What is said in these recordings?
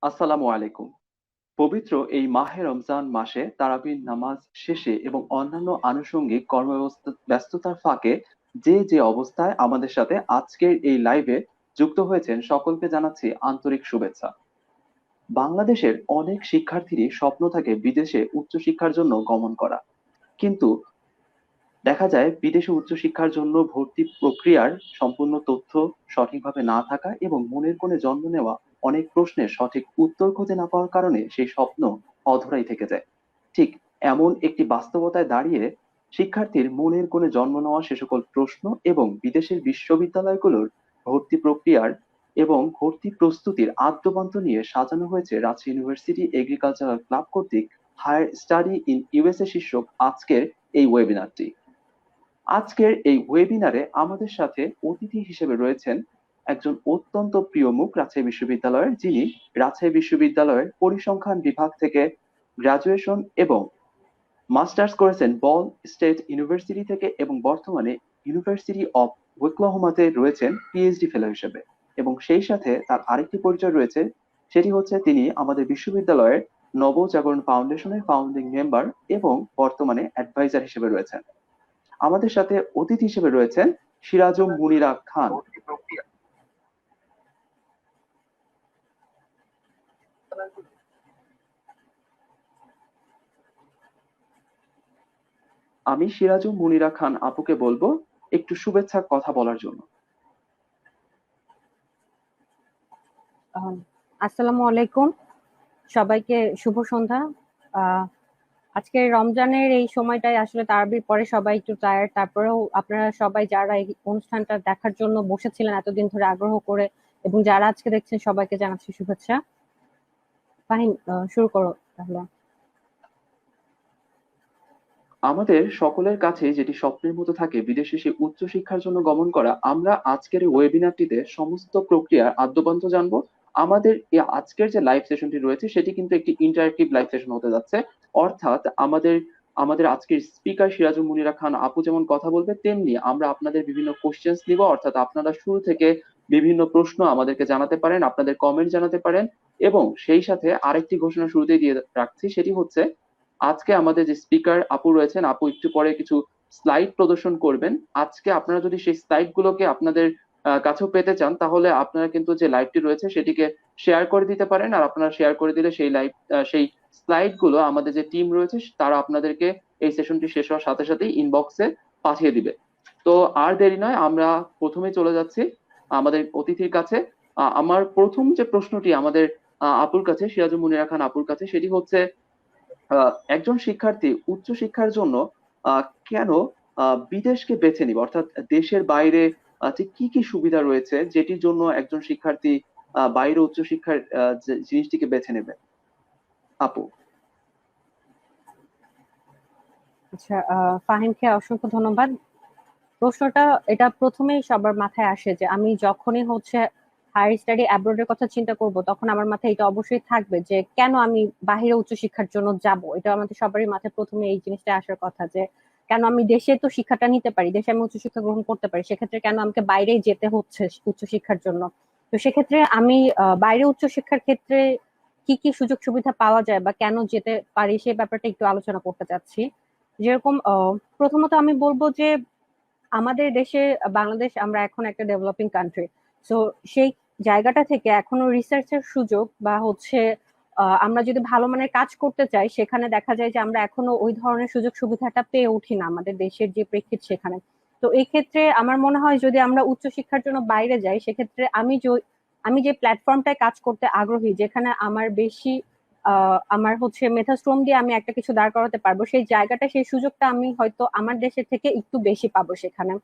আসসালামু আলাইকুম। পবিত্র এই মাহে রমজান মাসে তারাবির নামাজ শেষে এবং অন্যান্য আনুষঙ্গিক ব্যস্ততার ফাঁকে যে যে অবস্থায় আমাদের সাথে আজকের এই লাইভে যুক্ত হয়েছেন সকলকে জানাচ্ছি আন্তরিক শুভেচ্ছা। বাংলাদেশের অনেক শিক্ষার্থীরই স্বপ্ন থাকে বিদেশে উচ্চশিক্ষার জন্য গমন করা, কিন্তু দেখা যায় বিদেশে উচ্চশিক্ষার জন্য ভর্তি প্রক্রিয়ার সম্পূর্ণ তথ্য সঠিকভাবে না থাকা এবং মনের কোণে জন্ম নেওয়া অনেক প্রশ্নের সঠিক উত্তর খুঁজে না পাওয়ার কারণে সেই স্বপ্ন অধরাই থেকে যায়। ঠিক এমন একটি বাস্তবতায় দাঁড়িয়ে শিক্ষার্থীর মনের কোণে জন্ম নেওয়া সে সকল প্রশ্ন এবং বিদেশের বিশ্ববিদ্যালয়গুলোর ভর্তি প্রক্রিয়ার এবং ভর্তি প্রস্তুতির আদ্যোপান্ত নিয়ে সাজানো হয়েছে রাজশাহী ইউনিভার্সিটি এগ্রিকালচারাল ক্লাব কর্তৃক হায়ার স্টাডি ইন ইউএসএ শীর্ষক আজকের এই ওয়েবিনারটি। আজকের এই ওয়েবিনারে আমাদের সাথে অতিথি হিসেবে রয়েছেন একজন অত্যন্ত প্রিয় মুখ রাজশাহী বিশ্ববিদ্যালয়ের, যিনি রাজশাহী বিশ্ববিদ্যালয়ের পরিসংখ্যান বিভাগ থেকে গ্রাজুয়েশন এবং মাস্টার্স করেছেন বল স্টেট ইউনিভার্সিটি থেকে এবং বর্তমানে ইউনিভার্সিটি অফ ওকলাহোমাতে রয়েছেন পিএইচডি ফেলো হিসেবে। এবং সেই সাথে তার আরেকটি পরিচয় রয়েছে, সেটি হচ্ছে তিনি আমাদের বিশ্ববিদ্যালয়ের নবজাগরণ ফাউন্ডেশনের ফাউন্ডিং মেম্বার এবং বর্তমানে অ্যাডভাইজার হিসেবে রয়েছেন। আমাদের সাথে অতিথি হিসেবে রয়েছেন সিরাজুম মুনিরা খান। আমি সিরাজুম মুনিরা খান আপুকে বলবো একটু শুভেচ্ছা কথা বলার জন্য। আহ, আসসালামু আলাইকুম, সবাইকে শুভ সন্ধ্যা। আহ, আজকে রমজানের এই সময়টায় আসলে তারাবির পরে সবাই একটু টায়ার্ড, তারপরেও আপনারা সবাই যারা এই অনুষ্ঠানটা দেখার জন্য বসেছিলেন এতদিন ধরে আগ্রহ করে, এবং যারা আজকে দেখছেন সবাইকে জানাচ্ছি শুভেচ্ছা। ফাহিম, শুরু করো তাহলে। আমাদের সকলের কাছে যেটি স্বপ্নের মতো থাকে বিদেশে সে উচ্চশিক্ষার জন্য গমন করা, আমরা আজকের এই ওয়েবিনারটিতে সমস্ত প্রক্রিয়ার আদ্যোপান্ত জানবো। আমাদের এই আজকের যে লাইভ সেশনটি রয়েছে সেটি কিন্তু একটি ইন্টারেক্টিভ লাইভ সেশন হতে যাচ্ছে। অর্থাৎ আমাদের আমাদের আজকের স্পিকার সিরাজুল মুনিরা খান আপু যেমন কথা বলবে, তেমনি আমরা আপনাদের বিভিন্ন কোশ্চেন্স নিব। অর্থাৎ আপনারা শুরু থেকে বিভিন্ন প্রশ্ন আমাদেরকে জানাতে পারেন, আপনাদের কমেন্ট জানাতে পারেন। এবং সেই সাথে আরেকটি ঘোষণা শুরুতেই দিয়ে রাখছি, সেটি হচ্ছে আজকে আমাদের যে স্পিকার আপু রয়েছেন, আপু একটু পরে কিছু স্লাইড প্রদর্শন করবেন। আজকে আপনারা যদি সেই স্লাইড গুলোকে আপনাদের কাছেও পেতে চান, তাহলে আপনারা কিন্তু যে লাইভটি রয়েছে সেটিকে শেয়ার করে দিতে পারেন। আর আপনারা শেয়ার করে দিলে সেই স্লাইড গুলো আমাদের যে টিম রয়েছে তারা আপনাদেরকে এই সেশনটি শেষ হওয়ার সাথে সাথেই ইনবক্সে পাঠিয়ে দিবে। তো আর দেরি নয়, আমরা প্রথমে চলে যাচ্ছি আমাদের অতিথির কাছে। আমার প্রথম যে প্রশ্নটি আমাদের আপুর কাছে, সিরাজুল মুনিরা খান আপুর কাছে, সেটি হচ্ছে একজন শিক্ষার্থী উচ্চশিক্ষার জন্য কেন বিদেশকে বেছে নিবে, অর্থাৎ দেশের বাইরে ঠিক কি কি সুবিধা রয়েছে যেটির জন্য একজন শিক্ষার্থী বাইরে উচ্চশিক্ষার জিনিসটিকে বেছে নেবে। আপু। আচ্ছা, ফাহিমকে অসংখ্য ধন্যবাদ। প্রশ্নটা এটা প্রথমেই সবার মাথায় আসে যে আমি যখনই হচ্ছে হায়ার স্টাডি অ্যাব্রোডের কথা চিন্তা করব, তখন আমার মাথায় এটা অবশ্যই থাকবে যে কেন আমি বাহিরে উচ্চশিক্ষার জন্য যাব। এটা আমাদের সবারই মাথায় প্রথমে এই জিনিসটা আসার কথা যে কেন আমি দেশে তো শিক্ষাটা নিতে পারি, দেশে আমি উচ্চশিক্ষা গ্রহণ করতে পারি, সেক্ষেত্রে কেন আমাকে বাইরেই যেতে হচ্ছে উচ্চশিক্ষার জন্য। তো সেক্ষেত্রে আমি বাইরে উচ্চশিক্ষার ক্ষেত্রে কি কি সুযোগ সুবিধা পাওয়া যায় বা কেন যেতে পারি সেই ব্যাপারটা একটু আলোচনা করতে চাচ্ছি। যেরকম প্রথমত আমি বলবো যে আমাদের দেশে, বাংলাদেশ আমরা এখন একটা ডেভেলপিং কান্ট্রি। তো সেই জায়গাটা থেকে এখনো রিসার্চের সুযোগ বা হচ্ছে আমরা যদি ভালো মানের কাজ করতে চাই, সেখানে দেখা যায় যে আমরা এখনো ওই ধরনের সুযোগ সুবিধাটা পেয়ে উঠি না আমাদের দেশের যে প্রেক্ষিত সেখানে। তো এই ক্ষেত্রে আমার মনে হয় যদি আমরা উচ্চশিক্ষার জন্য বাইরে যাই, সেক্ষেত্রে আমি যে প্ল্যাটফর্মটায় কাজ করতে আগ্রহী, যেখানে আমার বেশি আমার হচ্ছে মেধাশ্রম দিয়ে আমি একটা কিছু দাঁড় করাতে পারবো, সেই জায়গাটা সেই সুযোগটা আমি হয়তো আমার দেশের থেকে একটু বেশি পাবো সেখানে।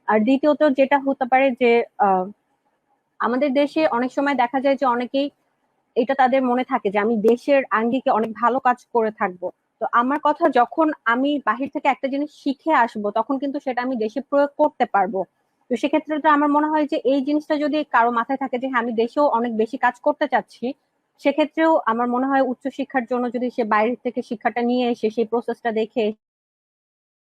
আর দ্বিতীয়ত যেটা হতে পারে যে আহ, আমাদের দেশে অনেক সময় দেখা যায় যে অনেকেই এটা তাদের মনে থাকে যে আমি দেশের আঙ্গিকে অনেক ভালো কাজ করে থাকবো। তো আমার কথা, যখন আমি বাহির থেকে একটা জিনিস শিখে আসবো তখন কিন্তু সেটা আমি দেশে প্রয়োগ করতে পারবো। তো সেক্ষেত্রে তো আমার মনে হয় যে এই জিনিসটা যদি কারো মাথায় থাকে যে হ্যাঁ আমি দেশেও অনেক বেশি কাজ করতে চাচ্ছি, সেক্ষেত্রেও আমার মনে হয় উচ্চশিক্ষার জন্য যদি সে বাইরে থেকে শিক্ষাটা নিয়ে এসে সেই প্রসেসটা দেখে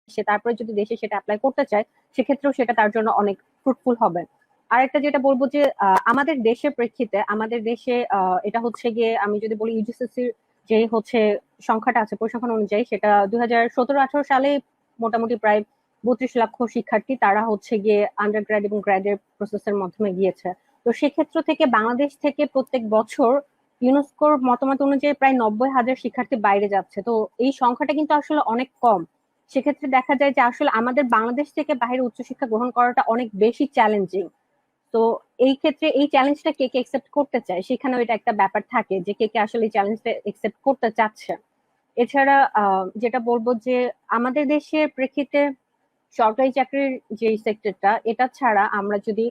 সে তারপরে যদি দেশে সেটা অ্যাপ্লাই করতে চায়, সেক্ষেত্রেও সেটা তার জন্য অনেক ফ্রুটফুল হবে। আরেকটা যেটা বলবো যে আমাদের দেশের প্রেক্ষিতে আমাদের দেশে এটা হচ্ছে গিয়ে আমি যদি বলি ইউজিসিসির যে হচ্ছে সংখ্যাটা আছে পরিসংখ্যান অনুযায়ী সেটা 2017-18 সালে মোটামুটি প্রায় 32 লাখ শিক্ষার্থী তারা হচ্ছে গিয়ে আন্ডার গ্র্যাড এবং গ্র্যাডের প্রসেসের মাধ্যমে গিয়েছে। তো সেক্ষেত্র থেকে বাংলাদেশ থেকে প্রত্যেক বছর ইউনেস্কোর মতামত অনুযায়ী প্রায় 90,000 শিক্ষার্থী বাইরে যাচ্ছে। তো এই সংখ্যাটা কিন্তু আসলে অনেক কম। সেক্ষেত্রে দেখা যায় যে আসলে আমাদের বাংলাদেশ থেকে বাইরে উচ্চশিক্ষা গ্রহণ করাটা অনেক বেশি চ্যালেঞ্জিং। তো এই ক্ষেত্রে এই চ্যালেঞ্জটা কে কে একসেপ্ট করতে চায় সেখানেও এটা একটা ব্যাপার থাকে যে কে কে আসলে এই চ্যালেঞ্জটা একসেপ্ট করতে চাচ্ছে। এছাড়া যেটা বলবো যে আমাদের দেশের প্রেক্ষিতে সরকারি চাকরির যে সেক্টরটা এটা ছাড়া আমরা যদি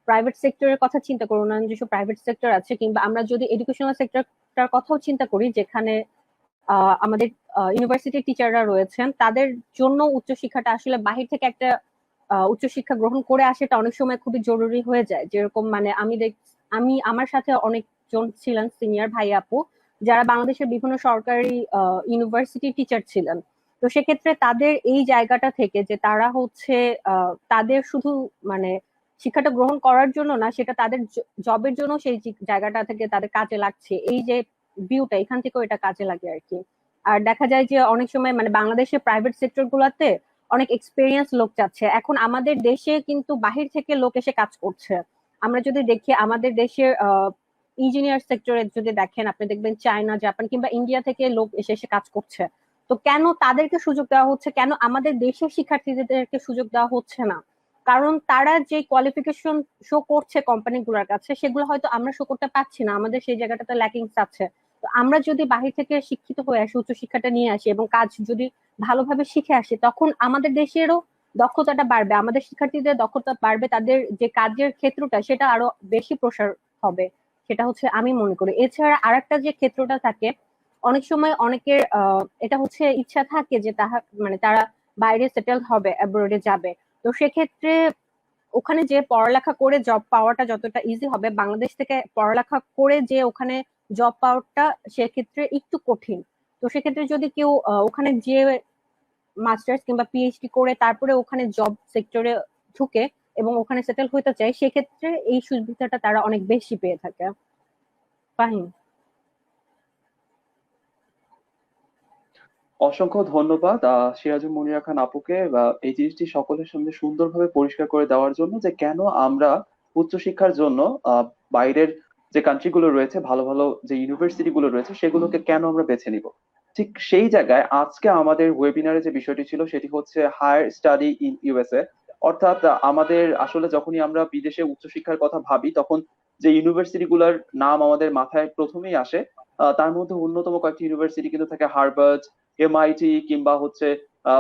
প্রাইভেট সেক্টরের কথা চিন্তা করি, অন্যান্য যেসব প্রাইভেট সেক্টর আছে কিংবা আমরা যদি এডুকেশনাল সেক্টরটার কথাও চিন্তা করি যেখানে আমাদের ইউনিভার্সিটির টিচাররা রয়েছেন তাদের জন্য উচ্চশিক্ষাটা আসলে বাহির থেকে একটা উচ্চশিক্ষা গ্রহণ করে আসাটা অনেক সময় খুবই জরুরি হয়ে যায়। যেরকম মানে আমি আমার সাথে অনেকজন ছিলেন সিনিয়র ভাই আপু যারা বাংলাদেশের বিভিন্ন সরকারি ইউনিভার্সিটি টিচার ছিলেন। তো সেক্ষেত্রে তাদের এই জায়গাটা থেকে যে তারা হচ্ছে তাদের শুধু মানে শিক্ষাটা গ্রহণ করার জন্য না, সেটা তাদের জবের জন্য সেই জায়গাটা থেকে তাদের কাজে লাগছে, এই যে ভিউটা এখান থেকেও এটা কাজে লাগে আর কি। আর দেখা যায় যে অনেক সময় মানে বাংলাদেশের প্রাইভেট সেক্টর গুলাতে অনেক এক্সপিরিয়েন্স লোক চাচ্ছে, এখন আমাদের দেশে কিন্তু বাহির থেকে লোক এসে কাজ করছে। আমরা যদি দেখি আমাদের দেশের ইঞ্জিনিয়ার সেক্টরে যদি দেখেন আপনি দেখবেন চায়না, জাপান কিংবা ইন্ডিয়া থেকে লোক এসে এসে কাজ করছে। তো কেন তাদেরকে সুযোগ দেওয়া হচ্ছে, কেন আমাদের দেশের শিক্ষার্থীদেরকে সুযোগ দেওয়া হচ্ছে না? কারণ তারা যে কোয়ালিফিকেশন শো করছে কোম্পানিগুলোর কাছে সেগুলো হয়তো আমরা শো করতে পারছি না, আমাদের সেই জায়গাটাতে ল্যাকিংস আছে। তো আমরা যদি বাহির থেকে শিক্ষিত হয়ে আসি, উচ্চশিক্ষাটা নিয়ে আসি এবং কাজ যদি ভালোভাবে শিখে আসি তখন আমাদের দেশেরও দক্ষতাটা বাড়বে, আমাদের শিক্ষার্থীদের দক্ষতা বাড়বে, তাদের যে কাজের ক্ষেত্রটা সেটা আরো বেশি প্রসার হবে। সেটা হচ্ছে আমি মনে করি। এছাড়া আরেকটা যে ক্ষেত্রটা থাকে অনেক সময় অনেকের এটা হচ্ছে ইচ্ছা থাকে যে মানে তারা বাইরে সেটেল হবে, অ্যাব্রোডে যাবে। তো সেক্ষেত্রে ওখানে যে পড়ালেখা করে জব পাওয়াটা যতটা ইজি হবে, বাংলাদেশ থেকে পড়ালেখা করে যে ওখানে জব পাওয়াটা সেক্ষেত্রে একটু কঠিন। তো সেক্ষেত্রে যদি কেউ ওখানে যে মাস্টার্স কিংবা পিএইচডি করে তারপরে ওখানে জব সেক্টরে ঢুকে এবং ওখানে সেটেল হতে চায় সেক্ষেত্রে এই সুবিধাটা তারা অনেক বেশি পেয়ে থাকে। ফাহিম। অসংখ্য ধন্যবাদ সিরাজুল মুনিরা খান আপুকে এই জিনিসটি সকলের সামনে সুন্দরভাবে পরিষ্কার করে দেওয়ার জন্য যে কেন আমরা উচ্চশিক্ষার জন্য বাইরের যে কান্ট্রি গুলো রয়েছে, ভালো ভালো যে ইউনিভার্সিটি গুলো রয়েছে সেগুলোকে কেন আমরা বেছে নিব। ঠিক সেই জায়গায় আজকে আমাদের ওয়েবিনারে যে বিষয়টি ছিল সেটি হচ্ছে হায়ার স্টাডি ইন ইউএসএ। অর্থাৎ আমাদের আসলে যখনই আমরা বিদেশে উচ্চশিক্ষার কথা ভাবি তখন যে ইউনিভার্সিটি গুলার নাম আমাদের মাথায় প্রথমেই আসে তার মধ্যে অন্যতম কয়েকটি ইউনিভার্সিটি কিন্তু থাকে হার্ভার্ড, এমআইটি কিংবা হচ্ছে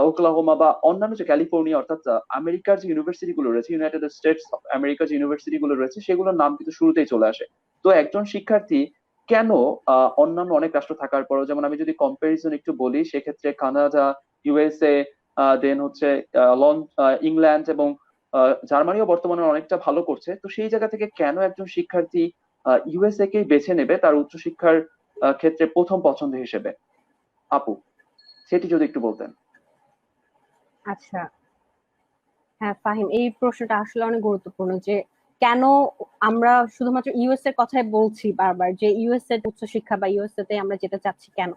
ওকলাহোমা বা অন্যান্য যে ক্যালিফোর্নিয়া, অর্থাৎ আমেরিকার যে ইউনিভার্সিটি গুলো রয়েছে, ইউনাইটেড স্টেটস অফ আমেরিকার যে ইউনিভার্সিটি গুলো রয়েছে সেগুলোর নাম কিন্তু শুরুতেই চলে আসে। তো একজন শিক্ষার্থী কেন অন্যান্য অনেক রাষ্ট্র থাকার পরেও, যেমন আমি যদি কম্পারিজন একটু বলি সেক্ষেত্রে কানাডা, ইউএসএ, দেন হচ্ছে ইংল্যান্ড এবং জার্মানিও বর্তমানে অনেকটা ভালো করছে, তো সেই জায়গা থেকে কেন একজন শিক্ষার্থী ইউএসএ কেই বেছে নেবে তার উচ্চশিক্ষার ক্ষেত্রে প্রথম পছন্দ হিসেবে? আপু, সেটি যদি একটু বলতেন। আচ্ছা, হ্যাঁ ফাহিম, এই প্রশ্নটা আসলে অনেক গুরুত্বপূর্ণ যে কেন আমরা শুধুমাত্র ইউএস এর কথাই বলছি বারবার, যে ইউএস এর উচ্চশিক্ষা বা ইউএসএ তে আমরা যেতে চাচ্ছি কেন।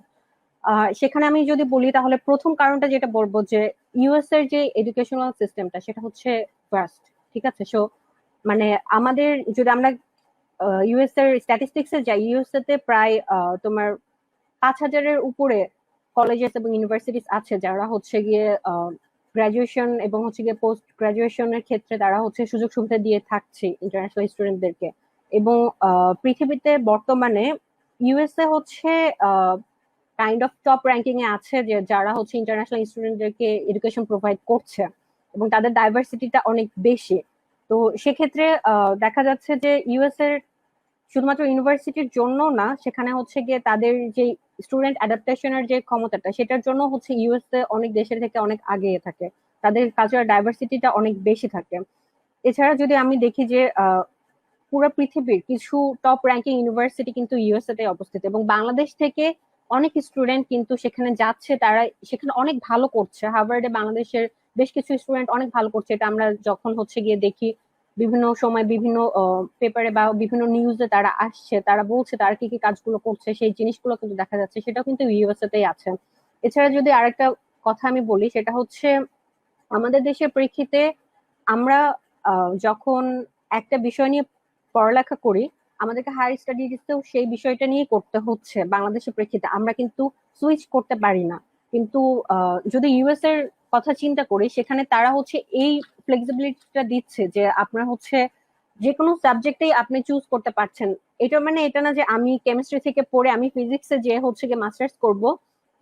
সেখানে আমি যদি বলি তাহলে প্রথম কারণটা যেটা বলবো যে ইউএস এর যে এডুকেশনাল সিস্টেমটা সেটা হচ্ছে ফার্স্ট। ঠিক আছে, সো মানে আমাদের যদি আমরা ইউএস এর স্ট্যাটিস্টিক্সে যাই, ইউএসএ তে প্রায় তোমার 5,000-এর উপরে কলেজেস এবং ইউনিভার্সিটিস আছে যারা হচ্ছে গিয়ে গ্রাজুয়েশন এবং হচ্ছে গিয়ে পোস্ট গ্রাজুয়েশনের ক্ষেত্রে তারা হচ্ছে সুযোগ সুবিধা দিয়ে থাকছে ইন্টারন্যাশনাল স্টুডেন্টদেরকে। এবং পৃথিবীতে বর্তমানে ইউএসএ হচ্ছে কাইন্ড অফ টপ র্যাঙ্কিং এ আছে যে যারা হচ্ছে ইন্টারন্যাশনাল স্টুডেন্টদেরকে এডুকেশন প্রোভাইড করছে এবং তাদের ডাইভার্সিটিটা অনেক বেশি। তো সেক্ষেত্রে দেখা যাচ্ছে যে ইউএস এর শুধুমাত্র ইউনিভার্সিটির জন্য না, সেখানে হচ্ছে গিয়ে তাদের যে স্টুডেন্ট অ্যাডাপ্টেশনের যে ক্ষমতাটা সেটার জন্য হচ্ছে ইউএসএ অনেক দেশের থেকে অনেক আগিয়ে থাকে, তাদের কালচারাল ডাইভার্সিটিটা অনেক বেশি থাকে। এছাড়া যদি আমি দেখি যে পুরো পৃথিবীর কিছু টপ র্যাঙ্কিং ইউনিভার্সিটি কিন্তু ইউএসএ তে অবস্থিত এবং বাংলাদেশ থেকে অনেক স্টুডেন্ট কিন্তু সেখানে যাচ্ছে, তারা সেখানে অনেক ভালো করছে। হার্ভার্ডে বাংলাদেশের বেশ কিছু স্টুডেন্ট অনেক ভালো করছে, এটা আমরা যখন হচ্ছে গিয়ে দেখি বিভিন্ন সময় বিভিন্ন পেপারে বা বিভিন্ন নিউজে তারা আসছে, তারা বলছে তারা কি কি কাজগুলো করছে, সেই জিনিসগুলো কিন্তু দেখা যাচ্ছে, সেটাও কিন্তু ইউএসএ তেই আছে। এছাড়া যদি আরেকটা কথা আমি বলি, সেটা হচ্ছে আমাদের দেশের প্রেক্ষিতে আমরা যখন একটা বিষয় নিয়ে পড়ালেখা করি, আমাদেরকে হায়ার স্টাডিজেও সেই বিষয়টা নিয়ে করতে হচ্ছে। বাংলাদেশের প্রেক্ষিতে আমরা কিন্তু সুইচ করতে পারি না। কিন্তু যদি ইউএস এর কথা চিন্তা করি, সেখানে তারা হচ্ছে এই ফ্লেক্সিবিলিটিটা দিচ্ছে যে আপনার হচ্ছে যে কোনো সাবজেক্টেই আপনি চুজ করতে পারছেন। এটা মানে এটা না যে আমি কেমিস্ট্রি থেকে পড়ে আমি ফিজিক্সে যে হচ্ছে গিয়ে মাস্টার্স করব,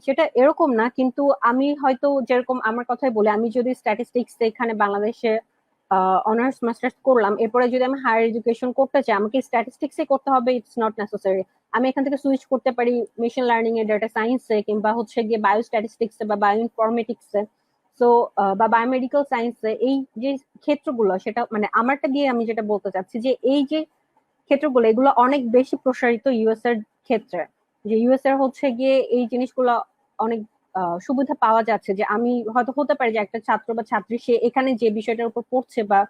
সেটা এরকম না। কিন্তু আমি হয়তো যেরকম আমার কথাই বলি, আমি যদি স্ট্যাটিস্টিক্স এখানে বাংলাদেশে অনার্স মাস্টার্স করলাম, এরপরে যদি আমি হায়ার এডুকেশন করতে চাই, আমাকে স্ট্যাটিস্টিক্সে করতে হবে, ইটস নট নেসেসারি। আমি এখান থেকে সুইচ করতে পারি মেশিন লার্নিং এ, ডেটা সায়েন্সে, কিংবা হচ্ছে গিয়ে বায়ো স্ট্যাটিস্টিক্সে বা বায়ো ইনফরমেটিক্সে, সো বা বায়োমেডিক্যাল সায়েন্সে। এই যে ক্ষেত্রগুলো, সেটা মানে আমারটা দিয়ে আমি যেটা বলতে চাচ্ছি যে এই যে ক্ষেত্রগুলো, এগুলো অনেক বেশি প্রসারিত ইউএস এর ক্ষেত্রে। যে ইউএস এর হচ্ছে গিয়ে এই জিনিসগুলো অনেক সুবিধা পাওয়া যাচ্ছে। যে আমি হয়তো হতে পারে যে একটা ছাত্র বা ছাত্রী, সে এখানে যে বিষয়টার উপর পড়ছে বা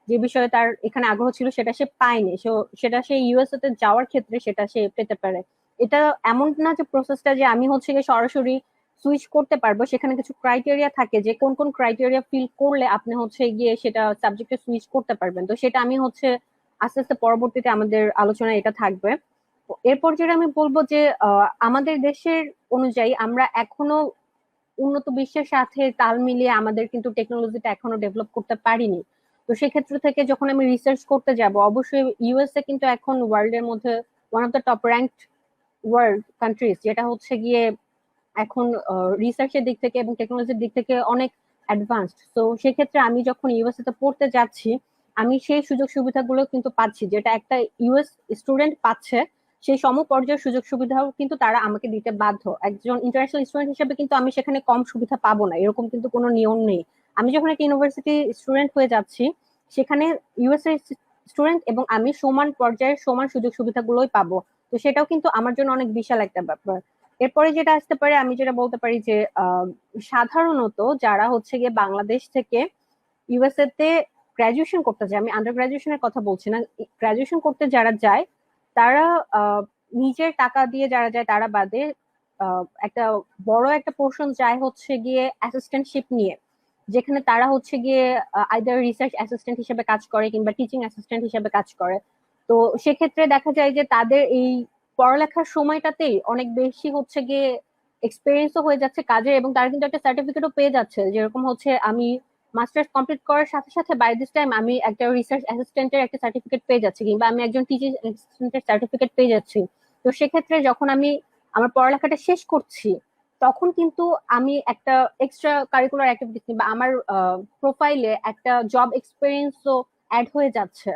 যে বিষয়ে তার এখানে আগ্রহ ছিল সেটা সে পায়নি, সেটা সে ইউএসএ তে যাওয়ার ক্ষেত্রে সেটা সে পেতে পারে। এটা এমন না যে প্রসেসটা যে আমি হচ্ছে গিয়ে সরাসরি সুইচ করতে পারবো। সেখানে কিছু ক্রাইটেরিয়া থাকে যে কোন কোন ক্রাইটেরিয়া ফিল করলে আপনি হচ্ছে গিয়ে সেটা সাবজেক্টে সুইচ করতে পারবেন। তো সেটা আমি হচ্ছে আস্তে আস্তে পরবর্তীতে আমাদের আলোচনায় এটা থাকবে। এরপর যেটা আমি বলবো যে আমাদের দেশের অনুযায়ী আমরা এখনো উন্নত বিশ্বের সাথে তাল মিলিয়ে আমাদের কিন্তু টেকনোলজিটা এখনো ডেভেলপ করতে পারিনি। তো সেক্ষেত্র থেকে যখন আমি রিসার্চ করতে যাব, অবশ্যই ইউএসএ কিন্তু এখন ওয়ার্ল্ড এর মধ্যে one of the top ranked world countries, যেটা হচ্ছে গিয়ে এখন রিসার্চের দিক থেকে এবং টেকনোলজির দিক থেকে অনেক অ্যাডভান্সড। তো সেক্ষেত্রে আমি যখন ইউএসএ তে পড়তে যাচ্ছি, আমি সেই সুযোগ সুবিধাগুলো কিন্তু পাচ্ছি, যেটা একটা ইউএস স্টুডেন্ট পাচ্ছে। সেই সমপর্যায়ের সুযোগ সুবিধাও কিন্তু তারা আমাকে দিতে বাধ্য। একজন ইন্টারন্যাশনাল স্টুডেন্ট হিসেবে কিন্তু আমি সেখানে কম সুবিধা পাবো না, এরকম কিন্তু কোনো নিয়ম নেই। আমি যখন একটা ইউনিভার্সিটি স্টুডেন্ট হয়ে যাচ্ছি, সেখানে ইউএস এর স্টুডেন্ট এবং আমি সমান পর্যায়ের সমান সুযোগ সুবিধাগুলোই পাবো। তো সেটাও কিন্তু আমার জন্য অনেক বিশাল একটা ব্যাপার। এরপরে যেটা আসতে পারে, আমি যেটা বলতে পারি যে সাধারণত যারা হচ্ছে গিয়ে বাংলাদেশ থেকে ইউএসএ তে গ্রাজুয়েশন করতে যায়, আমি আন্ডার গ্রাজুয়েশনের কথা বলছি না, গ্রাজুয়েশন করতে যারা যায়, তারা নিজের টাকা দিয়ে যারা যায় তারা বাদে একটা বড় একটা পোর্শন যায় হচ্ছে গিয়ে অ্যাসিস্ট্যান্টশিপ নিয়ে, যেখানে তারা হচ্ছে গিয়ে আইদার রিসার্চ অ্যাসিস্ট্যান্ট হিসেবে কাজ করে কিংবা টিচিং অ্যাসিস্ট্যান্ট হিসেবে কাজ করে। তো সেক্ষেত্রে দেখা যায় যে তাদের এই পড়ালেখার সময়টাতেই অনেক বেশি হচ্ছে গিয়ে এক্সপিরিয়েন্সও হয়ে যাচ্ছে কাজের, এবং তারা কিন্তু একটা সার্টিফিকেটও পেয়ে যাচ্ছে। যেরকম হচ্ছে আমি মাস্টার্স কমপ্লিট করার সাথে সাথে বাই দিস টাইম আমি একটা রিসার্চ অ্যাসিস্ট্যান্টের একটা সার্টিফিকেট পেয়ে যাচ্ছি, কিংবা আমি একজন টিচিং অ্যাসিস্ট্যান্টের সার্টিফিকেট পেয়ে যাচ্ছি। তো সেক্ষেত্রে যখন আমি আমার পড়ালেখাটা শেষ করছি, তখন কিন্তু আমি একটা এক্সট্রা কারিকুলার অ্যাক্টিভিটিস কিংবা আমার প্রোফাইলে একটা জব এক্সপিরিয়েন্সও অ্যাড হয়ে যাচ্ছে।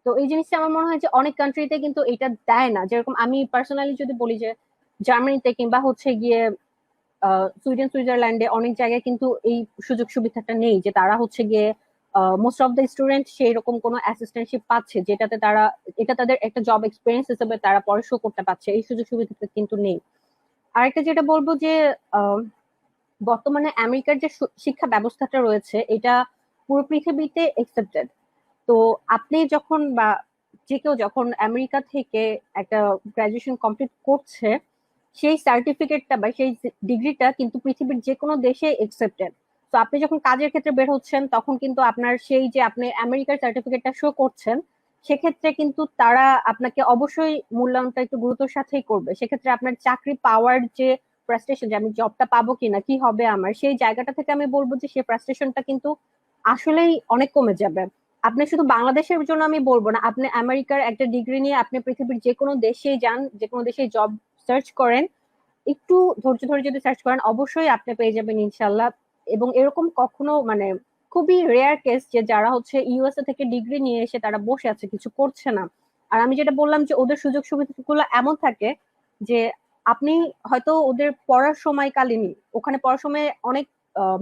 তো এই জিনিসটা আমার মনে হয় যে অনেক কান্ট্রিতে কিন্তু এটা দেয় না। যেরকম আমি পার্সোনালি যদি বলি যে জার্মানিতে কিংবা হচ্ছে গিয়ে সুইডেন, সুইজারল্যান্ডে অনেক জায়গায় কিন্তু এই সুযোগ সুবিধাটা নেই, যে তারা হচ্ছে গিয়ে মোস্ট অফ দ্য স্টুডেন্ট সেই রকম কোনো অ্যাসিস্ট্যান্টশিপ পাচ্ছে যেটাতে তারা এটা তাদের একটা জব এক্সপিরিয়েন্স হিসেবে তারা পরে শো করতে পারছে। এই সুযোগ সুবিধাটা কিন্তু নেই। আরেকটা যেটা বলবো যে আহ, বর্তমানে আমেরিকার যে শিক্ষা ব্যবস্থাটা রয়েছে, এটা পুরো পৃথিবীতে একসেপ্টেড। তো আপনি যখন বা যে কেউ যখন আমেরিকা থেকে একটা গ্রাজুয়েশন কমপ্লিট করছে, সেই সার্টিফিকেটটা বা সেই ডিগ্রিটা কিন্তু পৃথিবীর যে কোনো দেশে একসেপ্টেড। তো আপনি যখন কাজের ক্ষেত্রে বের হচ্ছেন, তখন কিন্তু আপনার সেই যে আপনি আমেরিকার সার্টিফিকেটটা শো করছেন, সেক্ষেত্রে কিন্তু তারা আপনাকে অবশ্যই মূল্যায়নটা একটু গুরুত্বের সাথেই করবে। সেক্ষেত্রে আপনার চাকরি পাওয়ার যে ফ্রাস্ট্রেশন, যে আমি জবটা পাবো কিনা, কি হবে আমার, সেই জায়গাটা থেকে আমি বলবো যে সেই ফ্রাস্ট্রেশনটা কিন্তু আসলেই অনেক কমে যাবে। আপনি শুধু বাংলাদেশের জন্য আমি বলবো না, আপনি আমেরিকার একটা ডিগ্রি নিয়ে আপনি পৃথিবীর যে কোনো দেশে যান, যে কোনো দেশে জব সার্চ করেন, একটু ধৈর্য ধরে যদি সার্চ করেন, অবশ্যই আপনি পেয়ে যাবেন ইনশাল্লাহ। এবং এরকম কখনো মানে খুবই রেয়ার কেস যে যারা হচ্ছে ইউএসএ থেকে ডিগ্রি নিয়ে এসে তারা বসে আছে, কিছু করছে না। আর আমি যেটা বললাম যে ওদের সুযোগ সুবিধাগুলো এমন থাকে যে আপনি হয়তো ওদের পড়ার সময়কালীনই, ওখানে পড়ার সময় অনেক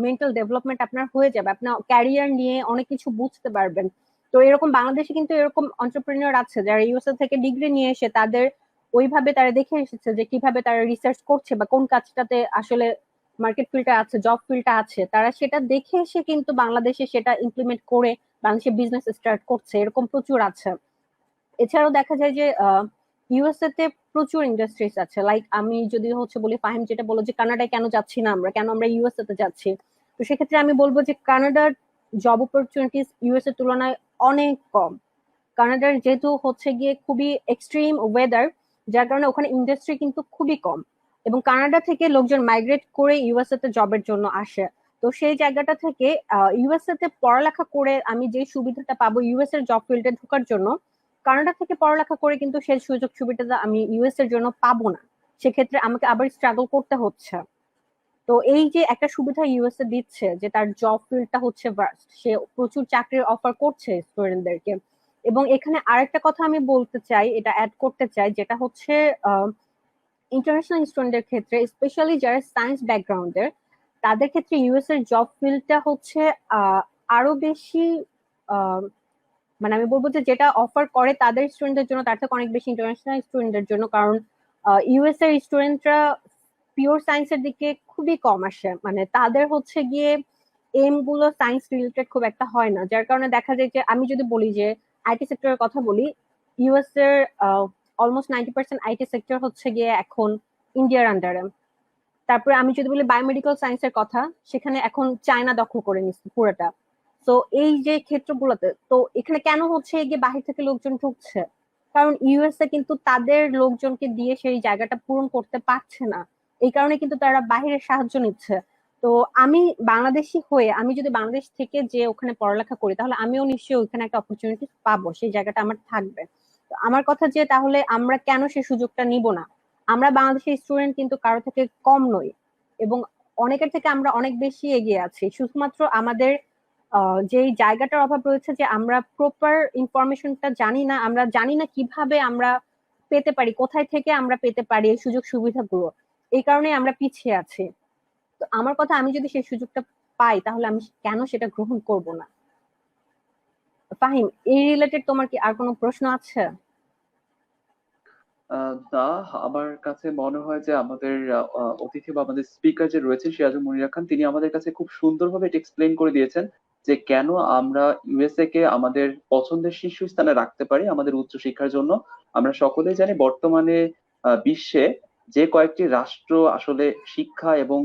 মেন্টাল ডেভেলপমেন্ট আপনার হয়ে যাবে, আপনার ক্যারিয়ার নিয়ে অনেক কিছু বুঝতে পারবেন। তো এরকম বাংলাদেশে কিন্তু এরকম এন্টারপ্রেনিয়র আছে যারা ইউএসএ থেকে ডিগ্রি নিয়ে এসে তাদের ওইভাবে তারা দেখে এসেছে যে কিভাবে তারা রিসার্চ করছে বা কোন কাজটাতে আসলে মার্কেট ফিল্ডটা আছে, জব ফিল্ডটা আছে, তারা সেটা দেখে এসে কিন্তু বাংলাদেশে সেটা ইমপ্লিমেন্ট করে বাংলাদেশে বিজনেস স্টার্ট করছে, এরকম প্রচুর আছে। এছাড়াও দেখা যায় যে ইউএসএ তে প্রচুর ইন্ডাস্ট্রিজ আছে। লাইক আমি যদি হচ্ছে বলি, ফাহিম যেটা বলো যে কানাডায় কেন যাচ্ছি না আমরা, কেন আমরা ইউএসএ তে যাচ্ছি, তো সেক্ষেত্রে আমি বলবো যে কানাডার জব অপরচুনিটিস ইউএসএ তুলনায় অনেক কম। কানাডার যেহেতু হচ্ছে গিয়ে খুবই এক্সট্রিম ওয়েদার, যার কারণে ওখানে ইন্ডাস্ট্রি কিন্তু খুবই কম, এবং কানাডা থেকে লোকজন মাইগ্রেট করে ইউএসএ তে জবের জন্য আসে। তো সেই জায়গাটা থেকে ইউএসএ তে পড়ালেখা করে আমি যে সুবিধাটা পাবো ইউএস এর জব ফিল্ডে ঢোকার জন্য, কানাডা থেকে পড়ালেখা করে কিন্তু সেই সুযোগ সুবিধাটা আমি ইউএস এর জন্য পাবো না। সেক্ষেত্রে আমাকে আবার স্ট্রাগল করতে হচ্ছে। তো এই যে একটা সুবিধা ইউএসএ দিচ্ছে যে তার জব ফিল্ডটা হচ্ছে ভার্স্ট, সে প্রচুর চাকরির অফার করছে স্টুডেন্টদেরকে। এবং এখানে আরেকটা কথা আমি বলতে চাই, এটা অ্যাড করতে চাই, যেটা হচ্ছে ইন্টারন্যাশনাল স্টুডেন্টদের ক্ষেত্রে, স্পেশালি যারা সায়েন্স ব্যাকগ্রাউন্ডের, তাদের ক্ষেত্রে ইউএস এর জব ফিল্ডটা হচ্ছে আরো বেশি, আহ, মানে আমি বলবো যে যেটা অফার করে তাদের স্টুডেন্টদের জন্য তার থেকে অনেক বেশি ইন্টারন্যাশনাল স্টুডেন্টদের জন্য। কারণ ইউএস এর স্টুডেন্টরা পিওর সায়েন্সের দিকে খুবই কম আসে, মানে তাদের হচ্ছে গিয়ে এম গুলো সায়েন্স রিলেটেড খুব একটা হয় না, যার কারণে দেখা যায় যে আমি যদি বলি যে আইটি সেক্টরের কথা বলি, ইউএস এর অলমোস্ট 90% আইটি সেক্টর হচ্ছে গিয়ে এখন ইন্ডিয়ার আন্ডারে। তারপরে আমি যদি বলি বায়োমেডিক্যাল সায়েন্সের কথা, সেখানে এখন চায়না দখল করে নিচ্ছে পুরোটা। তো এই যে ক্ষেত্রগুলোতে, তো এখানে কেন হচ্ছে গিয়ে বাহির থেকে লোকজন ঢুকছে, কারণ ইউএসএ কিন্তু তাদের লোকজনকে দিয়ে সেই জায়গাটা পূরণ করতে পারছে না, এই কারণে কিন্তু তারা বাহিরের সাহায্য নিচ্ছে। তো আমি বাংলাদেশি হয়ে আমি যদি বাংলাদেশ থেকে যে ওখানে পড়ালেখা করি, তাহলে আমিও নিশ্চয়ই ওখানে একটা অপরচুনিটি পাবো, সেই জায়গাটা আমার থাকবে। তো আমার কথা যে তাহলে আমরা কেন সেই সুযোগটা নিব না? আমরা বাংলাদেশের স্টুডেন্ট কিন্তু কারো থেকে কম নই, এবং অনেকের থেকে আমরা অনেক বেশি এগিয়ে আছি। শুধুমাত্র আমাদের যে জায়গাটার অভাব রয়েছে, যে আমরা প্রপার ইনফরমেশনটা জানি না, আমরা জানি না কিভাবে আমরা পেতে পারি, কোথায় থেকে আমরা পেতে পারি এই সুযোগ সুবিধাগুলো, এই কারণে আমরা পিছিয়ে আছি। তো আমার কথা, আমি যদি সেই সুযোগটা পাই তাহলে আমি কেন সেটা গ্রহণ করব না? ফাহিম, এই রিলেটেড তোমার কি আর কোনো প্রশ্ন আছে? না, আমার কাছে মনে হয় যে আমাদের অতিথি বা আমাদের স্পিকার যে রয়েছে সিরাজুল মুনিরা খান, তিনি আমাদের কাছে খুব সুন্দরভাবে এটা এক্সপ্লেন করে দিয়েছেন যে কেন আমরা ইউএসএ কে আমাদের পছন্দের শীর্ষস্থানে রাখতে পারি আমাদের উচ্চশিক্ষার জন্য। আমরা সকলেই জানি বর্তমানে বিশ্বে যে কয়েকটি রাষ্ট্র আসলে শিক্ষা এবং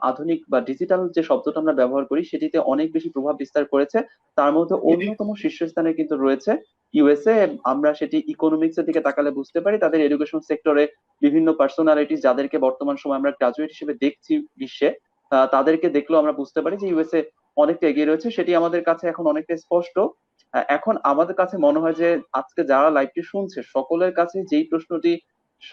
আধুনিক বা ডিজিটাল যে শব্দটা আমরা ব্যবহার করি সেটিতে অনেক বেশি প্রভাব বিস্তার করেছে। তার মধ্যে অন্যতম শীর্ষস্থানে কিন্তু রয়েছে ইউএসএ। আমরা সেটি ইকোনমিক্স এর দিকে তাকালে বুঝতে পারি, তাদের এডুকেশন সেক্টরে বিভিন্ন পার্সোনালিটিস যাদেরকে বর্তমান সময় আমরা গ্রাজুয়েট হিসেবে দেখছি বিশ্বে, তাদেরকে দেখলেও আমরা বুঝতে পারি যে ইউএসএ অনেকটা এগিয়ে রয়েছে, সেটি আমাদের কাছে এখন অনেকটা স্পষ্ট। এখন আমাদের কাছে মনে হয় যে আজকে যারা লাইভটি শুনছে সকলের কাছে যেই প্রশ্নটি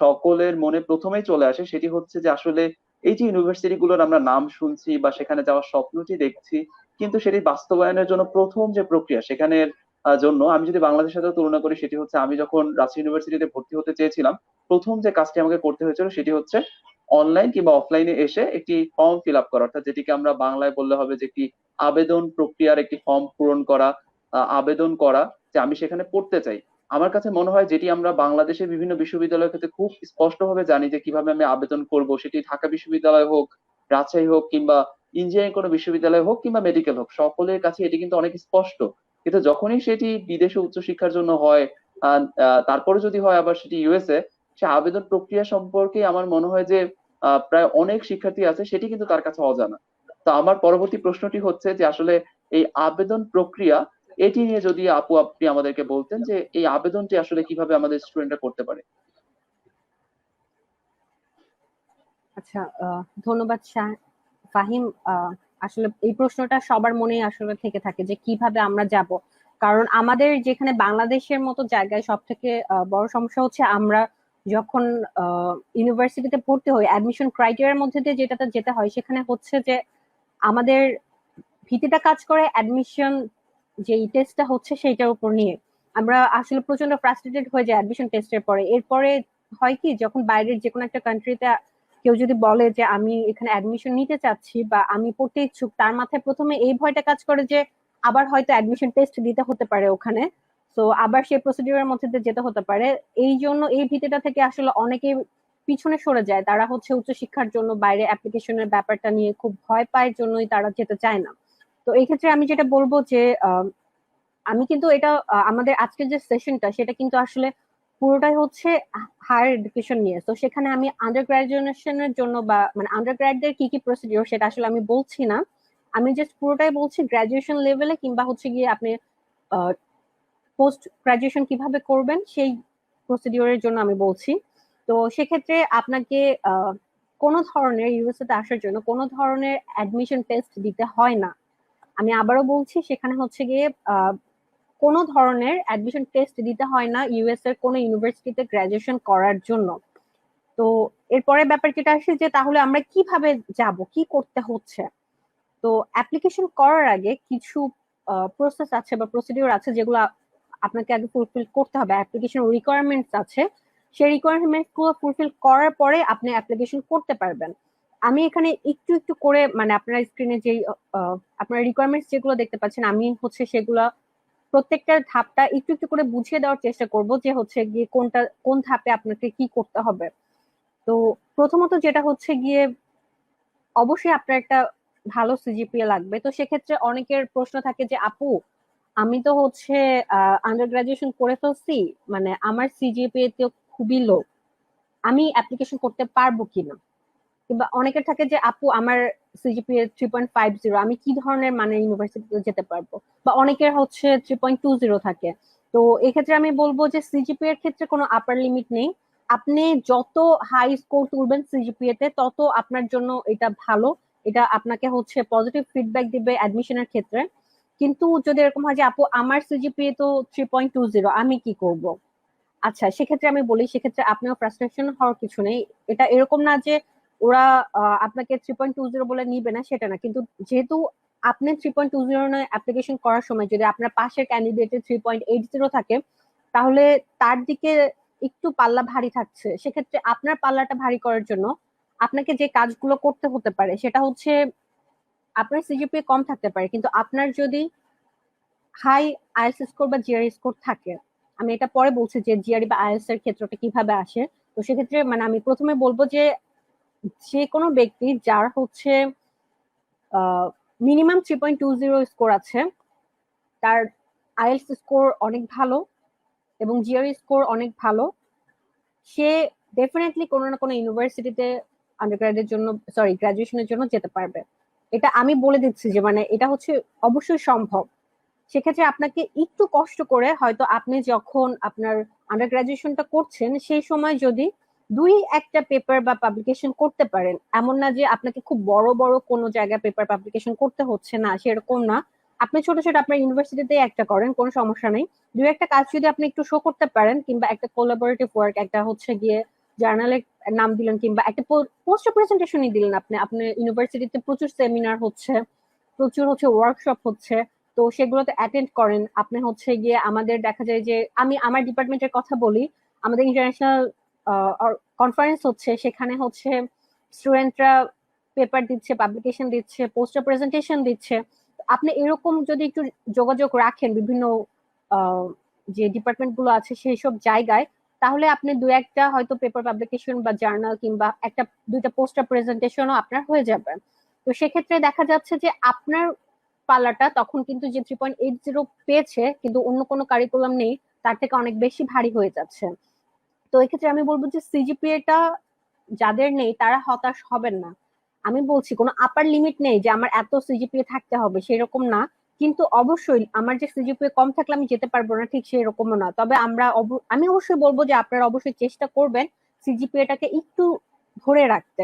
সকলের মনে প্রথমেই চলে আসে সেটি হচ্ছে যে আসলে এই যে ইউনিভার্সিটি গুলোর আমরা নাম শুনছি বা সেখানে যাওয়ার স্বপ্নটি দেখছি, কিন্তু সেটি বাস্তবায়নের জন্য প্রথম যে প্রক্রিয়া সেখানের জন্য আমি যদি বাংলাদেশের সাথে তুলনা করি, সেটি হচ্ছে আমি যখন রাজশাহী ইউনিভার্সিটিতে ভর্তি হতে চেয়েছিলাম, প্রথম যে কাজটি আমাকে করতে হয়েছিল সেটি হচ্ছে অনলাইন কিংবা অফলাইনে এসে একটি ফর্ম ফিল আপ করা, অর্থাৎ যেটিকে আমরা বাংলায় বললে হবে যে একটি আবেদন প্রক্রিয়ার একটি ফর্ম পূরণ করা, আবেদন করা যে আমি সেখানে পড়তে চাই। আমার কাছে মনে হয় যেটি আমরা বাংলাদেশের বিভিন্ন বিশ্ববিদ্যালয়ের ক্ষেত্রে খুব স্পষ্টভাবে জানি যে কিভাবে আমি আবেদন করব, সেটি ঢাকা বিশ্ববিদ্যালয় হোক, রাজশাহী হোক, কিংবা ইঞ্জিনিয়ারিং কোনো বিশ্ববিদ্যালয় হোক, কিংবা মেডিকেল হোক, সকলের কাছে এটি কিন্তু অনেক স্পষ্ট। কিন্তু যখনই সেটি বিদেশে উচ্চশিক্ষার জন্য হয়, তারপরে যদি হয় আবার সেটি ইউএসএ, সে আবেদন প্রক্রিয়া সম্পর্কে আমার মনে হয় যে প্রায় অনেক শিক্ষার্থী আছে সেটি কিন্তু তার কাছে অজানা। তো আমার পরবর্তী প্রশ্নটি হচ্ছে যে আসলে এই আবেদন প্রক্রিয়া, এটি নিয়ে যদি আপু আপনি আমাদেরকে বলতেন যে এই আবেদনটি আসলে কিভাবে আমাদের স্টুডেন্টরা করতে পারে। আচ্ছা, ধন্যবাদ ফাহিম। আসলে এই প্রশ্নটা সবার মনেই আসলে থেকে থাকে যে কিভাবে আমরা যাব। কারণ আমাদের যেখানে বাংলাদেশের মতো জায়গায় সব থেকে বড় সমস্যা হচ্ছে, আমরা যখন ইউনিভার্সিটিতে পড়তে হই, অ্যাডমিশন ক্রাইটেরিয়ার মধ্যে দিয়ে যেটাতে যেতে হয়, সেখানে হচ্ছে যে আমাদের ভীতিটা কাজ করে অ্যাডমিশন যে টেস্টটা হচ্ছে সেইটার উপর নিয়ে। আমরা আসলে প্রচন্ড ফ্রাস্ট্রেটেড হয়ে যায় অ্যাডমিশন টেস্টের পরে। এরপরে হয় কি, যখন বাইরের যে কোনো একটা কান্ট্রিতে কেউ যদি বলে যে আমি এখানে অ্যাডমিশন নিতে চাচ্ছি বা আমি পড়তে ইচ্ছুক, তার মাথায় প্রথমে এই ভয়টা কাজ করে যে আবার হয়তো অ্যাডমিশন টেস্ট দিতে হতে পারে ওখানে, তো আবার সেই প্রসিডিউরের মধ্যে দিয়ে যেতে হতে পারে। এই জন্য এই ভীতিটা থেকে আসলে অনেকেই পিছনে সরে যায়, তারা হচ্ছে উচ্চশিক্ষার জন্য বাইরে অ্যাপ্লিকেশনের ব্যাপারটা নিয়ে খুব ভয় পায়, জন্যই তারা যেতে চায় না। তো এই ক্ষেত্রে আমি যেটা বলবো যে আমি কিন্তু এটা আমাদের আজকের যে সেশনটা সেটা কিন্তু আসলে পুরোটাই হচ্ছে হায়ার এডুকেশন নিয়ে। তো সেখানে আমি আন্ডার গ্রাজুয়েশনের জন্য বা মানে আন্ডার গ্রাডদের কি কি প্রসিডিওর সেটা আসলে আমি বলছি না। আমি জাস্ট পুরোটাই বলছি গ্রাজুয়েশন লেভেলে কিংবা হচ্ছে গিয়ে আপনি পোস্ট গ্রাজুয়েশন কিভাবে করবেন সেই প্রসিডিওরের জন্য আমি বলছি। তো সেক্ষেত্রে আপনাকে আহ, কোনো ধরনের ইউএসএ তে আসার জন্য কোনো ধরনের অ্যাডমিশন টেস্ট দিতে হয় না। আমি আবারও বলছি, সেখানে হচ্ছে গিয়ে কোনো ধরনের অ্যাডমিশন টেস্ট দিতে হয় না ইউএস এর কোনো ইউনিভার্সিটিতে গ্রাজুয়েশন করার জন্য। তো এরপরে ব্যাপার যেটা আসে যে তাহলে আমরা কিভাবে যাব, কি করতে হচ্ছে। তো অ্যাপ্লিকেশন করার আগে কিছু প্রসেস আছে বা প্রসিডিওর আছে যেগুলো আপনাকে আগে ফুলফিল করতে হবে, অ্যাপ্লিকেশন রিকোয়ারমেন্টস আছে। সেই রিকোয়ারমেন্টস গুলো ফুলফিল করার পরে আপনি অ্যাপ্লিকেশন করতে পারবেন। আমি এখানে একটু একটু করে মানে আপনার স্ক্রিনে যেই আপনার রিকোয়ারমেন্টস যেগুলো দেখতে পাচ্ছেন আমি হচ্ছে সেগুলো প্রত্যেকটা ধাপটা একটু একটু করে বুঝিয়ে দেওয়ার চেষ্টা করব যে হচ্ছে গিয়ে কোনটা কোন ধাপে আপনাকে কি করতে হবে। তো প্রথমত যেটা হচ্ছে গিয়ে অবশ্যই আপনার একটা ভালো সিজিপিএ লাগবে। তো সেক্ষেত্রে অনেকের প্রশ্ন থাকে যে আপু আমি তো হচ্ছে আন্ডার গ্রাজুয়েশন করে ফেলছি, মানে আমার সিজিপিএ তো খুবই লো, আমি অ্যাপ্লিকেশন করতে পারবো কিনা। কিংবা অনেকের থাকে যে আপু আমার সিজিপিএ 3.50, আমি কি ধরনের মানের ইউনিভার্সিটিতে যেতে পারবো। বা অনেকের হচ্ছে 3.20 থাকে। তো এক্ষেত্রে আমি বলবো যে সিজিপিএ এর ক্ষেত্রে কোনো আপার লিমিট নেই। আপনি যত হাই স্কোর তুলবেন সিজিপিএ তে তত আপনার জন্য এটা ভালো। এটা আপনাকে হচ্ছে পজিটিভ ফিডব্যাক দিবে অ্যাডমিশনের ক্ষেত্রে। কিন্তু যদি এরকম হয় যে আপু আমার সিজিপিএ তো 3.20, আমি কি করব। আচ্ছা, সেক্ষেত্রে আমি বলি সেক্ষেত্রে আপনিও ফ্রাস্ট্রেশন হওয়ার কিছু নেই। এটা এরকম না যে ওরা আপনাকে 3.20 বলে নিবে না, সেটা না। কিন্তু যেহেতু আপনি 3.20 অ্যাপ্লিকেশন করার সময় যদি আপনার পাশের ক্যান্ডিডেটের 3.80 থাকে, তাহলে তার দিকে একটু পাল্লা ভারী থাকছে। সেক্ষেত্রে আপনার পাল্লাটা ভারী করার জন্য আপনাকে যে কাজগুলো করতে হতে পারে সেটা হচ্ছে আপনার সিজিপিএ কম থাকতে পারে, কিন্তু আপনার যদি হাই আইএলটিএস স্কোর বা জিআরই স্কোর থাকে, আমি এটা পরে বলছি যে জিআরই বা আইএলটিএস এর ক্ষেত্রটা কিভাবে আসে। তো সেক্ষেত্রে মানে আমি প্রথমে বলবো যে যে কোনো ব্যক্তি যার হচ্ছে মিনিমাম 3.20 স্কোর আছে, তার আইএলটিএস স্কোর অনেক ভালো এবং জিআরই স্কোর অনেক ভালো, সে ডেফিনেটলি কোনো না কোনো ইউনিভার্সিটিতে আন্ডারগ্রেডের জন্য, সরি গ্রাজুয়েশনের জন্য যেতে পারবে। এটা আমি বলে দিচ্ছি যে মানে এটা হচ্ছে অবশ্যই সম্ভব। সেক্ষেত্রে আপনাকে একটু কষ্ট করে হয়তো আপনি যখন আপনার আন্ডার গ্রাজুয়েশনটা করছেন সেই সময় যদি দুই একটা পেপার বা পাবলিকেশন করতে পারেন, এমন না যে আপনাকে খুব বড় বড় কোনো জায়গায় পেপার পাবলিকেশন করতে হচ্ছে না, সেরকম না। আপনি ছোট ছোট আপনার ইউনিভার্সিটিতে একটা করেন, কোনো সমস্যা নেই। দুই একটা কাজ যদি আপনি একটু শো করতে পারেন, কিংবা একটা কোলাবোরেটিভ ওয়ার্ক, একটা হচ্ছে গিয়ে জার্নালের নাম দিলেন, কিংবা একটা পোস্টার প্রেজেন্টেশনই দিলেন, আপনি আপনার ইউনিভার্সিটিতে প্রচুর সেমিনার হচ্ছে, প্রচুর হচ্ছে ওয়ার্কশপ হচ্ছে, তো সেগুলোতে অ্যাটেন্ড করেন। আপনি হচ্ছে গিয়ে আমাদের দেখা যায় যে আমি আমার ডিপার্টমেন্টের কথা বলি, আমাদের ইন্টারন্যাশনাল কনফারেন্স হচ্ছে, সেখানে হচ্ছে স্টুডেন্টরা পেপার দিচ্ছে, পাবলিকেশন দিচ্ছে, পোস্টার প্রেজেন্টেশন দিচ্ছে। আপনি এরকম যদি একটু যোগাযোগ রাখেন বিভিন্ন আহ, যে ডিপার্টমেন্ট গুলো আছে সেই সব জায়গায়, তাহলে আপনি দু একটা হয়তো পেপার পাবলিকেশন বা জার্নাল কিংবা একটা দুইটা পোস্টার প্রেজেন্টেশনও আপনার হয়ে যাবে। তো সেক্ষেত্রে দেখা যাচ্ছে যে আপনার পাল্লাটা তখন কিন্তু যে 3.80 পেয়েছে কিন্তু অন্য কোনো কারিকুলাম নেই, তার থেকে অনেক বেশি ভারী হয়ে যাচ্ছে। তো এক্ষেত্রে আমি বলবো যে সিজিপিএটা যাদের নেই তারা হতাশ হবেন না। আমি বলছি কোনো আপার লিমিট নেই যে আমার এত সিজিপিএ থাকতে হবে, সেরকম না। কিন্তু অবশ্যই আমার যে সিজিপিএ কম থাকলে আমি যেতে পারবো না, ঠিক সেরকমও না। তবে আমি অবশ্যই বলবো যে আপনারা অবশ্যই চেষ্টা করবেন সিজিপিএটাকে একটু ধরে রাখতে।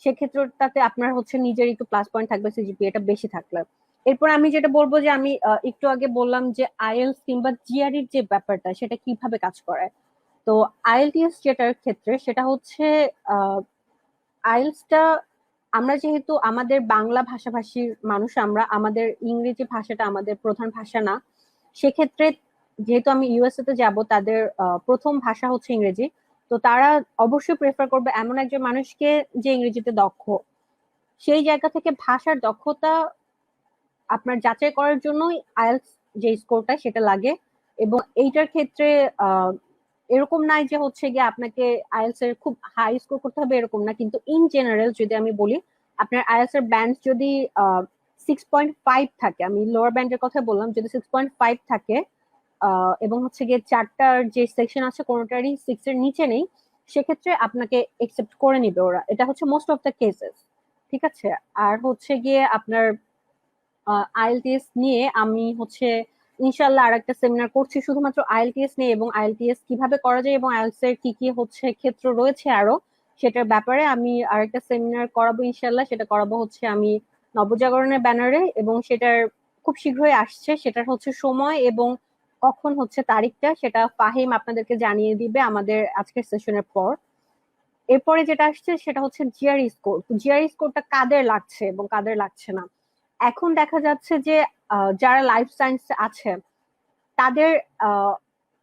সেক্ষেত্রটাতে আপনার হচ্ছে নিজের একটু প্লাস পয়েন্ট থাকবে সিজিপিএটা বেশি থাকলে। এরপর আমি যেটা বলবো যে আমি একটু আগে বললাম যে আইএলটিএস কিংবা জিআরইর যে ব্যাপারটা সেটা কিভাবে কাজ করে। তো আইএলটিএস যেটার ক্ষেত্রে সেটা হচ্ছে আইএলটিএসটা আমরা যেহেতু আমাদের বাংলা ভাষাভাষীর মানুষ, আমরা আমাদের ইংরেজি ভাষাটা আমাদের প্রধান ভাষা না। সেক্ষেত্রে যেহেতু আমি ইউএসএ তে যাব, তাদের প্রথম ভাষা হচ্ছে ইংরেজি। তো তারা অবশ্যই প্রেফার করবে এমন একজন মানুষকে যে ইংরেজিতে দক্ষ। সেই জায়গা থেকে ভাষার দক্ষতা আপনার যাচাই করার জন্যই আইএলটিএস যে স্কোরটা সেটা লাগে। এবং এইটার ক্ষেত্রে এরকম নাই যে হচ্ছে গিয়ে আপনাকে আইএলটিএস এর খুব হাই স্কোর করতে হবে এরকম না, কিন্তু ইন জেনারেল যদি আমি বলি আপনার আইএলটিএস এর ব্যান্ড যদি 6.5 থাকে, আমি লোয়ার ব্যান্ডের কথা বললাম, যদি 6.5 থাকে এবং হচ্ছে গিয়ে চারটার যে সেকশন আছে কোনোটারই 6 এর নিচে নেই, সেক্ষেত্রে আপনাকে একসেপ্ট করে নিবে ওরা। এটা হচ্ছে মোস্ট অফ দ্য কেসেস, ঠিক আছে। আর হচ্ছে গিয়ে আপনার আইএলটিএস নিয়ে আমি হচ্ছে ইনশাল্লাহ আর একটা সেমিনার করছি শুধুমাত্র আইএলটিএস নিয়ে, এবং আইএলটিএস কিভাবে করা যায় এবং আইএলটিএস এর কি কি হচ্ছে ক্ষেত্র রয়েছে আরো, সেটার ব্যাপারে আমি আরেকটা সেমিনার করাবো ইনশাল্লাহ। সেটা করাবো হচ্ছে আমি নবজাগরণের ব্যানারে, এবং সেটার খুব শীঘ্রই আসছে। সেটার হচ্ছে সময় এবং কখন হচ্ছে তারিখটা, সেটা ফাহিম আপনাদেরকে জানিয়ে দিবে আমাদের আজকের সেশনের পর। এরপরে যেটা আসছে সেটা হচ্ছে জিআরই স্কোর। জিআরই স্কোরটা কাদের লাগছে এবং কাদের লাগছে না, এখন দেখা যাচ্ছে যে যারা লাইফ সায়েন্স আছে তাদের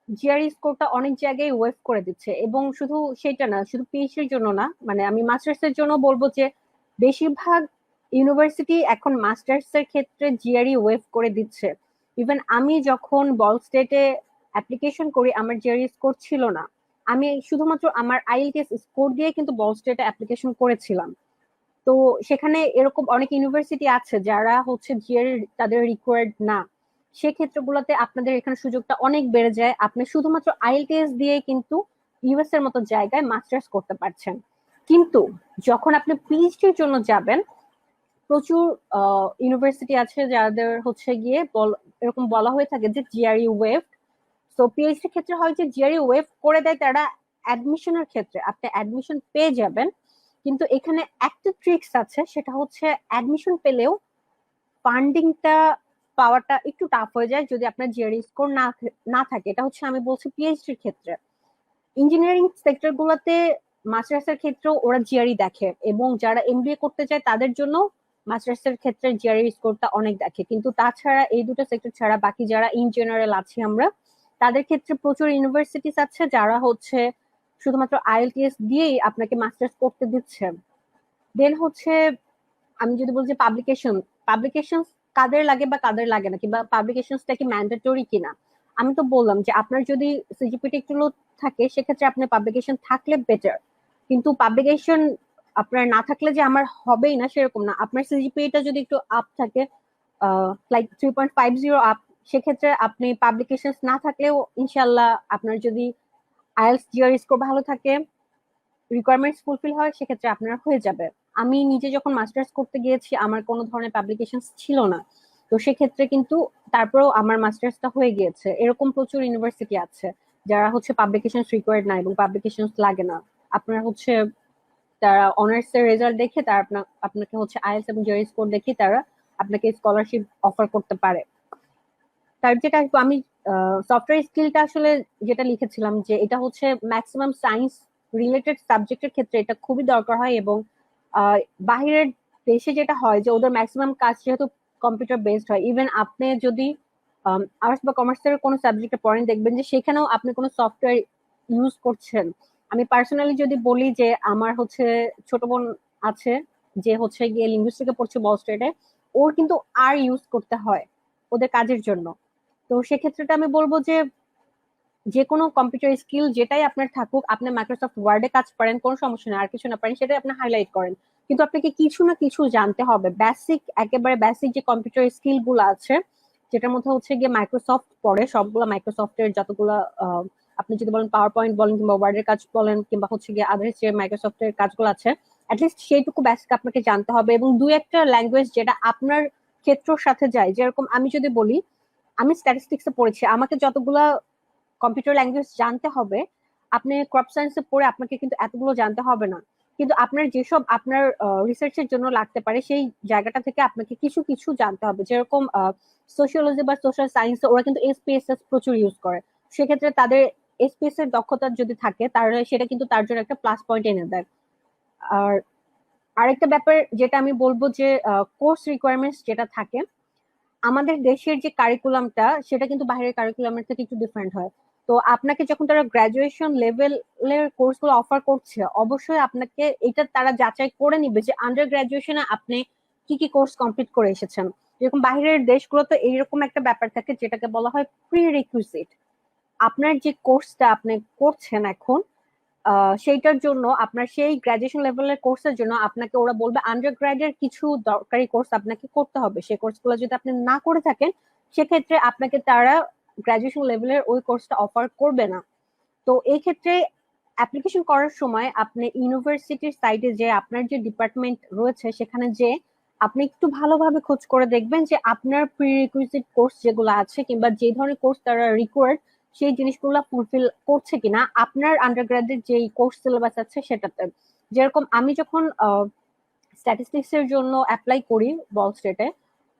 জিআরই স্কোরটা অনেক জায়গায় ওয়েভ করে দিচ্ছে, এবং শুধু সেটা না, শুধু পিএইচডির জন্য না, মানে আমি মাস্টার্স এর জন্য বলবো যে বেশিরভাগ ইউনিভার্সিটি এখন মাস্টার্স এর ক্ষেত্রে জিআরই ওয়েভ করে দিচ্ছে। ইভেন আমি যখন বল স্টেটে অ্যাপ্লিকেশন করি আমার জিআরই স্কোর ছিল না, আমি শুধুমাত্র আমার আইএলটিএস স্কোর দিয়ে কিন্তু বল স্টেটে অ্যাপ্লিকেশন করেছিলাম। তো সেখানে এরকম অনেক ইউনিভার্সিটি আছে যারা হচ্ছে জিআরই তাদের রিকোয়ার্ড না, সেক্ষেত্রগুলোতে আপনাদের এখানে সুযোগটা অনেক বেড়ে যায়। আপনি শুধুমাত্র আইএলটিএস দিয়ে কিন্তু ইউএস এর মতো জায়গায় মাস্টার্স করতে পারছেন। কিন্তু যখন আপনি পিএইচডির জন্য যাবেন, প্রচুর ইউনিভার্সিটি আছে যাদের হচ্ছে গিয়ে এরকম বলা হয়ে থাকে যে জিআরই ওয়েভ। তো পিএইচডি ক্ষেত্রে হয় যে জিআরই ওয়েভ করে দেয় তারা, অ্যাডমিশনের ক্ষেত্রে আপনি অ্যাডমিশন পেয়ে যাবেন, কিন্তু এখানে একটা ট্রিক্স আছে, সেটা হচ্ছে অ্যাডমিশন পেলেও ফান্ডিংটা পাওয়াটা একটু টাফ হয়ে যায় যদি আপনার জিআরই স্কোর না না থাকে। এটা হচ্ছে আমি বলছি পিএইচডির ক্ষেত্রে। ইঞ্জিনিয়ারিং সেক্টর গুলোতে মাস্টার্স এর ক্ষেত্রেও ওরা জিআরই দেখে, এবং যারা এমবিএ করতে চায় তাদের জন্য মাস্টার্স এর ক্ষেত্রে জিআরই স্কোরটা অনেক দেখে। কিন্তু তাছাড়া এই দুটো সেক্টর ছাড়া বাকি যারা ইন জেনারেল আছি আমরা, তাদের ক্ষেত্রে প্রচুর ইউনিভার্সিটিস আছে যারা হচ্ছে শুধুমাত্র আইএলটিএস দিয়েই আপনাকে মাস্টার্স করতে দিচ্ছে। দেন হচ্ছে আমি যদি বলছি পাবলিকেশন, পাবলিকেশন কাদের লাগে বা কাদের লাগে না, কিংবা পাবলিকেশনসটা কি ম্যান্ডেটরি কিনা, আমি তো বললাম যে আপনার যদি সিজিপিটি একটু লো থাকে সেক্ষেত্রে আপনার পাবলিকেশন থাকলে বেটার। কিন্তু পাবলিকেশন আপনার না থাকলে যে আমার হবেই না সেরকম না, আপনার সিজিপিটা যদি একটু আপ থাকে, লাইক 3.50 আপ, সেক্ষেত্রে আপনি পাবলিকেশন না থাকলেও ইনশাল্লাহ আপনার যদি আইএলটিএস জিআরই স্কোর ভালো থাকে, রিকোয়ারমেন্টস ফুলফিল হয়, সেক্ষেত্রে আপনার হয়ে যাবে। আমি নিজে যখন মাস্টার্স করতে গিয়েছি আমার কোনো ধরনের পাবলিকেশন ছিল না, তো সেক্ষেত্রে কিন্তু তারপরেও আমার মাস্টার্সটা হয়ে গিয়েছে। এরকম প্রচুর ইউনিভার্সিটি আছে যারা হচ্ছে পাবলিকেশন রিকোয়ার্ড না এবং পাবলিকেশন লাগে না, আপনার হচ্ছে তারা অনার্স এর রেজাল্ট দেখে তারা আপনাকে হচ্ছে আইএলটিএস এবং জিআরই স্কোর দেখে তারা আপনাকে স্কলারশিপ অফার করতে পারে। তার যেটা আমি সফটওয়্যার স্কিলটা আসলে যেটা লিখেছিলাম যে এটা হচ্ছে ম্যাক্সিমাম সায়েন্স রিলেটেড সাবজেক্টের ক্ষেত্রে এটা খুবই দরকার হয়, এবং আহ, বাহিরের দেশে যেটা হয় যে ওদের ম্যাক্সিমাম কাজ যেহেতু কম্পিউটার বেসড হয়, ইভেন আপনি যদি আর্টস বা কমার্সের কোনো সাবজেক্টে পড়েন দেখবেন যে সেখানেও আপনি কোনো সফটওয়্যার ইউজ করছেন। আমি পার্সোনালি যদি বলি যে আমার হচ্ছে ছোট বোন আছে যে হচ্ছে গিয়ে লিঙ্গুইস্টিকে পড়ছে বল স্টেটে, ওর কিন্তু আর ইউজ করতে হয় ওদের কাজের জন্য। তো সেক্ষেত্রে আমি বলবো যে যে কোনো কম্পিউটার স্কিল যেটাই আপনার থাকুক, আপনি মাইক্রোসফট ওয়ার্ডে কাজ পারেন কোনো সমস্যা নেই, আর কিছু না পারেন সেটাই আপনি হাইলাইট করেন, কিন্তু আপনাকে কিছু না কিছু জানতে হবে। বেসিক, একেবারে বেসিক যে কম্পিউটার স্কিল গুলো আছে, যেটার মধ্যে হচ্ছে গিয়ে মাইক্রোসফট পড়ে, সবগুলো মাইক্রোসফটের যতগুলো আপনি যদি বলেন পাওয়ার পয়েন্ট বলেন কিংবা ওয়ার্ডের কাজ বলেন কিংবা হচ্ছে গিয়ে আদার্স যে মাইক্রোসফটের কাজগুলো আছে, অ্যাটলিস্ট সেইটুকু বেসিক আপনাকে জানতে হবে। এবং দুই একটা ল্যাঙ্গুয়েজ যেটা আপনার ক্ষেত্রের সাথে যায়, যেরকম আমি যদি বলি আমি স্ট্যাটিস্টিক্সে পড়েছি, আমাকে যতগুলা কম্পিউটার ল্যাঙ্গুয়েজ জানতে হবে, আপনি ক্রপ সায়েন্সে পড়ে আপনাকে কিন্তু এতগুলো জানতে হবে না। কিন্তু আপনার যেসব আপনার রিসার্চের জন্য লাগতে পারে সেই জায়গাটা থেকে আপনাকে কিছু কিছু জানতে হবে। যেরকম সোশিওলজি বা সোশ্যাল সায়েন্সে ওরা কিন্তু এসপিএসএস প্রচুর ইউজ করে, সেক্ষেত্রে তাদের এসপিএস এর দক্ষতা যদি থাকে তাহলে সেটা কিন্তু তার জন্য একটা প্লাস পয়েন্ট এনে দেয়। আর আরেকটা ব্যাপার যেটা আমি বলবো যে কোর্স রিকোয়ারমেন্টস যেটা থাকে, আমাদের দেশের যে কারিকুলামটা সেটা কিন্তু বাইরের কারিকুলামের থেকে একটু ডিফারেন্ট হয়। তো আপনাকে যখন তারা গ্রাজুয়েশন লেভেলের কোর্সগুলো অফার করছে, অবশ্যই আপনাকে এটা তারা যাচাই করে নিবে যে আন্ডার গ্রাজুয়েশনে আপনি কি কি কোর্স কমপ্লিট করে এসেছেন। যেরকম বাইরের দেশগুলোতে এইরকম একটা ব্যাপার থাকে যেটাকে বলা হয় প্রি রিকুইজিট। আপনার যে কোর্সটা আপনি করছেন এখন সেইটার জন্য আপনার সেই গ্রাজুয়েশন লেভেলের কোর্সের জন্য আপনাকে ওরা বলবে আন্ডার গ্রাডের কিছু দরকারি কোর্স আপনাকে করতে হবে। সেই কোর্সগুলো যদি আপনি না করে থাকেন সেক্ষেত্রে আপনাকে তারা গ্রাজুয়েশন লেভেলের ওই কোর্সটা অফার করবে না। তো এই ক্ষেত্রে অ্যাপ্লিকেশন করার সময় আপনি ইউনিভার্সিটির সাইটে যে আপনার যে ডিপার্টমেন্ট রয়েছে সেখানে যে আপনি একটু ভালোভাবে খোঁজ করে দেখবেন যে আপনার প্রিরিকুইজিট কোর্স যেগুলো আছে কিংবা যে ধরনের কোর্স তারা রিকোয়ার্ড সেই জিনিসগুলো ফুলফিল করছে কিনা আপনার আন্ডারগ্রাডের যে কোর্স সিলেবাস আছে সেটাতে। যেরকম আমি যখন স্ট্যাটিস্টিক্স এর জন্য অ্যাপ্লাই করি বল স্টেটে,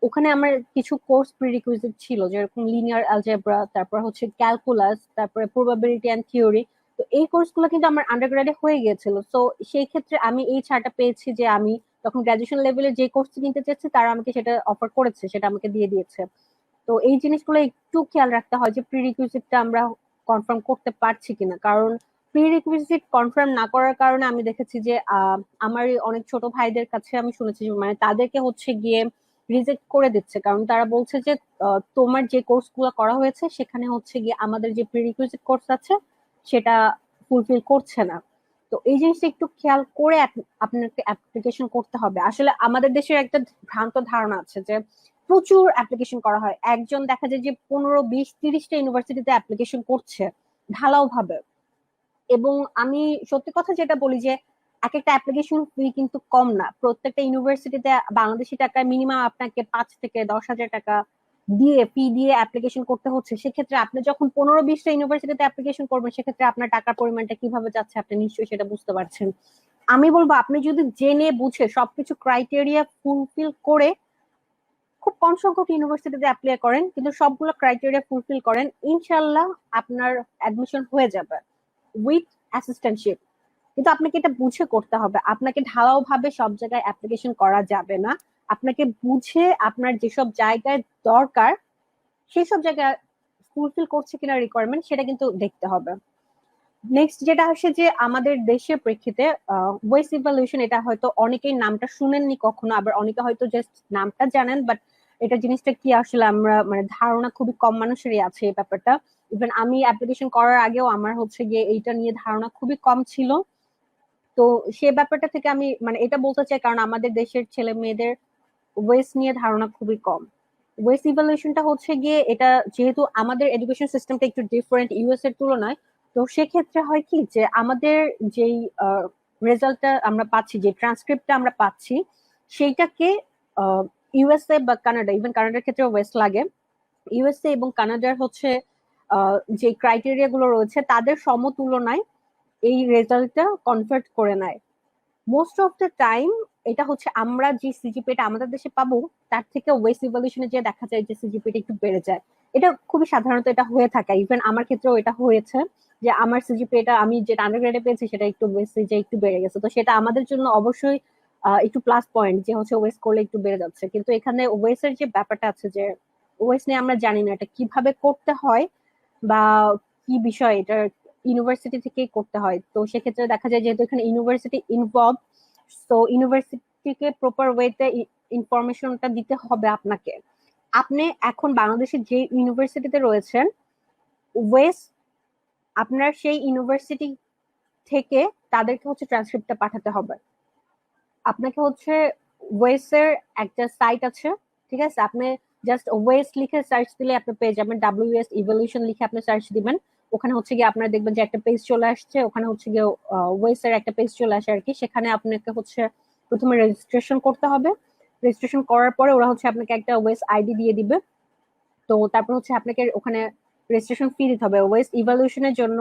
ওখানে আমার কিছু কোর্স প্রিরিকুইজিট ছিল যেরকম লিনিয়ার অ্যালজেব্রা, তারপর হচ্ছে ক্যালকুলাস, তারপরে প্রবাবিলিটি এন্ড থিওরি। তো এই কোর্সগুলো কিন্তু আমার আন্ডারগ্রেডে হয়ে গিয়েছিল। তো সেই ক্ষেত্রে আমি এই ছাড়টা পেয়েছি যে আমি তখন গ্রাজুয়েশন লেভেলে যে কোর্স নিতে চাচ্ছি তারা আমাকে সেটা অফার করেছে, সেটা আমাকে দিয়ে দিয়েছে। তো এই জিনিসগুলো একটু খেয়াল রাখতে হয় যে প্রিরিকুইজিটটা আমরা কনফার্ম করতে পারছি কিনা, কারণ প্রিরিকুইজিট কনফার্ম না করার কারণে আমি দেখেছি যে আমার অনেক ছোট ভাইদের কাছে আমি শুনেছি যে মানে তাদেরকে হচ্ছে গিয়ে রিজেক্ট করে দিচ্ছে, কারণ তারা বলছে যে তোমার যে কোর্স গুলো করা হয়েছে সেখানে হচ্ছে গিয়ে আমাদের যে প্রিরিকুইজিট কোর্স আছে সেটা ফুলফিল করছে না। তো এই জিনিসটা একটু খেয়াল করে আপনাকে অ্যাপ্লিকেশন করতে হবে। আসলে আমাদের দেশের একটা ভ্রান্ত ধারণা আছে যে প্রচুর অ্যাপ্লিকেশন করা হয়, একজন দেখা যায় যে 15, 20, 30টা ইউনিভার্সিটিতে অ্যাপ্লিকেশন করছে ঢালাও ভাবে। এবং আমি সত্যি কথা যেটা বলি যে এক একটা অ্যাপ্লিকেশন ফি কিন্তু কম না, প্রত্যেকটা ইউনিভার্সিটিতে বাংলাদেশি টাকায় মিনিমাম আপনাকে 5 থেকে 10 হাজার টাকা দিয়ে ফি দিয়ে অ্যাপ্লিকেশন করতে হচ্ছে। সেক্ষেত্রে আপনি যখন 15, 20টা ইউনিভার্সিটিতে অ্যাপ্লিকেশন করবেন সেক্ষেত্রে আপনার টাকার পরিমাণটা কিভাবে যাচ্ছে আপনি নিশ্চয়ই সেটা বুঝতে পারছেন। আমি বলবো আপনি যদি জেনে বুঝে সবকিছু ক্রাইটেরিয়া ফুলফিল করে খুব কম সংখ্যক ইউনিভার্সিটিতে অ্যাপ্লাই করেন কিন্তু সবগুলো ক্রাইটেরিয়া ফুলফিল করেন, ইনশাল্লাহ আপনার অ্যাডমিশন হয়ে যাবে উইথ অ্যাসিস্ট্যান্টশিপ। কিন্তু আপনাকে এটা বুঝে করতে হবে, আপনাকে ঢালাও ভাবে সব জায়গায় অ্যাপ্লিকেশন করা যাবে না। আপনাকে বুঝে আপনার যেসব জায়গায় দরকার সেই সব জায়গায় ফুলফিল করছে কিনা রিকোয়ারমেন্ট সেটা কিন্তু দেখতে হবে। নেক্সট যেটা আসে যে আমাদের দেশের প্রেক্ষিতে ওয়েস ইভ্যালুয়েশন, এটা হয়তো অনেকেই নামটা শুনেননি কখনো, আবার অনেকে হয়তো জাস্ট নামটা জানেন, বাট এটা জিনিসটা কি আসলে আমরা মানে ধারণা খুবই কম মানুষেরই আছে এই ব্যাপারটা। ইভেন আমি অ্যাপ্লিকেশন করার আগেও আমার হচ্ছে গিয়ে এইটা নিয়ে ধারণা খুবই কম ছিল। তো সে ব্যাপারটা থেকে আমি মানে এটা বলতে চাই কারণ আমাদের দেশের ছেলে মেয়েদের ওয়েস নিয়ে ধারণা খুবই কম। ওয়েস ইভ্যালুয়েশনটা হচ্ছে গিয়ে এটা যেহেতু আমাদের এডুকেশন সিস্টেমটা একটু ডিফারেন্ট ইউএস এর তুলনায়, তো সেক্ষেত্রে হয় কি যে আমাদের যেই রেজাল্টটা আমরা পাচ্ছি, যে ট্রান্সক্রিপ্টটা আমরা পাচ্ছি সেইটাকে ইউএসএ বা কানাডা, ইভেন কানাডার ক্ষেত্রে ওয়েস লাগে, ইউএসএ এবং কানাডার হচ্ছে যে ক্রাইটেরিয়া গুলো রয়েছে তাদের সমতুলনায় এই রেজাল্টটা কনভার্ট করে নেয় মোস্ট অফ দ্য টাইম। এটা হচ্ছে আমরা যে সিজিপিটা আমাদের দেশে পাবো তার থেকে ওয়েস্ট ইভ্যালুয়েশনে যে দেখা যায় যে সিজিপিটা একটু বেড়ে যায়। এটা খুবই সাধারণত এটা হয়ে থাকে, ইভেন আমার ক্ষেত্রেও এটা হয়েছে যে আমার সিজিপিটা আমি যেটা আন্ডারগ্রেডে পেয়েছি সেটা একটু ওয়েস্ট যে একটু বেড়ে গেছে। তো সেটা আমাদের জন্য অবশ্যই একটু প্লাস পয়েন্ট যে হচ্ছে ওয়েস্ট করলে একটু বেড়ে যাচ্ছে। কিন্তু এখানে ওয়েস্ট এর যে ব্যাপারটা আছে যে ওয়েস্ট নিয়ে আমরা জানি না এটা কিভাবে করতে হয় বা কি বিষয় এটা ইউনিভার্সিটি থেকেই করতে হয়। তো সেক্ষেত্রে দেখা যায় যেহেতু এখানে ইউনিভার্সিটি ইনভলভ, তো ইউনিভার্সিটিকে প্রপার ওয়েতে ইনফরমেশনটা দিতে হবে আপনাকে। আপনি এখন বাংলাদেশের যে ইউনিভার্সিটিতে রয়েছেন, ওয়েস্ট আপনার সেই ইউনিভার্সিটি থেকে তাদেরকে হচ্ছে ট্রান্সক্রিপ্টটা পাঠাতে হবে। আপনাকে হচ্ছে ওয়েস্টের একটা সাইট আছে, ঠিক আছে, আপনি জাস্ট ওয়েস্ট লিখে সার্চ দিলে আপনি পেয়ে যাবেন, ডাব্লিউএস ইভলিউশন লিখে আপনি সার্চ দিবেন, ওখানে হচ্ছে গিয়ে আপনারা দেখবেন যে একটা পেজ চলে আসছে, ওখানে হচ্ছে গিয়ে ওয়েস্টের একটা পেজ চলে আসে আর কি। সেখানে আপনাকে হচ্ছে প্রথমে রেজিস্ট্রেশন করতে হবে, রেজিস্ট্রেশন করার পরে ওরা হচ্ছে আপনাকে একটা ওয়েস্ট আইডি দিয়ে দিবে। তো তারপর হচ্ছে আপনাকে ওখানে রেজিস্ট্রেশন ফি দিতে হবে ওয়েস্ট ইভ্যালুয়েশনের জন্য।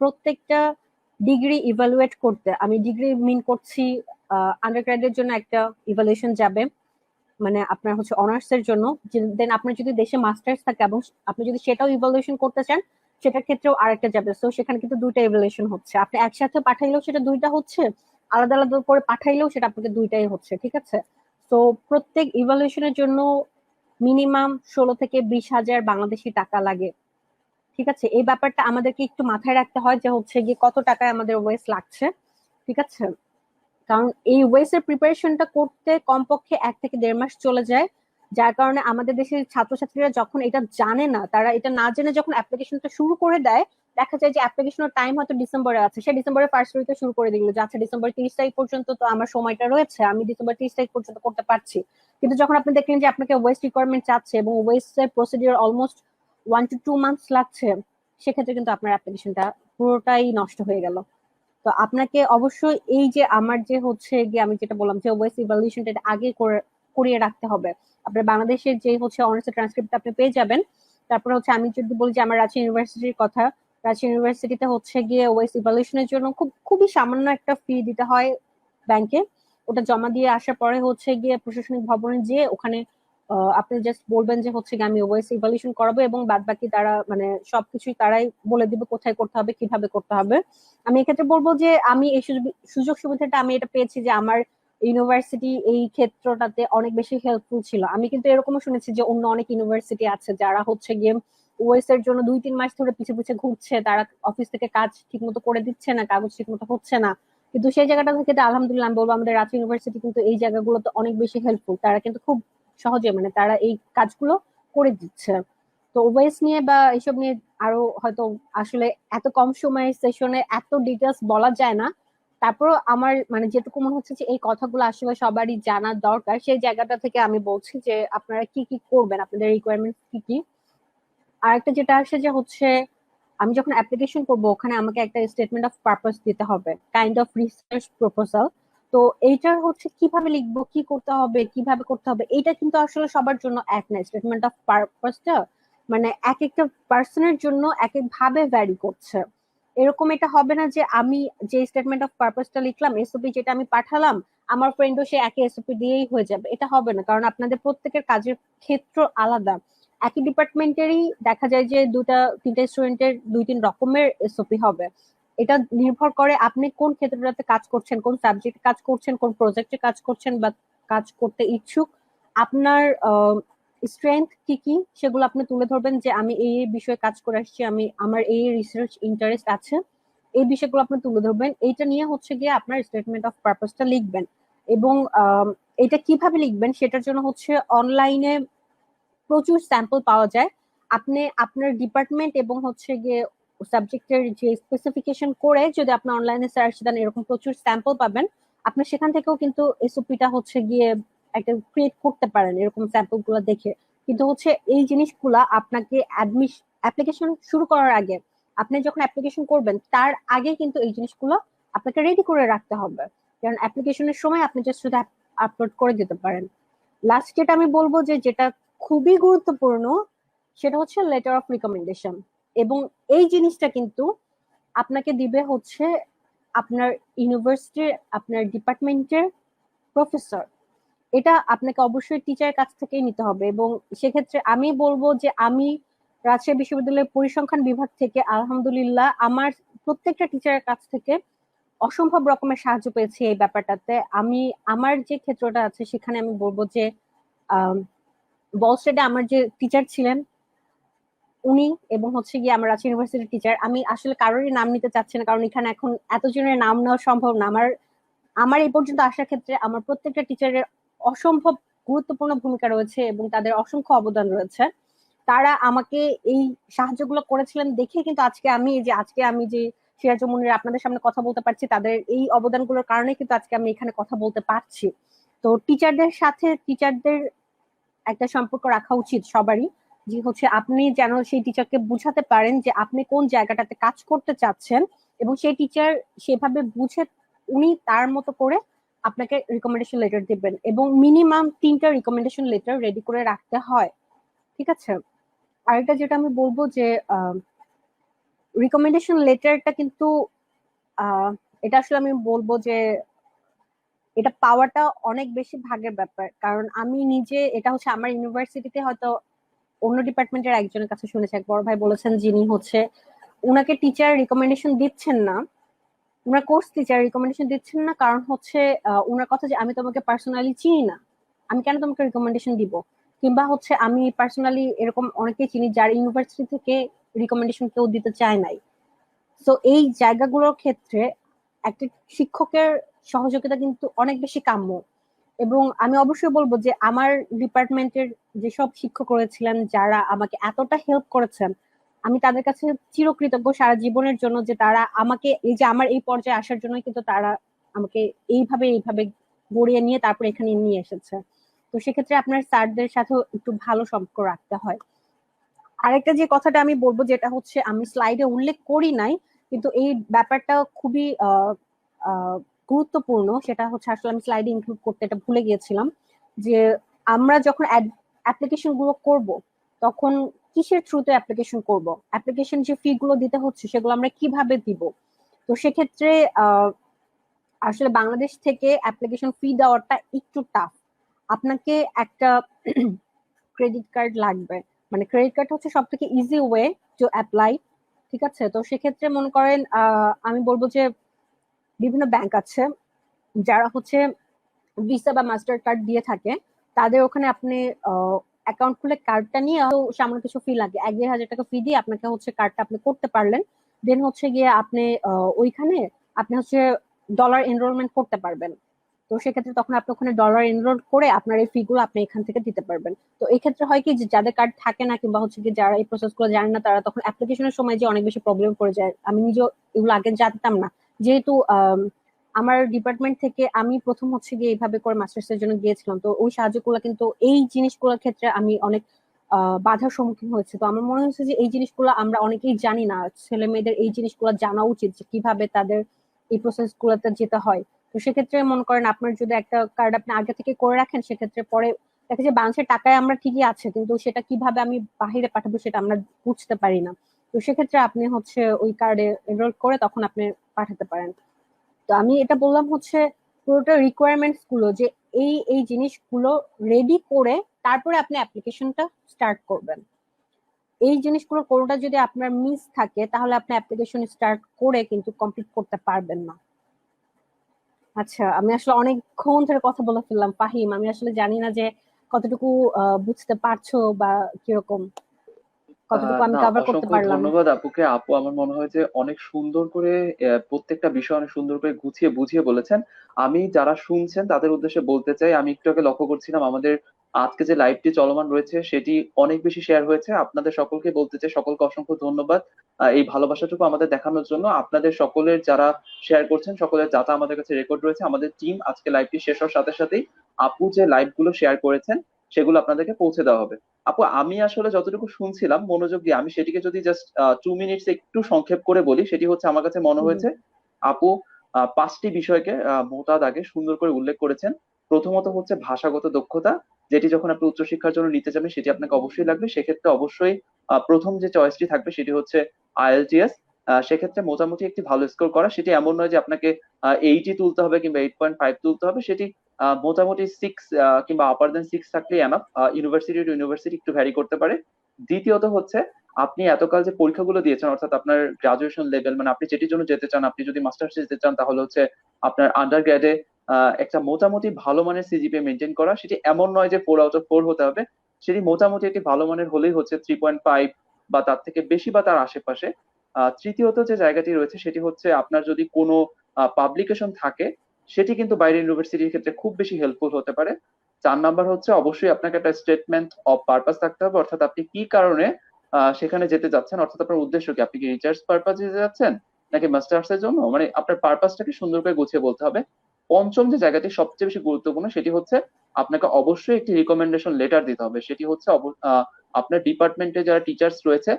প্রত্যেকটা ডিগ্রি ইভ্যালুয়েট করতে, আমি ডিগ্রি মিন করছি আন্ডারগ্রেডের জন্য একটা ইভ্যালুয়েশন যাবে, মানে আপনার হচ্ছে অনার্স এর জন্য। দেন আপনার যদি দেশে মাস্টার্স থাকে এবং আপনি যদি সেটাও ইভ্যালুয়েশন করতে চান সেটার ক্ষেত্রেও আরেকটা যাবে। তো সেখানে কিন্তু দুইটা ইভ্যালুয়েশন হচ্ছে, আপনি একসাথে পাঠাইলেও সেটা দুইটা হচ্ছে, আলাদা আলাদা করে পাঠাইলেও সেটা আপনাকে দুইটাই হচ্ছে, ঠিক আছে। তো প্রত্যেক ইভ্যালুয়েশনের জন্য মিনিমাম 16 থেকে 20 হাজার বাংলাদেশি টাকা লাগে, ঠিক আছে। এই ব্যাপারটা আমাদেরকে একটু মাথায় রাখতে হয় যে হচ্ছে গিয়ে কত টাকায় আমাদের ওয়েস্ট লাগছে, ঠিক আছে। কারণ এই ওয়েস এর প্রিপারেশনটা করতে কমপক্ষে 1 থেকে 1.5 মাস চলে যায়। যার কারণে আমাদের দেশের ছাত্রছাত্রীরা যখন এটা জানে না, তারা এটা না জেনে যখন অ্যাপ্লিকেশনটা শুরু করে দেয়, দেখা যায় যে অ্যাপ্লিকেশনের টাইম হয়তো ডিসেম্বরে আছে, সে ডিসেম্বরের ফার্স্ট উইকে শুরু করে দিল যে আচ্ছা ডিসেম্বর 30 তারিখ পর্যন্ত তো আমার সময়টা রয়েছে, আমি ডিসেম্বর 30 তারিখ পর্যন্ত করতে পারছি। কিন্তু যখন আপনি দেখলেন যে আপনাকে ওয়েস্ট রিকোয়ারমেন্ট চাচ্ছে এবং ওয়েস্টের প্রসিডিওর অলমোস্ট 1 to 2 মান্থস লাগছে, সেক্ষেত্রে কিন্তু আপনার অ্যাপ্লিকেশনটা পুরোটাই নষ্ট হয়ে গেল। তো আপনাকে অবশ্যই এই যে আমার যে হচ্ছে গিয়ে আমি যেটা বললাম যে ওয়েস ইভালুয়েশনটা এটা আগে করিয়ে রাখতে হবে। আপনার বাংলাদেশের যে হচ্ছে অনার্স ট্রান্সক্রিপ্ট আপনি পেয়ে যাবেন। তারপরে হচ্ছে আমি যদি বলি যে আমার রাজশাহী ইউনিভার্সিটির কথা, রাজশাহী ইউনিভার্সিটিতে হচ্ছে গিয়ে ওয়েস ইভালুয়েশনের জন্য খুবই সামান্য একটা ফি দিতে হয় ব্যাংকে। ওটা জমা দিয়ে আসার পরে হচ্ছে গিয়ে প্রশাসনিক ভবনে যেয়ে ওখানে আপনি জাস্ট বলবেন যে হচ্ছে গিয়ে আমি ওয়েস ইভালুয়েশন করাবো, এবং বাদ বাকি তারা মানে সবকিছুই তারাই বলে দিবে কোথায় করতে হবে কিভাবে করতে হবে। আমি এক্ষেত্রে বলবো যে আমি এই সুযোগ সুবিধাটা আমি এটা পেয়েছি যে আমার ইউনিভার্সিটি এই ক্ষেত্রটাতে অনেক বেশি হেল্পফুল ছিল। আমি কিন্তু এরকমও শুনেছি যে অন্য অনেক ইউনিভার্সিটি আছে যারা হচ্ছে গিয়ে ওএস এর জন্য 2-3 মাস ধরে পিছে পিছে ঘুরছে, তারা অফিস থেকে কাজ ঠিক মতো করে দিচ্ছে না, কাগজ ঠিক মতো হচ্ছে না। কিন্তু সেই জায়গাটা থেকে আলহামদুলিল্লাহ আমি বলবো আমাদের রাজশাহী ইউনিভার্সিটি কিন্তু এই জায়গাগুলোতে অনেক বেশি হেল্পফুল, তারা কিন্তু খুব সহজে মানে তারা এই কাজগুলো করে দিচ্ছে। তো ওয়েস নিয়ে বা এইসব নিয়ে আরো হয়তো আসলে এত কম সময়ের সেশনে এত ডিটেলস বলা যায় না। তারপর আমার মানে যেটুকু মনে হচ্ছে যে এই কথাগুলো আসলে সবারই জানার দরকার, সেই জায়গাটা থেকে আমি বলছি যে আপনারা কি কি করবেন, আপনাদের রিকোয়ারমেন্ট কি কি। আর একটা যেটা আসে যে হচ্ছে আমি যখন অ্যাপ্লিকেশন করব ওখানে আমাকে একটা স্টেটমেন্ট অফ পারপাস দিতে হবে, কাইন্ড অফ রিসার্চ প্রপোজাল। তো এইটার হচ্ছে কিভাবে লিখবো, কি করতে হবে, কিভাবে করতে হবে, এটা কিন্তু আসলে সবার জন্য এক না। স্টেটমেন্ট অফ পারপাসটা মানে এক একটা পার্সনের জন্য এক এক ভাবে ভ্যারি করছে। এরকম এটা হবে না যে আমি যে স্টেটমেন্ট অফ পারপাসটা লিখলাম, এসওপি যেটা আমি পাঠালাম, আমার ফ্রেন্ডও সে একই এসওপি দিয়েই হয়ে যাবে, এটা হবে না। কারণ আপনাদের প্রত্যেকের কাজের ক্ষেত্র আলাদা। একই ডিপার্টমেন্টেরই দেখা যায় যে 2-3টা স্টুডেন্টের 2-3 রকমের এসওপি হবে। এটা নির্ভর করে আপনি কোন ক্ষেত্রটাতে কাজ করছেন, কোন সাবজেক্টে কাজ করছেন, কোন প্রজেক্টে কাজ করছেন বা কাজ করতে ইচ্ছুক, আপনার স্ট্রেংথ কি কি সেগুলো আপনি তুলে ধরবেন যে আমি এই এই বিষয়ে কাজ করে আসছি, আমি আমার এই রিসার্চ ইন্টারেস্ট আছে, এই বিষয়গুলো আপনি তুলে ধরবেন। এইটা নিয়ে হচ্ছে গিয়ে আপনার স্টেটমেন্ট অফ পারপাসটা লিখবেন। এবং এটা কিভাবে লিখবেন সেটার জন্য হচ্ছে অনলাইনে প্রচুর স্যাম্পল পাওয়া যায়। আপনি আপনার ডিপার্টমেন্ট এবং হচ্ছে গিয়ে সাবজেক্টের যে স্পেসিফিকেশন করে যদি আপনি অনলাইনে সার্চ দেন, এরকম প্রচুর স্যাম্পল পাবেন। আপনি সেখান থেকেও কিন্তু এসওপিটা হচ্ছে গিয়ে একটা ক্রিয়েট করতে পারেন এরকম স্যাম্পল গুলো দেখে। কিন্তু হচ্ছে এই জিনিসগুলা আপনাকে অ্যাপ্লিকেশন শুরু করার আগে, আপনি যখন অ্যাপ্লিকেশন করবেন তার আগে কিন্তু এই জিনিসগুলো আপনাকে রেডি করে রাখতে হবে। কারণ অ্যাপ্লিকেশনের সময় আপনি জাস্ট শুধু আপলোড করে দিতে পারেন। লাস্ট যেটা আমি বলবো যে যেটা খুবই গুরুত্বপূর্ণ, সেটা হচ্ছে লেটার অফ রিকমেন্ডেশন। এবং এই জিনিসটা কিন্তু আপনাকে দিবে হচ্ছে আপনার ইউনিভার্সিটির আপনার ডিপার্টমেন্টের প্রফেসর। এটা আপনাকে অবশ্যই টিচারের কাছ থেকেই নিতে হবে। এবং সেক্ষেত্রে আমি বলবো যে আমি রাজশাহী বিশ্ববিদ্যালয়ের পরিসংখ্যান বিভাগ থেকে আলহামদুলিল্লাহ আমার প্রত্যেকটা টিচারের কাছ থেকে অসম্ভব রকমের সাহায্য পেয়েছি এই ব্যাপারটাতে। আমি আমার যে ক্ষেত্রটা আছে সেখানে আমি বলবো যে বলস্টেডে আমার যে টিচার ছিলেন উনি, এবং হচ্ছে গিয়ে আমার রাজশাহী ইউনিভার্সিটির টিচার, আমি আসলে কারোরই নাম নিতে চাচ্ছি না কারণ এখানে এখন এতজনের নাম নেওয়া সম্ভব না। আমার আমার এই পর্যন্ত আসার ক্ষেত্রে আমার প্রত্যেকটা টিচারের অসম্ভব গুরুত্বপূর্ণ ভূমিকা রয়েছে এবং তাদের অসংখ্য অবদান রয়েছে। তারা আমাকে এই সাহায্যগুলো করেছিলেন দেখে কিন্তু আজকে আমি যে সিরাজ মুনির আপনাদের সামনে কথা বলতে পারছি, তাদের এই অবদানগুলোর কারণে কিন্তু আজকে আমি এখানে কথা বলতে পারছি। তো টিচারদের সাথে টিচারদের একটা সম্পর্ক রাখা উচিত সবারই, যে হচ্ছে আপনি যেন সেই টিচারকে বুঝাতে পারেন যে আপনি কোন জায়গাটাতে কাজ করতে চাচ্ছেন, এবং সেই টিচার সেভাবে বুঝে উনি তার মতো করে আপনাকে রিকমেন্ডেশন লেটার দিবেন। এবং মিনিমাম 3টা রিকমেন্ডেশন লেটার রেডি করে রাখতে হয়। ঠিক আছে। আরেকটা যেটা আমি বলবো যে রিকমেন্ডেশন লেটারটা কিন্তু আহ, এটা আসলে আমি বলবো যে এটা পাওয়াটা অনেক বেশি ভাগের ব্যাপার। কারণ আমি নিজে এটা হচ্ছে আমার ইউনিভার্সিটিতে হয়তো অন্য ডিপার্টমেন্টের একজনের কাছে শুনেছি, এক বড় ভাই বলেছেন যিনি হচ্ছে উনাকে টিচার রিকমেন্ডেশন দিচ্ছেন না, উনার কোর্স টিচার রিকমেন্ডেশন দিচ্ছেন না, কারণ হচ্ছে উনার কথা যে আমি তোমাকে পার্সোনালি চিনি না, আমি কেন তোমাকে রিকমেন্ডেশন দিব। কিংবা হচ্ছে আমি পার্সোনালি এরকম অনেকেই চিনি যার ইউনিভার্সিটি থেকে রিকমেন্ডেশন কেউ দিতে চায় নাই। তো এই জায়গাগুলোর ক্ষেত্রে একটা শিক্ষকের সহযোগিতা কিন্তু অনেক বেশি কাম্য। এবং আমি অবশ্যই বলবো যে আমার ডিপার্টমেন্টের যেসব শিক্ষক রয়েছিলেন যারা আমাকে এতটা হেল্প করেছেন, আমি তাদের কাছে চিরকৃতজ্ঞ সারা জীবনের জন্য, যে তারা আমাকে এই যে আমার এই পর্যায়ে আসার জন্য কিন্তু তারা আমাকে এইভাবে গড়িয়ে নিয়ে তারপর এখানে নিয়ে এসেছে। তো সেক্ষেত্রে আপনার স্যারদের সাথেও একটু ভালো সম্পর্ক রাখতে হয়। আরেকটা যে কথাটা আমি বলবো, যেটা হচ্ছে আমি স্লাইডে উল্লেখ করি নাই, কিন্তু এই ব্যাপারটা খুবই আহ, গুরুত্বপূর্ণ, সেটা হচ্ছে আসলে আমি স্লাইডে ইনক্লুড করতে এটা ভুলে গিয়েছিলাম, যে আমরা যখন অ্যাপ্লিকেশন গুলো করব তখন কিসের থ্রুতে অ্যাপ্লিকেশন করব, অ্যাপ্লিকেশন যে ফি গুলো দিতে হচ্ছে সেগুলো আমরা কিভাবে দিব। তো সেক্ষেত্রে আসলে বাংলাদেশ থেকে অ্যাপ্লিকেশন ফি দেওয়াটা একটু টাফ। আপনাকে একটা ক্রেডিট কার্ড লাগবে, মানে ক্রেডিট কার্ড হচ্ছে সব থেকে ইজি ওয়ে টু অ্যাপ্লাই। ঠিক আছে, তো সেক্ষেত্রে মনে করেন আমি বলবো যে বিভিন্ন ব্যাংক আছে যারা হচ্ছে ভিসা বা মাস্টার কার্ড দিয়ে থাকে, তাদের ওখানে আপনি অ্যাকাউন্ট খুলে কার্ডটা নিয়ে সামান্য কিছু ফি লাগে, 1-1,500 টাকা ফি দিয়ে আপনাকে হচ্ছে কার্ডটা আপনি করতে পারলেন। দেন হচ্ছে গিয়ে আপনি ওইখানে আপনি হচ্ছে ডলার এনরোলমেন্ট করতে পারবেন। তো সেক্ষেত্রে তখন আপনি ওখানে ডলার এনরোল করে আপনার এই ফি গুলো আপনি এখান থেকে দিতে পারবেন। তো এই ক্ষেত্রে হয় কি, যে যাদের কার্ড থাকে না কিংবা হচ্ছে কি যারা এই প্রসেস গুলো জানেন না, তারা তখন অ্যাপ্লিকেশনের সময় যে অনেক বেশি প্রবলেম পড়ে যায়। আমি নিজেও এগুলো আগে জানতাম না, যেহেতু আমার ডিপার্টমেন্ট থেকে আমি প্রথম হচ্ছে গিয়ে এইভাবে করে মাস্টার্স এর জন্য গিয়েছিলাম, তো ওই সাহায্যগুলো কিন্তু এই জিনিসগুলোর ক্ষেত্রে আমি অনেক বাধার সম্মুখীন হয়েছে। তো আমার মনে হচ্ছে যে এই জিনিসগুলো আমরা অনেকেই জানি না, ছেলে মেয়েদের এই জিনিসগুলো জানা উচিত যে কিভাবে তাদের এই প্রসেস গুলোতে যেতে হয়। তো সেক্ষেত্রে মনে করেন আপনার যদি একটা কার্ড আপনি আগে থেকে করে রাখেন, সেক্ষেত্রে পরে দেখা যায় বাংলাদেশের টাকায় আমরা ঠিকই আছে, কিন্তু সেটা কিভাবে আমি বাহিরে পাঠাবো সেটা আমরা বুঝতে পারি না। তো সেক্ষেত্রে আপনি হচ্ছে ওই কার্ডে এনরোল করে তখন আপনি পাঠাতে পারেন। তো আমি এটা বললাম হচ্ছে পুরোটা রিকোয়ারমেন্টস গুলো, যে এই এই জিনিসগুলো রেডি করে তারপরে আপনি অ্যাপ্লিকেশনটা স্টার্ট করবেন। এই জিনিসগুলো কোনোটা যদি আপনার মিস থাকে তাহলে আপনি অ্যাপ্লিকেশন স্টার্ট করে কিন্তু কমপ্লিট করতে পারবেন না। আচ্ছা, আমি আসলে অনেকক্ষণ ধরে কথা বলে ফেললাম ফাহিম, আমি আসলে জানি না যে কতটুকু বুঝতে পারছো বা কিরকম, কতটুকু আমি না, কভার করতে অসংখ্য পারলাম। ধন্যবাদ আপুকে। আপু আমার মনে হয় যে অনেক সুন্দর করে প্রত্যেকটা বিষয় অনেক সুন্দর করে গুছিয়ে বুঝিয়ে বলেছেন। আমি যারা শুনছেন তাদের উদ্দেশ্যে বলতে চাই, আমি একটু আগে লক্ষ্য করছিলাম আমাদের আজকে যে লাইভটি চলমান রয়েছে সেটি অনেক বেশি শেয়ার হয়েছে। আপনাদের সকলকে বলতে চাই, সকলকে অসংখ্য ধন্যবাদ এই ভালোবাসাটুকু আমাদের দেখানোর জন্য। আপনাদের সকলের যারা শেয়ার করছেন সকলের ডাটা আমাদের কাছে রেকর্ড রয়েছে। আমাদের টিম আজকে লাইভটি শেষ হওয়ার সাথে সাথেই আপু যে লাইভ গুলো শেয়ার করেছেন সেগুলো আপনাদেরকে পৌঁছে দেওয়া হবে। আপু আমি আসলে যতটুকু শুনছিলাম মনোযোগ দিয়ে, আমি সেটিকে যদি জাস্ট 2 মিনিটস একটু সংক্ষেপ করে বলি, সেটি হচ্ছে আমার কাছে মনে হুম। হয়েছে আপু 5টি বিষয়কে মোটা দাগে সুন্দর করে উল্লেখ করেছেন। প্রথমত হচ্ছে ভাষাগত দক্ষতা, যেটি যখন আপনি উচ্চশিক্ষার জন্য নিতে যাবেন সেটি আপনাকে অবশ্যই লাগবে। সেক্ষেত্রে অবশ্যই প্রথম যে চয়েসটি থাকবে সেটি হচ্ছে আইএলটিএস। সেক্ষেত্রে মোটামুটি একটি ভালো স্কোর করা, সেটি এমন নয় যে আপনাকে 80 তুলতে হবে কিংবা 8.5 তুলতে হবে, সেটি মোটামুটি 6 কিংবা আপার দেন 6 থাকলেই এনাফ। ইউনিভার্সিটি টু ইউনিভার্সিটি একটু ভ্যারি করতে পারে। দ্বিতীয়ত হচ্ছে আপনি এতকাল যে পরীক্ষাগুলো দিয়েছেন, অর্থাৎ আপনার গ্রাজুয়েশন লেভেল, মানে আপনি যেটির জন্য যেতে চান, আপনি যদি মাস্টার্সে যেতে চান তাহলে হচ্ছে আপনার আন্ডার গ্রেডে একটা মোটামুটি ভালো মানের সিজিপিএ মেনটেন করা। সেটি এমন নয় যে 4 আউট অফ 4 হতে হবে, সেটি মোটামুটি একটি ভালো মানের হলেই হচ্ছে 3.5 বা তার থেকে বেশি বা তার আশেপাশে। তৃতীয়ত যে জায়গাটি রয়েছে সেটি হচ্ছে আপনার যদি কোনো পাবলিকেশন থাকে সেটি কিন্তু বাইরের ইউনিভার্সিটির ক্ষেত্রে খুব বেশি হেল্পফুল হতে পারে। 4 নাম্বার হচ্ছে অবশ্যই আপনাকে একটা স্টেটমেন্ট অফ পারপাস থাকতে হবে, অর্থাৎ আপনি কি কারণে সেখানে যেতে যাচ্ছেন, অর্থাৎ আপনার উদ্দেশ্য কি, আপনি কি রিসার্চ পারপাসে যেতে যাচ্ছেন নাকি মাস্টার্স এর জন্য, মানে আপনার পারপাসটাকে সুন্দর করে গুছিয়ে বলতে হবে। পঞ্চম যে জায়গাটি সবচেয়ে বেশি গুরুত্বপূর্ণ সেটি হচ্ছে আপনাকে অবশ্যই একটি রিকমেন্ডেশন লেটার দিতে হবে। সেটি হচ্ছে আপনার ডিপার্টমেন্টে যারা টিচার্স রয়েছে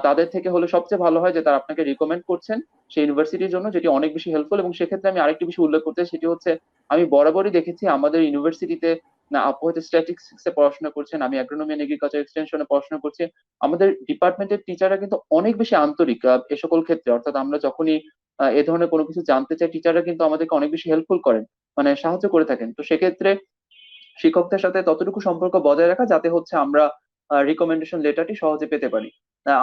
তাদের থেকে হলে সবচেয়ে ভালো হয় যে তারা আপনাকে রিকমেন্ড করছেন সেই ইউনিভার্সিটির জন্য, যেটি অনেক বেশি হেল্পফুল। এবং সেক্ষেত্রে আমি আরেকটি বিষয় উল্লেখ করতে চাই, সেটি হচ্ছে আমি বরাবরই দেখেছি আমাদের ইউনিভার্সিটিতে, না আপু হয়তো স্ট্যাটিস্টিক্স এ পড়াশোনা করছেন, আমি অ্যাগ্রোনমি এন্ড এগ্রিকালচার এক্সটেনশনে পড়াশোনা করছি, আমাদের ডিপার্টমেন্টের টিচাররা কিন্তু অনেক বেশি আন্তরিক এ সকল ক্ষেত্রে। অর্থাৎ আমরা যখনই এ ধরনের কোনো কিছু জানতে চাই টিচাররা কিন্তু আমাদেরকে অনেক বেশি হেল্পফুল করেন, মানে সাহায্য করে থাকেন। তো সেক্ষেত্রে শিক্ষকদের সাথে ততটুকু সম্পর্ক বজায় রাখা যাতে হচ্ছে আমরা রিকমেন্ডেশন লেটারটি সহজে পেতে পারি।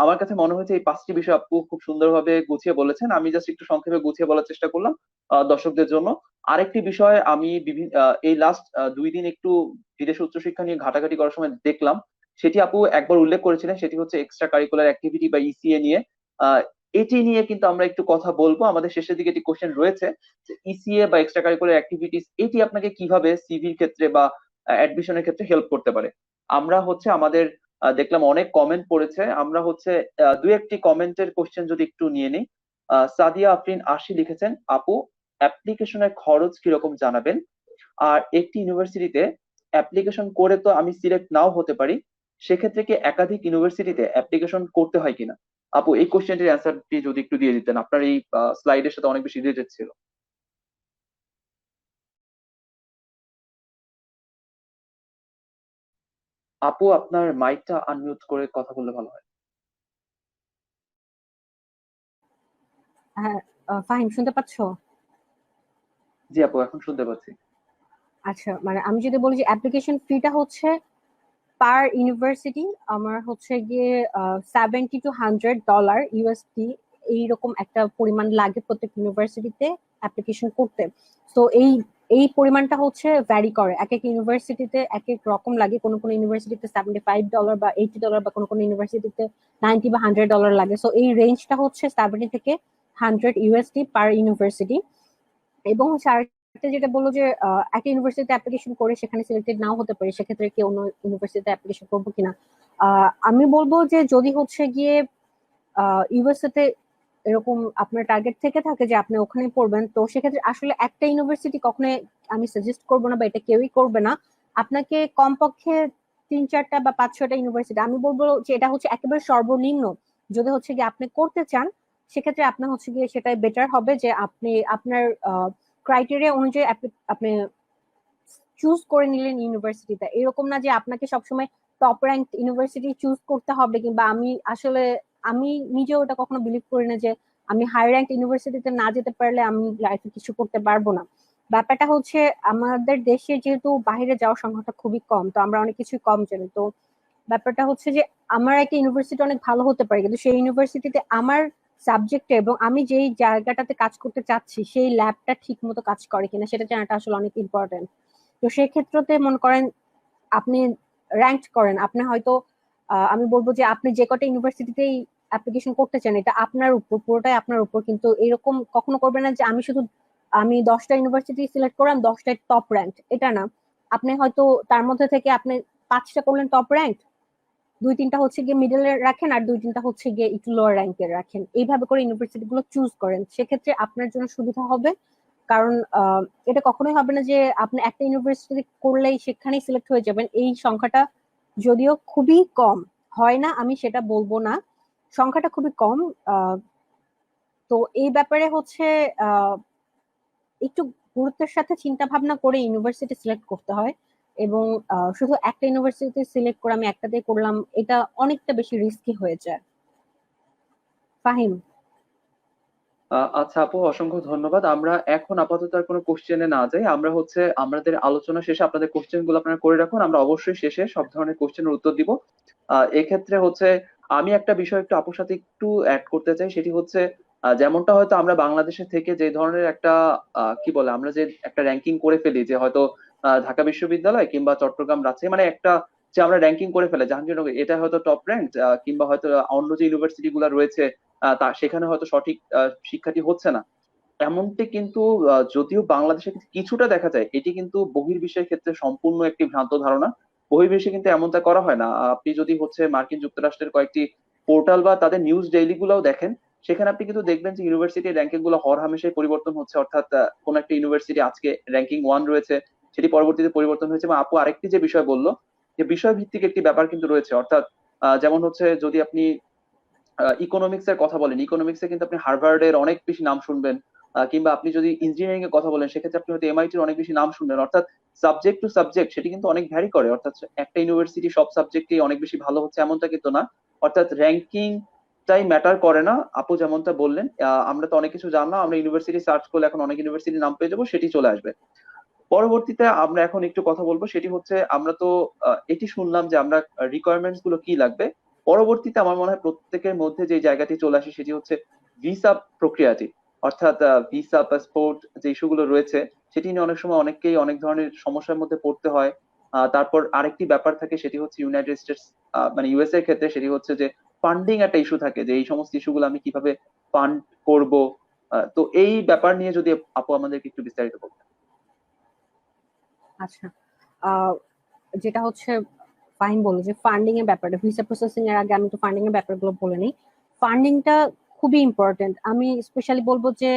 আমার কাছে মনে হয়েছে এই 5টি বিষয় আপু খুব সুন্দরভাবে গুছিয়ে বলেছেন। আমি জাস্ট একটু সংক্ষেপে গুছিয়ে বলার চেষ্টা করলাম দর্শকদের জন্য। আরেকটি বিষয় আমি বিভিন্ন এই লাস্ট 2 দিন একটু বিদেশ উচ্চশিক্ষা নিয়ে ঘাটাঘাটি করার সময় দেখলাম, সেটি আপু একবার উল্লেখ করেছিলেন, সেটি হচ্ছে এক্সট্রা কারিকুলার অ্যাক্টিভিটি বা ইসিএ নিয়ে। এটি নিয়ে কিন্তু আমরা একটু কথা বলবো। আমাদের শেষের দিকে একটি কোশ্চেন রয়েছে যে ইসিএ বা এক্সট্রা কারিকুলার অ্যাক্টিভিটিস এটি আপনাকে কিভাবে সিভির ক্ষেত্রে বা অ্যাডমিশনের ক্ষেত্রে হেল্প করতে পারে। আমরা হচ্ছে আমাদের দেখলাম অনেক কমেন্ট পড়েছে, আমরা হচ্ছে দু একটি কমেন্টের কোশ্চেন যদি একটু নিয়ে নিই। সাদিয়া আফরিন আশি লিখেছেন, আপু অ্যাপ্লিকেশনের খরচ কিরকম জানাবেন। আর একটি ইউনিভার্সিটিতে অ্যাপ্লিকেশন করে তো আমি সিলেক্ট নাও হতে পারি, সেক্ষেত্রে কি একাধিক ইউনিভার্সিটিতে অ্যাপ্লিকেশন করতে হয় কিনা। আপু এই কোশ্চেনটির অ্যান্সারটি যদি একটু দিয়ে দিতেন, আপনার এই স্লাইডের সাথে অনেক বেশি রিলেটেড ছিল। আপু আপনার মাইকটা আনমিউট করে কথা বললে ভালো হয়। হ্যাঁ, ফাহিম শুনতে পাচ্ছো? জি আপু, এখন শুনতে পাচ্ছি। আচ্ছা, মানে আমি যদি বলি যে অ্যাপ্লিকেশন ফিটা হচ্ছে পার ইউনিভার্সিটি আমার হচ্ছে গিয়ে $70 to $100 ইউএসডি এইরকম একটা পরিমাণ লাগে প্রত্যেক ইউনিভার্সিটিতে অ্যাপ্লিকেশন করতে। তো এই পরিমাণটা হচ্ছে ভ্যারি করে, এক এক ইউনিভার্সিটিতে এক এক রকম লাগে। কোনো কোনো ইউনিভার্সিটিতে $75 বা $80 বা কোনো কোনো ইউনিভার্সিটিতে 90 বা $100 লাগে। সো এই রেঞ্জটা হচ্ছে 70 থেকে 100 ইউএসডি পার ইউনিভার্সিটি। এবং হচ্ছে আরেকটা যেটা বললো যে একটা ইউনিভার্সিটিতে অ্যাপ্লিকেশন করে সেখানে সিলেক্টেড নাও হতে পারে, সেক্ষেত্রে কি অন্য ইউনিভার্সিটিতে অ্যাপ্লিকেশন করবো কিনা। আমি বলবো যে যদি হচ্ছে গিয়ে ইউএসএ তে এরকম আপনার টার্গেট থেকে থাকে যে আপনি ওখানে পড়বেন, তো সেক্ষেত্রে আসলে একটা ইউনিভার্সিটি কখনো আমি সাজেস্ট করবো না বা এটা কেউই করবে না। আপনাকে কমপক্ষে 3-4টা বা 5-6টা ইউনিভার্সিটি, আমি বলবো যে এটা হচ্ছে একেবারে সর্বনিম্ন। যদি হচ্ছে গিয়ে আপনি করতে চান সেক্ষেত্রে আপনার হচ্ছে গিয়ে সেটাই বেটার হবে যে আপনি আপনার ক্রাইটেরিয়া অনুযায়ী আপনি চুজ করে নিলেন ইউনিভার্সিটিটা। এরকম না যে আপনাকে সবসময় টপ র্যাঙ্ক ইউনিভার্সিটি চুজ করতে হবে, কিংবা আমি আসলে আমি নিজেও এটা কখনো বিলিভ করি না যে আমি হাই র্যাঙ্ক ইউনিভার্সিটিতে না যেতে পারলে আমি লাইফে কিছু করতে পারবো না। ব্যাপারটা হচ্ছে আমাদের দেশে যেহেতু বাইরে যাওয়ার সংখ্যাটা খুবই কম, তো আমরা অনেক কিছুই কম জানি। তো ব্যাপারটা হচ্ছে যে আমার একটা ইউনিভার্সিটি অনেক ভালো হতে পারে, কিন্তু সেই ইউনিভার্সিটিতে আমার সাবজেক্টে এবং আমি যেই জায়গাটাতে কাজ করতে চাচ্ছি সেই ল্যাবটা ঠিক মতো কাজ করে কিনা সেটা জানাটা আসলে অনেক ইম্পর্টেন্ট। তো সেই ক্ষেত্রতে মনে করেন আপনি র্যাঙ্ক করেন, আপনি হয়তো আমি বলবো যে আপনি যে কটা ইউনিভার্সিটিতেই অ্যাপ্লিকেশন করতে চান এটা আপনার উপর, পুরোটাই আপনার উপর। কিন্তু এরকম কখনো করবেন না যে আমি 10টা ইউনিভার্সিটি সিলেক্ট করলাম, 10টায় টপ র্যাঙ্ক, এটা না। আপনি হয়তো তার মধ্যে থেকে আপনি 5টা করলেন টপ র্যাঙ্ক, 2-3টা হচ্ছে গিয়ে মিডলে রাখেন, আর 2-3টা হচ্ছে গিয়ে একটু লোয়ার র্যাঙ্কের রাখেন। এইভাবে করে ইউনিভার্সিটি গুলো চুজ করেন, সেক্ষেত্রে আপনার জন্য সুবিধা হবে। কারণ এটা কখনোই হবে না যে আপনি একটা ইউনিভার্সিটি করলেই সেখানেই সিলেক্ট হয়ে যাবেন। এই সংখ্যাটা যদিও খুবই কম, হয় না আমি সেটা বলবো না, সংখ্যাটা খুবই কম। আহ, তো এই ব্যাপারে হচ্ছে আহ, একটু গুরুত্বের সাথে চিন্তা ভাবনা করে ইউনিভার্সিটি সিলেক্ট করতে হয়। এবং শুধু একটা ইউনিভার্সিটি সিলেক্ট করে আমি একটাতে করলাম, এটা অনেকটা বেশি রিস্কি হয়ে যায়। ফাহিম। আচ্ছা আপু, অসংখ্য ধন্যবাদ। আমরা এখন আপাতত আর কোনো কোশ্চেনে না যাই, আমরা হচ্ছে আমাদের আলোচনা শেষে আপনাদের কোশ্চেন গুলো আপনারা করে রাখুন, আমরা অবশ্যই শেষে সব ধরনের কোশ্চেনের উত্তর দিব। এক্ষেত্রে হচ্ছে আমি একটা বিষয় একটু আপুর সাথে একটু অ্যাড করতে চাই, সেটি হচ্ছে যেমনটা হয়তো আমরা বাংলাদেশে থেকে যে ধরনের একটা কি বলে আমরা যে একটা র্যাঙ্কিং করে ফেলি যে হয়তো ঢাকা বিশ্ববিদ্যালয় কিংবা চট্টগ্রাম রাজশাহী মানে একটা যে আমরা র্যাঙ্কিং করে ফেলে জাহাঙ্গীরনগর এটা হয়তো টপ র্যাঙ্ক, কিংবা হয়তো অন্য যে ইউনিভার্সিটি গুলো রয়েছে তা সেখানে হয়তো সঠিক শিক্ষাটি হচ্ছে না। এমনটি কিন্তু যদিও বাংলাদেশে কিছুটা দেখা যায়, এটি কিন্তু বহির্বিশ্বের ক্ষেত্রে সম্পূর্ণ একটি ভ্রান্ত ধারণা। বহির্বিশ্বে কিন্তু এমনটা করা হয় না। আপনি যদি হচ্ছে মার্কিন যুক্তরাষ্ট্রের কয়েকটি পোর্টাল বা তাদের নিউজ ডেইলি গুলাও দেখেন, সেখানে আপনি কিন্তু দেখবেন যে ইউনিভার্সিটির র্যাঙ্কিং গুলো হরহামেশাই পরিবর্তন হচ্ছে। অর্থাৎ কোন একটা ইউনিভার্সিটি আজকে র্যাঙ্কিং 1 রয়েছে, সেটি পরবর্তীতে পরিবর্তন হয়েছে। এবং আপু আরেকটি যে বিষয় বললো, যে বিষয় ভিত্তিক একটি ব্যাপার কিন্তু রয়েছে। অর্থাৎ যেমন হচ্ছে যদি আপনি ইকোনমিক্স এর কথা বলেন, ইকোনমিক্সে কিন্তু আপনি হার্ভার্ডের অনেক বেশি নাম শুনবেন। কিংবা আপনি যদি ইঞ্জিনিয়ারিং এর কথা বলেন সেক্ষেত্রে আপনি হয়তো এমআইটির অনেক বেশি নাম শুনবেন। অর্থাৎ সাবজেক্ট টু সাবজেক্ট সেটি কিন্তু অনেক ভ্যারি করে। অর্থাৎ একটা ইউনিভার্সিটি সব সাবজেক্টেই অনেক বেশি ভালো হচ্ছে এমনটা কিন্তু না। অর্থাৎ র্যাঙ্কিং টাই ম্যাটার করে না। আপু যেমনটা বললেন, আমরা তো অনেক কিছু জানলাম, আমরা ইউনিভার্সিটি সার্চ করলে এখন অনেক ইউনিভার্সিটির নাম পেয়ে যাবো, সেটি চলে আসবে। পরবর্তীতে আমরা এখন একটু কথা বলবো, সেটি হচ্ছে আমরা তো এটি শুনলাম যে আমরা রিকোয়ারমেন্টস গুলো কি লাগবে। পরবর্তীতে আমার মনে হয় প্রত্যেকের মধ্যে যে জায়গাটি চলে আসে সেটি হচ্ছে ভিসা প্রক্রিয়াটি। অর্থাৎ ভিসা পাসপোর্ট যে ইস্যুগুলো রয়েছে সেটি নিয়ে অনেক সময় অনেককেই অনেক ধরনের সমস্যার মধ্যে পড়তে হয়। তারপর আরেকটি ব্যাপার থাকে, সেটি হচ্ছে ইউনাইটেড স্টেটস মানে ইউএস এর ক্ষেত্রে সেটি হচ্ছে যে ফান্ডিং একটা ইস্যু থাকে, যে এই সমস্ত ইস্যুগুলো আমি কিভাবে ফান্ড করব। তো এই ব্যাপার নিয়ে যদি আপু আমাদেরকে একটু বিস্তারিত বলতেন। আচ্ছা, আহ, যেটা হচ্ছে ফাহিম বললো যে ফান্ডিং এর ব্যাপারটা, ভিসা প্রসেসিং এর আগে আমি একটু ফান্ডিং এর ব্যাপারগুলো বলে নিই। ফান্ডিংটা খুবই ইম্পর্টেন্ট। আমি স্পেশালি বলবো যে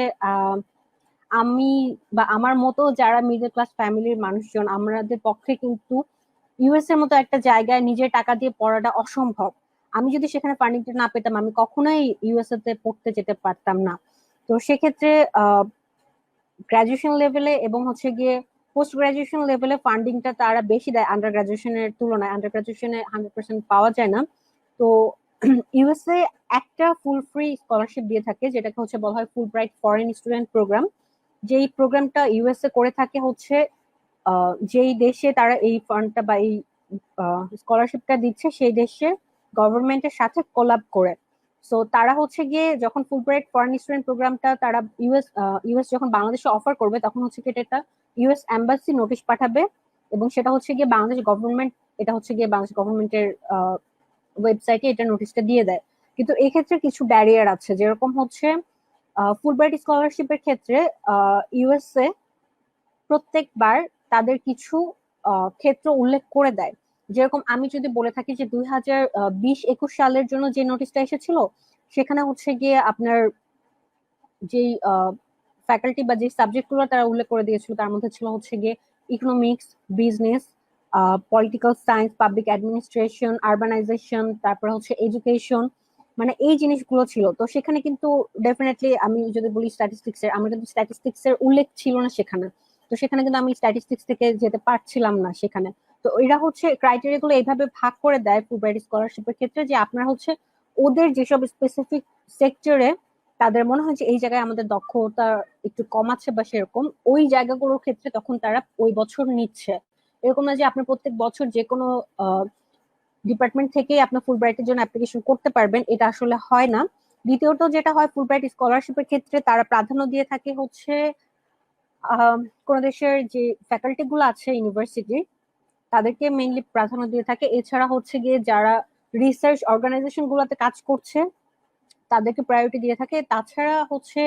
আমি বা আমার মতো যারা মিডল ক্লাস ফ্যামিলির মানুষজন, আমাদের পক্ষে কিন্তু ইউএস এর মতো একটা জায়গায় নিজের টাকা দিয়ে পড়াটা অসম্ভব। আমি যদি সেখানে ফান্ডিংটা না পেতাম, আমি কখনোই ইউএসএ তে পড়তে যেতে পারতাম না। তো সেক্ষেত্রে গ্রাজুয়েশন লেভেলে এবং হচ্ছে গিয়ে পোস্ট গ্রাজুয়েশন লেভেলে ফান্ডিংটা তারা বেশি দেয় আন্ডার গ্রাজুয়েশনের তুলনায়। আন্ডার গ্রাজুয়েশনে 100% পাওয়া যায় না। তো ইউএসএ একটা ফুল ফ্রি স্কলারশিপ দিয়ে থাকে, যেটাকে হচ্ছে বলা হয় ফুল ব্রাইট ফরেন স্টুডেন্ট প্রোগ্রাম। যেই প্রোগ্রামটা ইউএসএ করে থাকে হচ্ছে যেই দেশে তারা এই ফান্ডটা বা এই স্কলারশিপটা দিচ্ছে সেই দেশের গভর্নমেন্টের সাথে কোলাব করে। সো তারা হচ্ছে গিয়ে যখন ফুল ব্রাইট ফরেন স্টুডেন্ট প্রোগ্রামটা তারা ইউএস যখন বাংলাদেশে অফার করবে, তখন হচ্ছে কি এটা ইউএস এম্বাসি নোটিশ পাঠাবে, এবং সেটা হচ্ছে গিয়ে বাংলাদেশ গভর্নমেন্ট, এটা হচ্ছে গিয়ে বাংলাদেশ গভর্নমেন্টের ওয়েবসাইটে এটা নোটিশটা দিয়ে দেয়। কিন্তু এই ক্ষেত্রে কিছু ব্যারিয়ার আছে, যেরকম হচ্ছে ফুল ব্রাইট স্কলারশিপের ক্ষেত্রে ইউএসএ প্রত্যেকবার তাদের কিছু ক্ষেত্র উল্লেখ করে দেয়। যেরকম আমি যদি বলে থাকি যে 2020-21 সালের জন্য যে নোটিশটা এসেছিল, সেখানে হচ্ছে গিয়ে আপনার যেই ফ্যাকাল্টি বা যে সাবজেক্ট গুলো তারা উল্লেখ করে দিয়েছিল, তার মধ্যে ছিল হচ্ছে গিয়ে economics, business, political science, public administration, urbanisation, তারপরে হচ্ছে এডুকেশন, মানে এই জিনিসগুলো ছিল। তো সেখানে কিন্তু ডেফিনেটলি আমি যদি বলি স্ট্যাটিস্টিক্স এর, আমার কিন্তু স্ট্যাটিস্টিক্স এর উল্লেখ ছিল না সেখানে। তো সেখানে কিন্তু আমি স্ট্যাটিস্টিক্স থেকে যেতে পারছিলাম না সেখানে। তো এরা হচ্ছে ক্রাইটেরিয়া গুলো এইভাবে ভাগ করে দেয় ফুলব্রাইট স্কলারশিপের ক্ষেত্রে, যে আপনার হচ্ছে ওদের যেসব স্পেসিফিক সেক্টরে তাদের মনে হয় যে এই জায়গায় আমাদের দক্ষতা একটু কম আছে বা সেরকম, ওই জায়গাগুলোর ক্ষেত্রে তখন তারা ওই বছর নিচ্ছে। এরকম না যে আপনি প্রত্যেক বছর যে কোনো ডিপার্টমেন্ট থেকেই আপনার ফুল ব্রাইটের জন্য অ্যাপ্লিকেশন করতে পারবেন, এটা আসলে হয় না। দ্বিতীয়ত যেটা হয়, ফুল ব্রাইট স্কলারশিপের ক্ষেত্রে তারা প্রাধান্য দিয়ে থাকে হচ্ছে কোন দেশের যে ফ্যাকাল্টি গুলো আছে ইউনিভার্সিটি, তাদেরকে মেইনলি প্রাধান্য দিয়ে থাকে। এছাড়া হচ্ছে গিয়ে যারা রিসার্চ অর্গানাইজেশন গুলোতে কাজ করছে তাদেরকে প্রায়োরিটি দিয়ে থাকে। তাছাড়া হচ্ছে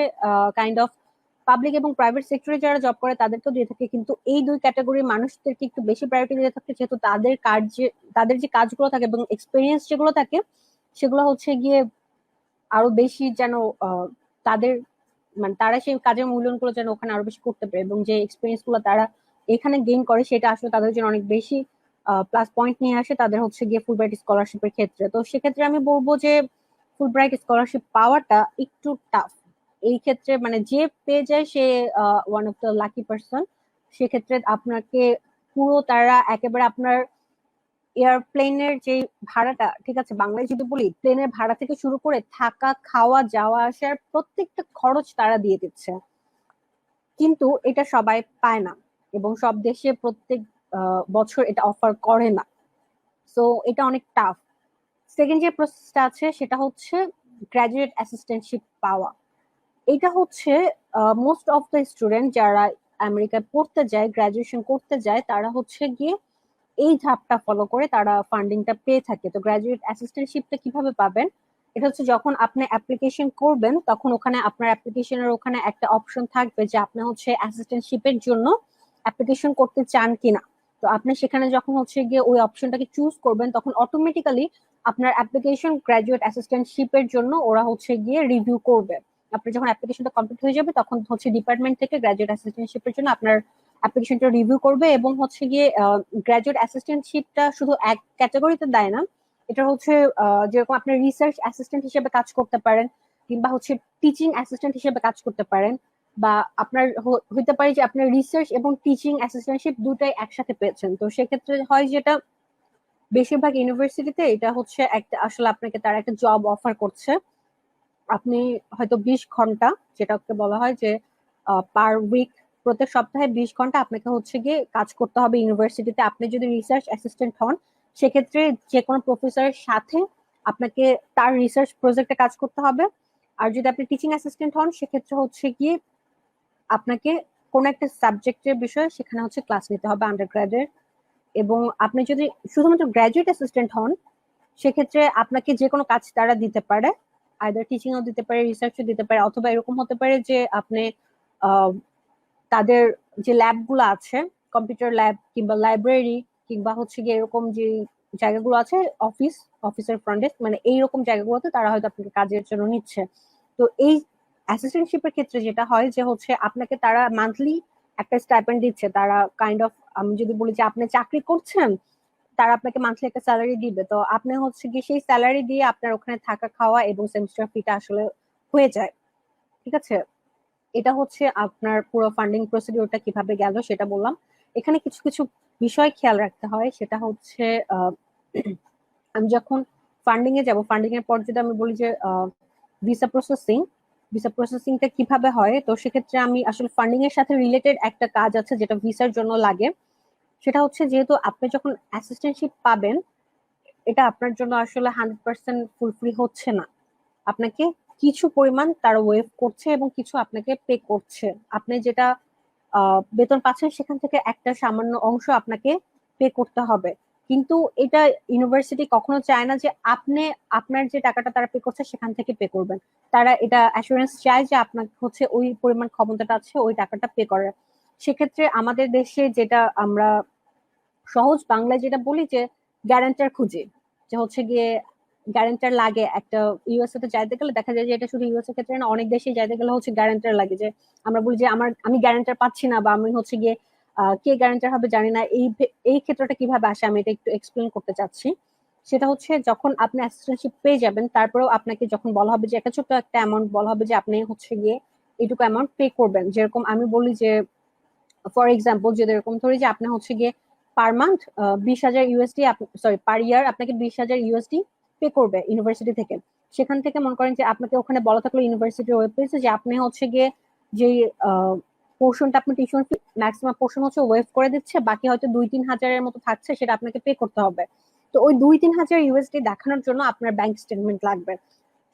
কাইন্ড অফ পাবলিক এবং প্রাইভেট সেক্টরে যারা জব করে তাদেরকেও দিয়ে থাকে, কিন্তু এই দুই ক্যাটাগরির মানুষদেরকে একটু বেশি প্রায়োরিটি দিয়ে থাকে, যেহেতু তাদের যে কাজগুলো থাকে এবং এক্সপিরিয়েন্স যেগুলো থাকে, সেগুলো হচ্ছে গিয়ে আরো বেশি যেন তাদের, মানে তারা সেই কাজের মূল্যায়ন গুলো যেন ওখানে আরো বেশি করতে পারে, এবং যে এক্সপিরিয়েন্স গুলো তারা এখানে গেইন করে সেটা আসলে তাদের জন্য অনেক বেশি প্লাস পয়েন্ট নিয়ে আসে তাদের হচ্ছে গিয়ে ফুল ব্রাইট স্কলারশিপের ক্ষেত্রে। তো সেক্ষেত্রে আমি বলবো যে ফুল ব্রাইট স্কলারশিপ পাওয়াটা একটু টাফ এই ক্ষেত্রে। মানে যে পেয়ে যায় সে one of the lucky person. সেক্ষেত্রে আপনাকে পুরো তারা একেবারে আপনার এয়ারপ্লেনের যে ভাড়াটা, ঠিক আছে, বাংলায় যদি বলি, প্লেনের ভাড়া থেকে শুরু করে থাকা, খাওয়া, যাওয়া আসার প্রত্যেকটা খরচ তারা দিয়ে দিচ্ছে। কিন্তু এটা সবাই পায় না, এবং সব দেশে প্রত্যেক বছর এটা অফার করে না। সো এটা অনেক টাফ। সেকেন্ড যে প্রসেসটা আছে সেটা হচ্ছে গ্রাজুয়েট অ্যাসিস্ট্যান্টশিপ পাওয়া। এটা হচ্ছে মোস্ট অফ দ্য স্টুডেন্ট যারা আমেরিকায় পড়তে যায়, গ্রাজুয়েশন করতে যায়, তারা হচ্ছে গিয়ে এই ধাপটা ফলো করে তারা ফান্ডিংটা পেয়ে থাকে। তো গ্রাজুয়েট অ্যাসিস্ট্যান্টশিপটা কিভাবে পাবেন? এটা হচ্ছে যখন আপনি অ্যাপ্লিকেশন করবেন, তখন ওখানে আপনার অ্যাপ্লিকেশনের ওখানে একটা অপশন থাকবে যে আপনি হচ্ছে অ্যাসিস্ট্যান্টশিপের জন্য অ্যাপ্লিকেশন করতে চান কিনা। তো আপনি সেখানে যখন হচ্ছে গিয়ে ওই অপশনটাকে চুজ করবেন, তখন অটোমেটিক্যালি আপনার অ্যাপ্লিকেশন গ্রাজুয়েট অ্যাসিস্ট্যান্টশিপের জন্য ওরা হচ্ছে গিয়ে রিভিউ করবে। আপনি যখন অ্যাপ্লিকেশনটা কমপ্লিট হয়ে যাবে, তখন হচ্ছে ডিপার্টমেন্ট থেকে গ্রাজুয়েট অ্যাসিস্ট্যান্টশিপের জন্য আপনার অ্যাপ্লিকেশনটা রিভিউ করবে, এবং হচ্ছে গিয়ে গ্রাজুয়েট অ্যাসিস্ট্যান্টশিপটা শুধু এক ক্যাটাগরিতে দেয় না। এটা হচ্ছে যেরকম আপনি রিসার্চ অ্যাসিস্ট্যান্ট হিসেবে কাজ করতে পারেন, কিংবা হচ্ছে টিচিং অ্যাসিস্ট্যান্ট হিসেবে কাজ করতে পারেন, বা আপনার হইতে পারে যে আপনার রিসার্চ এবং টিচিং অ্যাসিস্ট্যান্টশিপ দুটাই একসাথে পেয়েছেন। তো সেক্ষেত্রে হয় যেটা, বেশিরভাগ ইউনিভার্সিটিতে এটা হচ্ছে একটা আসলে আপনাকে তারা একটা জব অফার করছে। আপনি হয়তো 20 ঘন্টা, যেটাকে বলা হয় যে পার উইক, প্রত্যেক সপ্তাহে 20 ঘন্টা আপনাকে হচ্ছে গিয়ে কাজ করতে হবে ইউনিভার্সিটিতে। আপনি যদি রিসার্চ অ্যাসিস্ট্যান্ট হন, সেক্ষেত্রে যে কোনো প্রফেসরের সাথে আপনাকে তার রিসার্চ প্রজেক্টে কাজ করতে হবে। আর যদি আপনি টিচিং অ্যাসিস্ট্যান্ট হন, সেক্ষেত্রে হচ্ছে গিয়ে আপনাকে কোন একটা সাবজেক্টের বিষয়ে সেখানে হচ্ছে ক্লাস নিতে হবে আন্ডার গ্রাডের। এবং আপনি যদি শুধুমাত্র গ্রাজুয়েট অ্যাসিস্ট্যান্ট হন, সেক্ষেত্রে আপনাকে যে কোনো কাজ তারা দিতে পারে, আইদার টিচিংও দিতে পারে, রিসার্চও দিতে পারে, অথবা এরকম হতে পারে যে আপনি আহ, তাদের যে ল্যাব গুলো আছে, কম্পিউটার ল্যাব কিংবা লাইব্রেরি কিংবা হচ্ছে গিয়ে এরকম যে জায়গাগুলো আছে, অফিসের ফ্রন্ট ডেস্ক, মানে এইরকম জায়গাগুলোতে তারা হয়তো আপনাকে কাজের জন্য নিচ্ছে। তো এই অ্যাসিস্ট্যান্টশিপের ক্ষেত্রে যেটা হয় যে হচ্ছে আপনাকে তারা মান্থলি একটা স্টাইপেন্ড দিচ্ছে, তারা কাইন্ড অফ, আমি যদি বলি যে আপনি চাকরি করছেন, তারা আপনাকে মান্থলি একটা স্যালারি দিবে, তো আপনি হচ্ছে গিয়ে সেই স্যালারি দিয়ে আপনার ওখানে থাকা খাওয়া এবং সেমিস্টার ফিটা আসলে হয়ে যায়। ঠিক আছে, এটা হচ্ছে আপনার পুরো ফান্ডিং প্রসিডিওরটা কিভাবে গেল সেটা বললাম। এখানে কিছু কিছু বিষয় খেয়াল রাখতে হয়, সেটা হচ্ছে আহ, আমি যখন ফান্ডিং এ যাব, ফান্ডিং এর পর যদি আমি বলি যে ভিসা প্রসেসিং, ভিসা প্রসেসিংটা কিভাবে হয়, তো সেক্ষেত্রে আমি আসলে ফান্ডিং এর সাথে রিলেটেড একটা কাজ আছে যেটা ভিসার জন্য লাগে। সেটা হচ্ছে যেহেতু আপনি যখন অ্যাসিস্ট্যান্টশিপ পাবেন, এটা আপনার জন্য আসলে 100% ফুলফিল হচ্ছে না। আপনাকে কিছু পরিমাণ তারা ওয়েভ করছে এবং কিছু আপনাকে পে করছে। আপনি যেটা বেতন পাচ্ছেন সেখান থেকে একটা সামান্য অংশ আপনাকে পে করতে হবে। কিন্তু এটা ইউনিভার্সিটি কখনো চায় না যে আপনি আপনার যে টাকাটা তারা পে করছে সেখান থেকে পে করবেন। তারা এটা অ্যাসুরেন্স চায় যে আপনাকে হচ্ছে ওই পরিমাণ ক্ষমতাটা আছে ওই টাকাটা পে করার। সেক্ষেত্রে আমাদের দেশে যেটা আমরা সহজ বাংলায় যেটা বলি যে গ্যারান্টার খুঁজি, যে হচ্ছে গিয়ে গ্যারান্টার লাগে একটা। ইউএসএ তে যাইতে গেলে দেখা যায় যে এটা শুধু ইউএসএ ক্ষেত্রে না, অনেক দেশে যাইতে গেলে হচ্ছে গ্যারান্টার লাগে, যে আমরা বলি যে আমি গ্যারান্টার পাচ্ছি না, বা আমি হচ্ছে গিয়ে কে গ্যারান্টার হবে জানি না। এই ক্ষেত্রটা কিভাবে আসে আমি এটা একটু এক্সপ্লেন করতে চাচ্ছি। সেটা হচ্ছে যখন আপনি অ্যাসিস্ট্যান্টশিপ পেয়ে যাবেন, তারপরেও আপনাকে যখন বলা হবে যে একটা ছোট্ট একটা অ্যামাউন্ট বলা হবে যে আপনি হচ্ছে গিয়ে এইটুকু অ্যামাউন্ট পে করবেন। যেরকম আমি বলি যে ফর এক্সাম্পল যদি এরকম ধরি যে আপনি হচ্ছে গিয়ে পার মান্থ 20,000 ইউএসডি, সরি পার ইয়ার আপনাকে 20,000 ইউএসডি পে করবে ইউনিভার্সিটি থেকে। সেখান থেকে মনে করেন যে আপনাকে ওখানে বলা থাকলো ইউনিভার্সিটির ওয়েব পেজে যে আপনি হচ্ছে গিয়ে যে পোর্শনটা আপনি টিউশন ফি ম্যাক্সিমাম পোর্শন হচ্ছে ওয়েভ করে দিচ্ছে, বাকি হয়তো 2-3 হাজারের মতো থাকছে, সেটা আপনাকে পে করতে হবে। তো ওই 2-3 হাজার ইউএসডি দেখানোর জন্য আপনার ব্যাংক স্টেটমেন্ট লাগবে।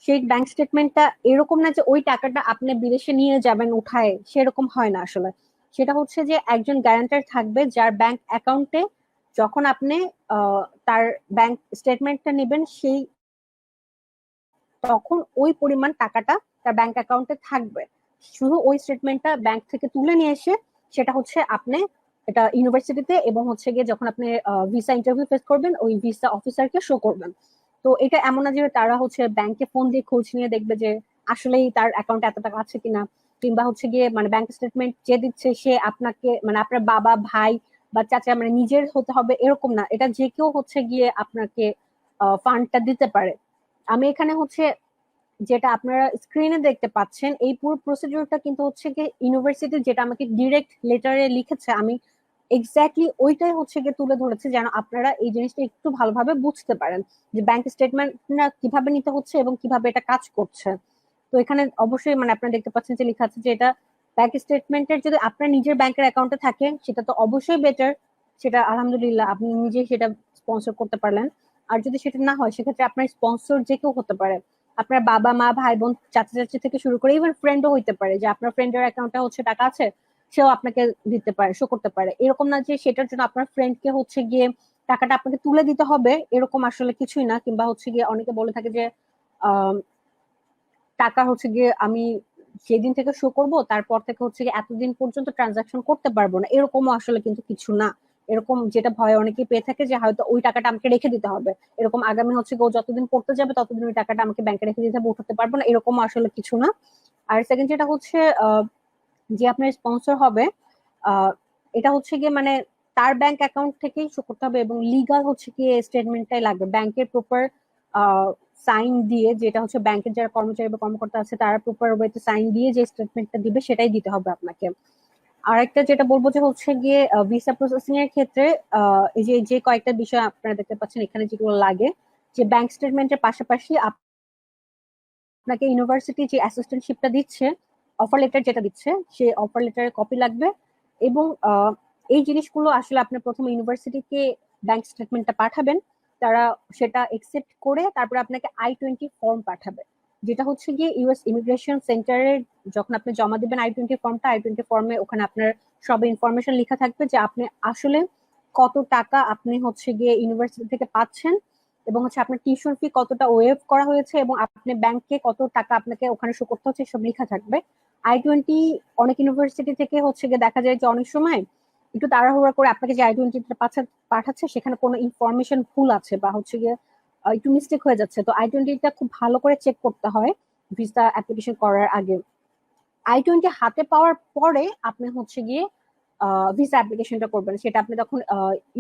সেই ব্যাংক স্টেটমেন্টটা এরকম না যে ওই টাকাটা আপনি বিদেশে নিয়ে যাবেন উঠায়, সেরকম হয় না আসলে। সেটা হচ্ছে যে একজন গ্যারান্টার থাকবে যার ব্যাংক অ্যাকাউন্টে, যখন আপনি তার ব্যাংক স্টেটমেন্টটা নেবেন সেই তখন ওই পরিমাণ টাকাটা তার ব্যাংক অ্যাকাউন্টে থাকবে। শুধু ওই স্টেটমেন্টটা ব্যাংক থেকে তুলে নিয়ে এসে সেটা হচ্ছে আপনি এটা ইউনিভার্সিটিতে এবং হচ্ছে গিয়ে যখন আপনি ভিসা ইন্টারভিউ ফেস করবেন ওই ভিসা অফিসারকে শো করবেন। তো এটা এমন না যে তারা হচ্ছে ব্যাংকে ফোন দিয়ে খোঁজ নিয়ে দেখবে যে আসলেই তার অ্যাকাউন্টে এত টাকা আছে কিনা, কিংবা হচ্ছে গিয়ে মানে ব্যাংক স্টেটমেন্ট যে দিচ্ছে সে আপনাকে মানে আপনার বাবা ভাই বা চাচা মানে নিজের হতে হবে এরকম না, এটা যে কেউ হচ্ছে গিয়ে আপনাকে ফান্ডটা দিতে পারে। আমি এখানে হচ্ছে যেটা আপনারা স্ক্রিনে দেখতে পাচ্ছেন এই পুরো প্রসিডিউরটা কিন্তু হচ্ছে কি ইউনিভার্সিটি যেটা আমাকে ডিরেক্ট লেটারে লিখেছে, আমি এক্স্যাক্টলি ওইটাই হচ্ছে গিয়ে তুলে ধরেছে যেন আপনারা এই জিনিসটা একটু ভালোভাবে বুঝতে পারেন যে ব্যাংক স্টেটমেন্ট কিভাবে নিতে হচ্ছে এবং কিভাবে এটা কাজ করছে। তো এখানে অবশ্যই মানে আপনারা দেখতে পাচ্ছেন যে লেখা আছে যে এটা ব্যাংক স্টেটমেন্টের যদি আপনার নিজের ব্যাংকের অ্যাকাউন্টে থাকে সেটা তো অবশ্যই বেটার, সেটা আলহামদুলিল্লাহ আপনি নিজে সেটা স্পন্সর করতে পারলেন। আর যদি সেটা না হয় সেক্ষেত্রে আপনার স্পন্সর যে কেউ হতে পারে, আপনার বাবা মা ভাই বোন চাচা চাচি থেকে শুরু করে ইভেন ফ্রেন্ডও হইতে পারে, যে আপনার ফ্রেন্ডের অ্যাকাউন্টে হচ্ছে টাকা আছে, সেও আপনাকে দিতে পারে, শো করতে পারে। এরকম না যে সেটার জন্য আপনার ফ্রেন্ডকে হচ্ছে গিয়ে টাকাটা আপনাকে তুলে দিতে হবে, এরকম আসলে কিছুই না। কিংবা হচ্ছে গিয়ে অনেকে বলে থাকে যে আহ টাকা হচ্ছে গিয়ে আমি সেদিন থেকে শো করব, তারপর থেকে হচ্ছে গিয়ে এতদিন পর্যন্ত ট্রানজাকশন করতে পারবো না, এরকমও আসলে কিন্তু কিছু না। এরকম যেটা ভয় অনেকেই পেয়ে থাকে যে হয়তো ওই টাকাটা আমাকে রেখে দিতে হবে, এরকম আগামী হচ্ছে গিয়ে ও যতদিন পড়তে যাবে ততদিন ওই টাকাটা আমাকে ব্যাংকে রেখে দিতে হবে, উঠাতে পারবো না, এরকম আসলে কিছু না। আর সেকেন্ড যেটা হচ্ছে যে আপনার স্পন্সর হবে, আহ, এটা হচ্ছে গিয়ে মানে তার ব্যাংক অ্যাকাউন্ট থেকেই শো করতে হবে এবং লিগাল হচ্ছে গিয়ে স্টেটমেন্টটাই লাগবে, ব্যাংকের প্রপার সাইন দিয়ে, যেটা হচ্ছে ব্যাংকের যারা কর্মচারী বা কর্মকর্তা আছে তারা প্রপার ওয়েতে সাইন দিয়ে যে স্টেটমেন্টটা দিবে সেটাই দিতে হবে আপনাকে। আরেকটা যেটা বলবো যে হচ্ছে গিয়ে ভিসা প্রসেসিং এর ক্ষেত্রে এই যে যে কয়েকটা বিষয় আপনারা দেখতে পাচ্ছেন এখানে যেগুলো লাগে, যে ব্যাংক স্টেটমেন্টের পাশাপাশি আপনাকে ইউনিভার্সিটি যে অ্যাসিস্ট্যান্টশিপটা দিচ্ছে, অফার লেটার যেটা দিচ্ছে সেই অফার লেটারের কপি লাগবে। এবং এই জিনিসগুলো আসলে আপনি প্রথমে ইউনিভার্সিটিকে ব্যাংক স্টেটমেন্টটা পাঠাবেন, তারা সেটা একসেপ্ট করে তারপরে আপনাকে I-20 ফর্ম পাঠাবে, যেটা হচ্ছে গিয়ে ইউএস ইমিগ্রেশন সেন্টারে যখন আপনি জমা দিবেন I-20 ফর্মে ওখানে আপনার সব ইনফরমেশন লেখা থাকবে যে আপনি আসলে কত টাকা আপনি হচ্ছে গিয়ে ইউনিভার্সিটি থেকে পাচ্ছেন এবং হচ্ছে আপনার টিউশন ফি কতটা ওয়েভ করা হয়েছে এবং আপনি ব্যাংকে কত টাকা আপনাকে ওখানে শো করতে হচ্ছে সব লেখা থাকবে। I-20 অনেক ইউনিভার্সিটি থেকে হচ্ছে গিয়ে দেখা যায় যে অনেক সময় একটু তাড়াহুড়া করে আপনাকে যে I-20 পাঠাচ্ছে সেখানে কোনো ইনফরমেশন ভুল আছে বা হচ্ছে গিয়ে একটু মিস্টেক হয়ে যাচ্ছে। তো I-20টা খুব ভালো করে চেক করতে হয় ভিসা অ্যাপ্লিকেশন করার আগে। I-20 হাতে পাওয়ার পরে আপনি হচ্ছে গিয়ে ভিসা অ্যাপ্লিকেশনটা করবেন। সেটা আপনি তখন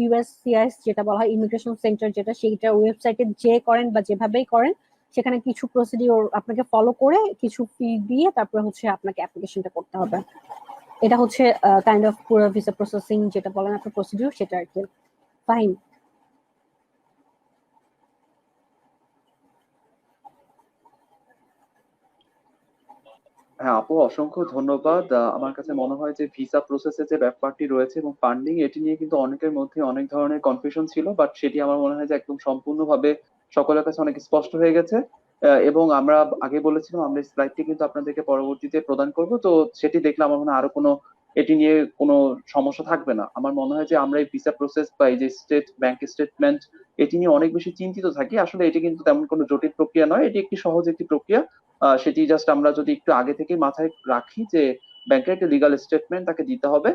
USCIS যেটা বলা হয় ইমিগ্রেশন সেন্টার, যেটা সেইটা ওয়েবসাইটে যে করেন বা যেভাবেই করেন, সেখানে কিছু প্রসিডিওর আপনাকে ফলো করে কিছু ফি দিয়ে তারপরে হচ্ছে আপনাকে অ্যাপ্লিকেশনটা করতে হবে। এটা হচ্ছে কাইন্ড অফ পুরো ভিসা প্রসেসিং যেটা বলেন আপনার প্রসিডিওর, সেটা আর কি। ফাহিম। হ্যাঁ আপু, অসংখ্য ধন্যবাদ। আমার কাছে মনে হয় যে ভিসা প্রসেসে যে ব্যাপারটি রয়েছে এবং ফান্ডিং, এটি নিয়ে কিন্তু অনেকের মধ্যে অনেক ধরনের কনফিউশন ছিল, বাট সেটি আমার মনে হয় যে একদম সম্পূর্ণভাবে সকলের কাছে অনেক স্পষ্ট হয়ে গেছে। এবং আমরা আগে বলেছিলাম আমরা স্লাইডটি কিন্তু আপনাদেরকে পরবর্তীতে প্রদান করব, তো সেটি দেখলে আমার মনে হয় আরো কোনো এটি নিয়ে কোনো সমস্যা থাকবে না। আমার মনে হয় যে আমরা এই ভিসা প্রসেস বা এই যে স্টেট ব্যাংক স্টেটমেন্ট, এটি নিয়ে অনেক বেশি চিন্তিত থাকি। আসলে এটি কিন্তু তেমন কোনো জটিল প্রক্রিয়া নয়, এটি একটি সহজ একটি প্রক্রিয়া। সেটি জাস্ট আমরা যদি একটু আগে থেকে মাথায় রাখি যে ব্যাংকের একটা লিগাল স্টেটমেন্ট তাকে দিতে হবে,